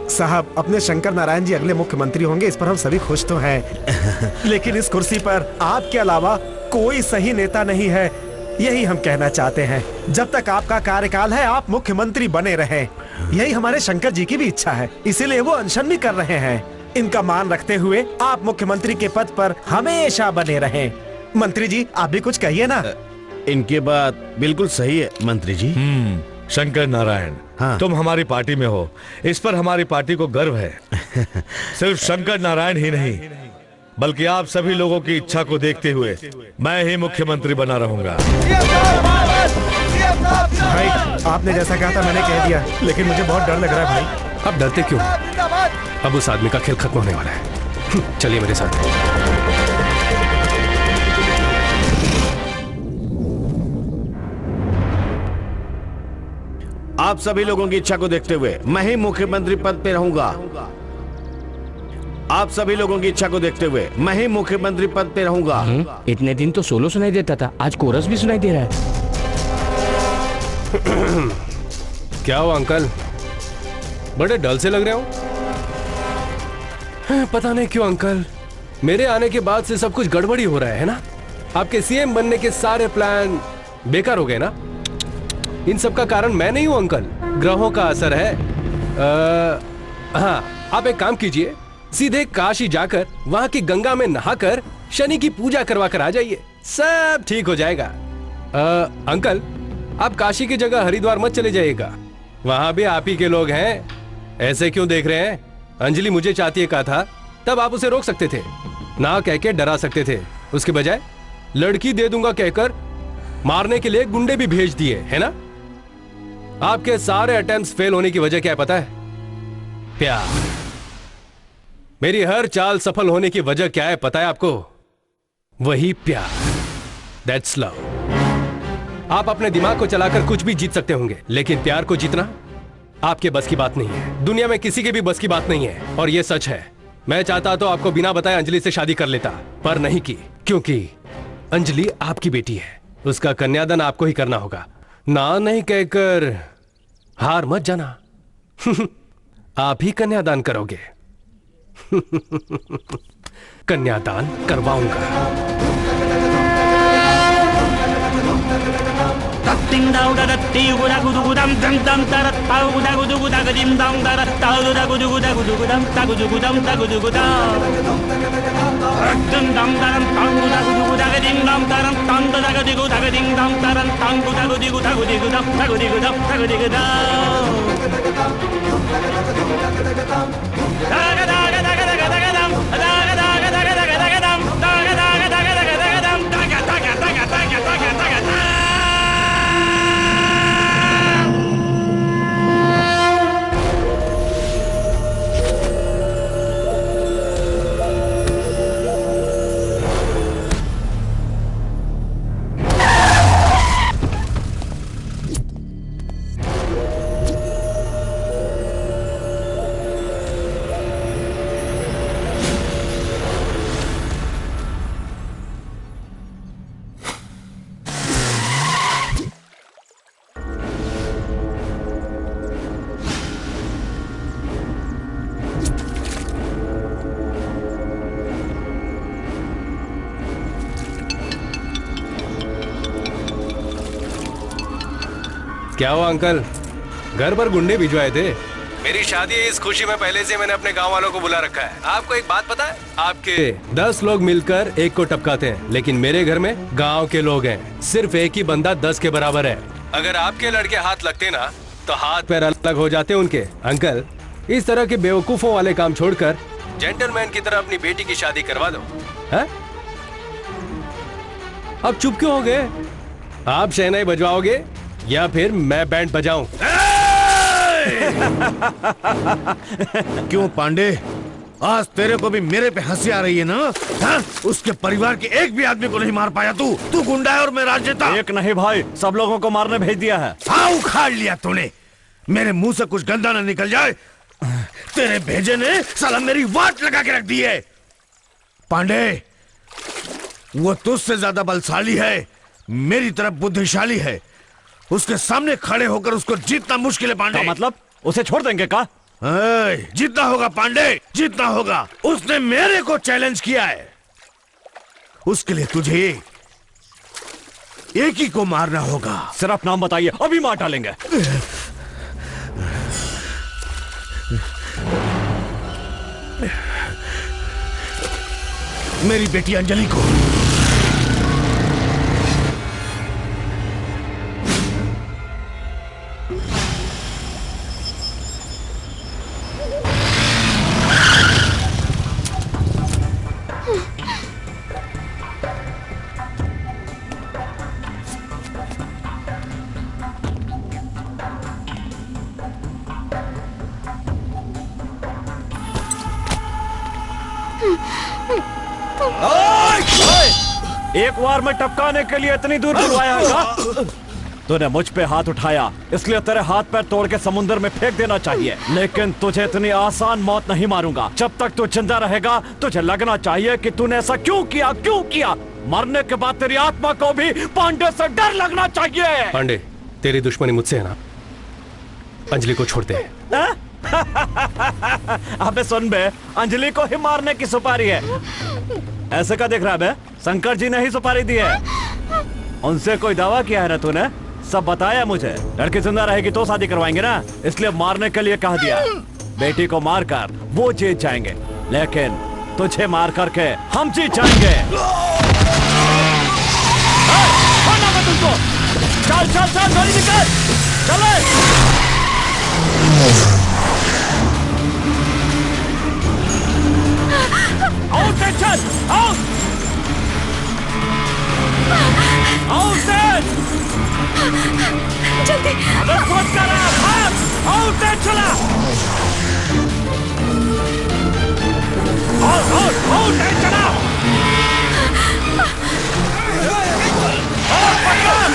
साहब, अपने शंकर नारायण जी अगले मुख्यमंत्री होंगे, इस पर हम सभी खुश तो हैं। लेकिन इस कुर्सी पर आपके अलावा कोई सही नेता नहीं है, यही हम कहना चाहते हैं। जब तक आपका कार्यकाल है आप मुख्यमंत्री बने रहें, यही हमारे शंकर जी की भी इच्छा है। इसीलिए वो अनशन भी कर रहे हैं। इनका मान रखते हुए आप मुख्यमंत्री के पद पर हमेशा बने रहें। मंत्री जी आप भी कुछ कहिए ना। इनकी बात बिल्कुल सही है मंत्री जी। शंकर नारायण, हाँ। तुम हमारी पार्टी में हो, इस पर हमारी पार्टी को गर्व है। सिर्फ शंकर नारायण ही नहीं, बल्कि आप सभी लोगों की इच्छा को देखते हुए मैं ही मुख्यमंत्री बना रहूंगा। भाई आपने जैसा कहा था मैंने कह दिया, लेकिन मुझे बहुत डर लग रहा है भाई। अब डरते क्यों? अब उस आदमी का खेल खत्म होने वाला है। चलिए मेरे साथ। आप सभी लोगों की इच्छा को देखते हुए मैं ही मुख्यमंत्री पद पे रहूंगा। आप सभी लोगों की इच्छा को देखते हुए मैं ही मुख्यमंत्री पद पे रहूंगा। इतने दिन तो सोलो सुनाई देता था, आज कोरस भी सुनाई दे रहा है। क्या हुआ अंकल, बड़े डल से लग रहे हो? पता नहीं क्यों अंकल, मेरे आने के बाद से सब कुछ गड़बड़ी हो रहा है ना। आपके सीएम बनने के सारे प्लान बेकार हो गए ना। इन सब का कारण मैं नहीं हूं अंकल, ग्रहों का असर है। हाँ, आप एक काम कीजिए, सीधे काशी जाकर वहां की गंगा में नहाकर शनि की पूजा करवा कर आ जाइए, सब ठीक हो जाएगा। अंकल, आप काशी की जगह हरिद्वार मत चले जाइएगा, वहां भी आप ही के लोग हैं। ऐसे क्यों देख रहे हैं? अंजलि मुझे चाहती है कहा था, तब आप उसे रोक सकते थे, ना कह के डरा सकते थे। उसके बजाय लड़की दे दूंगा कहकर मारने के लिए गुंडे भी भेज दिए, है ना? आपके सारे अटेम्प्ट्स फेल होने की वजह क्या है पता है? प्यार। मेरी हर चाल सफल होने की वजह क्या है पता है आपको? वही प्यार। That's love. आप अपने दिमाग को चलाकर कुछ भी जीत सकते होंगे, लेकिन प्यार को जीतना आपके बस की बात नहीं है। दुनिया में किसी के भी बस की बात नहीं है, और यह सच है। मैं चाहता तो आपको बिना बताए अंजलि से शादी कर लेता, पर नहीं की, क्योंकि अंजलि आपकी बेटी है। उसका कन्यादान आपको ही करना होगा। ना नहीं कहकर हार मत जाना। आप ही कन्यादान करोगे। कन्यादान करवाऊंगा। ding dong da da ti gu da gu du gu dam dam dam da da ta gu da gu du gu da ga dim dong da da ta gu da gu du gu da gu du gu dam ta gu du gu dam ta gu du gu da dum dam da ram ta gu da gu du gu da ga dim dong da ram tang da ga di gu da ga ding dong da ram tang gu da gu di gu da gu di gu dam ta gu di gu dam ta gu di gu da da ga da ga da ga da ga da ga dam da ga da ga da ga da ga da ga dam da ga da ga da ga da ga da ga dam da ga da ga da ga da ga da ga da ga da क्या हुआ uncle? घर पर गुंडे भिजवाए थे? मेरी शादी है, इस खुशी में पहले से मैंने अपने गांव वालों को बुला रखा है। आपको एक बात पता है? आपके 10 लोग मिलकर एक को टपकाते हैं, लेकिन मेरे घर में गांव के लोग हैं। सिर्फ एक ही बंदा 10 के बराबर है। अगर आपके लड़के हाथ लगते ना तो हाथ पैर अलग हो जाते उनके। अंकल, इस तरह के बेवकूफों वाले काम छोड़कर जेंटलमैन की तरह अपनी बेटी की शादी करवा दो। है? अब चुप क्यों हो गए? आप शहनाई बजवाओगे या फिर मैं बैंड बजाऊं? क्यों पांडे, आज तेरे को भी मेरे पे हंसी आ रही है ना? हा? उसके परिवार के एक भी आदमी को नहीं मार पाया तू गुंडा है और मैं राजनेता। एक नहीं भाई, सब लोगों को मारने भेज दिया है। हाँ, उखाड़ लिया तूने। मेरे मुंह से कुछ गंदा ना निकल जाए। तेरे भेजे ने साला मेरी वाट लगा के रख दी है। पांडे, वो तुझसे ज्यादा बलशाली है, मेरी तरफ बुद्धिशाली है। उसके सामने खड़े होकर उसको जीतना मुश्किल है पांडे। मतलब उसे छोड़ देंगे का? जीतना होगा पांडे, जीतना होगा। उसने मेरे को चैलेंज किया है। उसके लिए तुझे एक ही को मारना होगा। सिर्फ नाम बताइए, अभी मार डालेंगे। मेरी बेटी अंजलि को। एक बार में टपकाने के लिए इतनी दूर बुलवाया है? तूने मुझ पे हाथ उठाया, इसलिए तेरे हाथ पैर तोड़ के समुद्र में फेंक देना चाहिए। लेकिन तुझे इतनी आसान मौत नहीं मारूंगा। जब तक तू जिंदा रहेगा तुझे लगना चाहिए कि तूने ऐसा क्यों किया। मरने के बाद तेरी आत्मा को भी पांडे से डर लगना चाहिए। पांडे, तेरी दुश्मनी मुझसे है ना? अंजलि को छोड़ दे। अबे सुन बे, अंजलि को ही मारने की सुपारी है। ऐसे का देख रहा है बे? शंकर जी ने ही सुपारी दी है। उनसे कोई दावा किया है ना तूने? सब बताया मुझे। लड़की जिंदा रहेगी तो शादी करवाएंगे ना, इसलिए मारने के लिए कह दिया। बेटी को मारकर वो जीत जाएंगे, लेकिन तुझे मार करके हम जीत जाएंगे। तुमको चल चल चल, जल्दी निकल, चले। Out and shut! Out! Out and! जल्दी! अबे सोच कर रहा, भाग! Out and चला! Out and चला! और पकड़!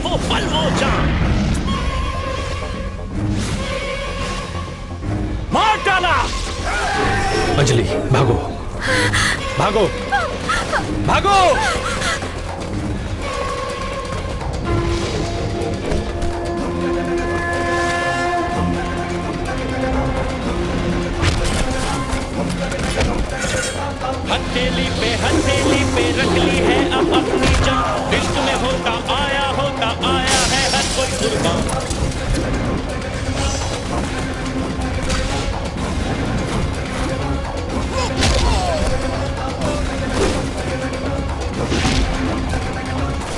वो पल वो जान। मार डाला। अंजलि भागो भागो भागो। हथेली पे रख ली है अब अपनी जान। इश्क में होता आया है हर कोई कुर्बान।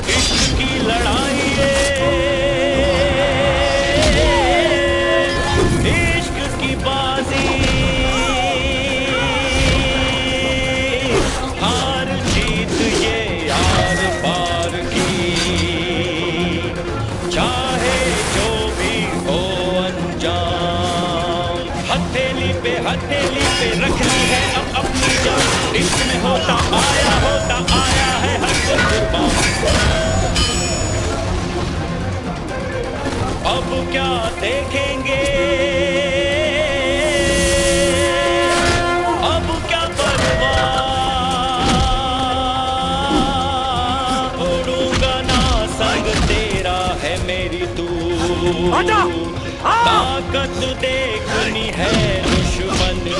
इश्क की लड़ाई इश्क की बाजी हार जीत ये यार पार की। चाहे जो भी हो अंजाम। हथेली पे रख ली है अब अपनी जान। इश्क में होता आया है हर कोई कुर्बान। अब क्या देखेंगे अब क्या परवाह। उड़ूंगा ना संग तेरा है मेरी तू। ताकत देखनी है दुश्मन की।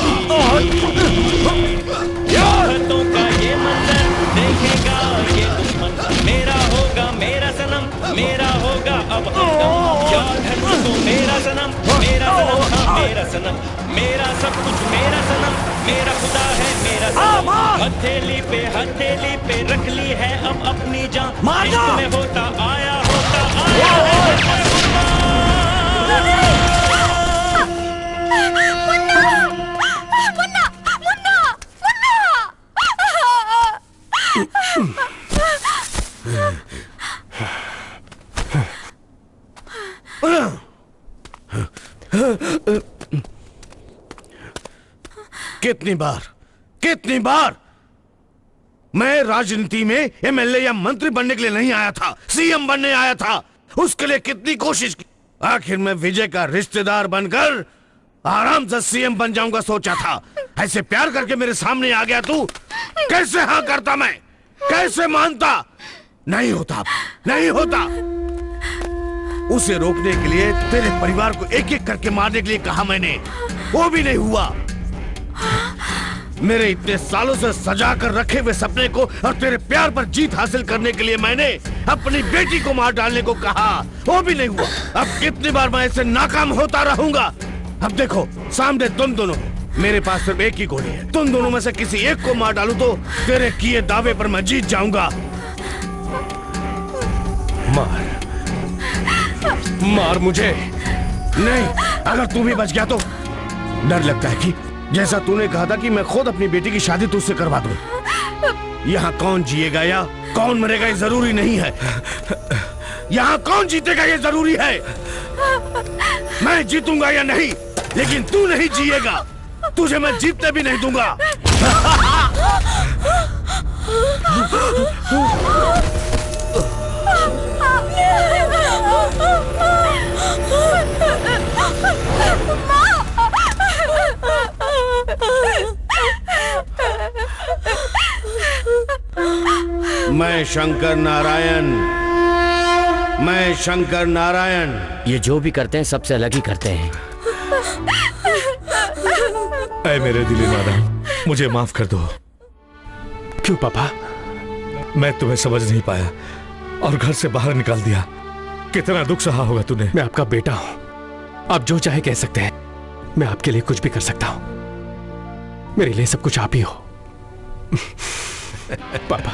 चाहतों का ये मंजर देखेगा ये दुश्मन। मेरा होगा मेरा सनम मेरा होगा अब हमदम। याद है तुझको मेरा सनम हाँ मेरा सनम। मेरा सब कुछ मेरा सनम मेरा खुदा है मेरा सनम। हथेली पे रख ली है अब अपनी जान। इश्क में होता आया है। कितनी बार मैं राजनीति में एमएलए या मंत्री बनने के लिए नहीं आया था, सीएम बनने आया था। उसके लिए कितनी कोशिश की। आखिर मैं विजय का रिश्तेदार बनकर आराम से सीएम बन जाऊंगा सोचा था। ऐसे प्यार करके मेरे सामने आ गया तू। कैसे हाँ करता मैं, कैसे मानता। नहीं होता। उसे रोकने के लिए तेरे परिवार को एक एक करके मारने के लिए कहा मैंने, वो भी नहीं हुआ। मेरे इतने सालों से सजा कर रखे हुए सपने को और तेरे प्यार पर जीत हासिल करने के लिए मैंने अपनी बेटी को मार डालने को कहा, वो भी नहीं हुआ। अब कितनी बार मैं ऐसे नाकाम होता रहूंगा। अब देखो सामने तुम दोनों, मेरे पास सिर्फ एक ही गोली है। तुम दोनों में से किसी एक को मार डालूं तो तेरे किए दावे पर मैं जीत जाऊंगा। मार मुझे। नहीं, अगर तू भी बच गया तो डर लगता है कि जैसा तूने कहा था कि मैं खुद अपनी बेटी की शादी तुझसे करवा दूं। यहाँ कौन जिएगा या कौन मरेगा ये जरूरी नहीं है। यहाँ कौन जीतेगा ये जरूरी है। मैं जीतूंगा या नहीं, लेकिन तू नहीं जिएगा। तुझे मैं जीतने भी नहीं दूंगा। मैं शंकर नारायण। ये जो भी करते हैं सबसे अलग ही करते हैं। ऐ मेरे दिली नादान, मुझे माफ कर दो। क्यों पापा? मैं तुम्हें समझ नहीं पाया और घर से बाहर निकाल दिया। कितना दुख सहा होगा तूने। मैं आपका बेटा हूं, आप जो चाहे कह सकते हैं। मैं आपके लिए कुछ भी कर सकता हूं। मेरे लिए सब कुछ आप ही हो। पापा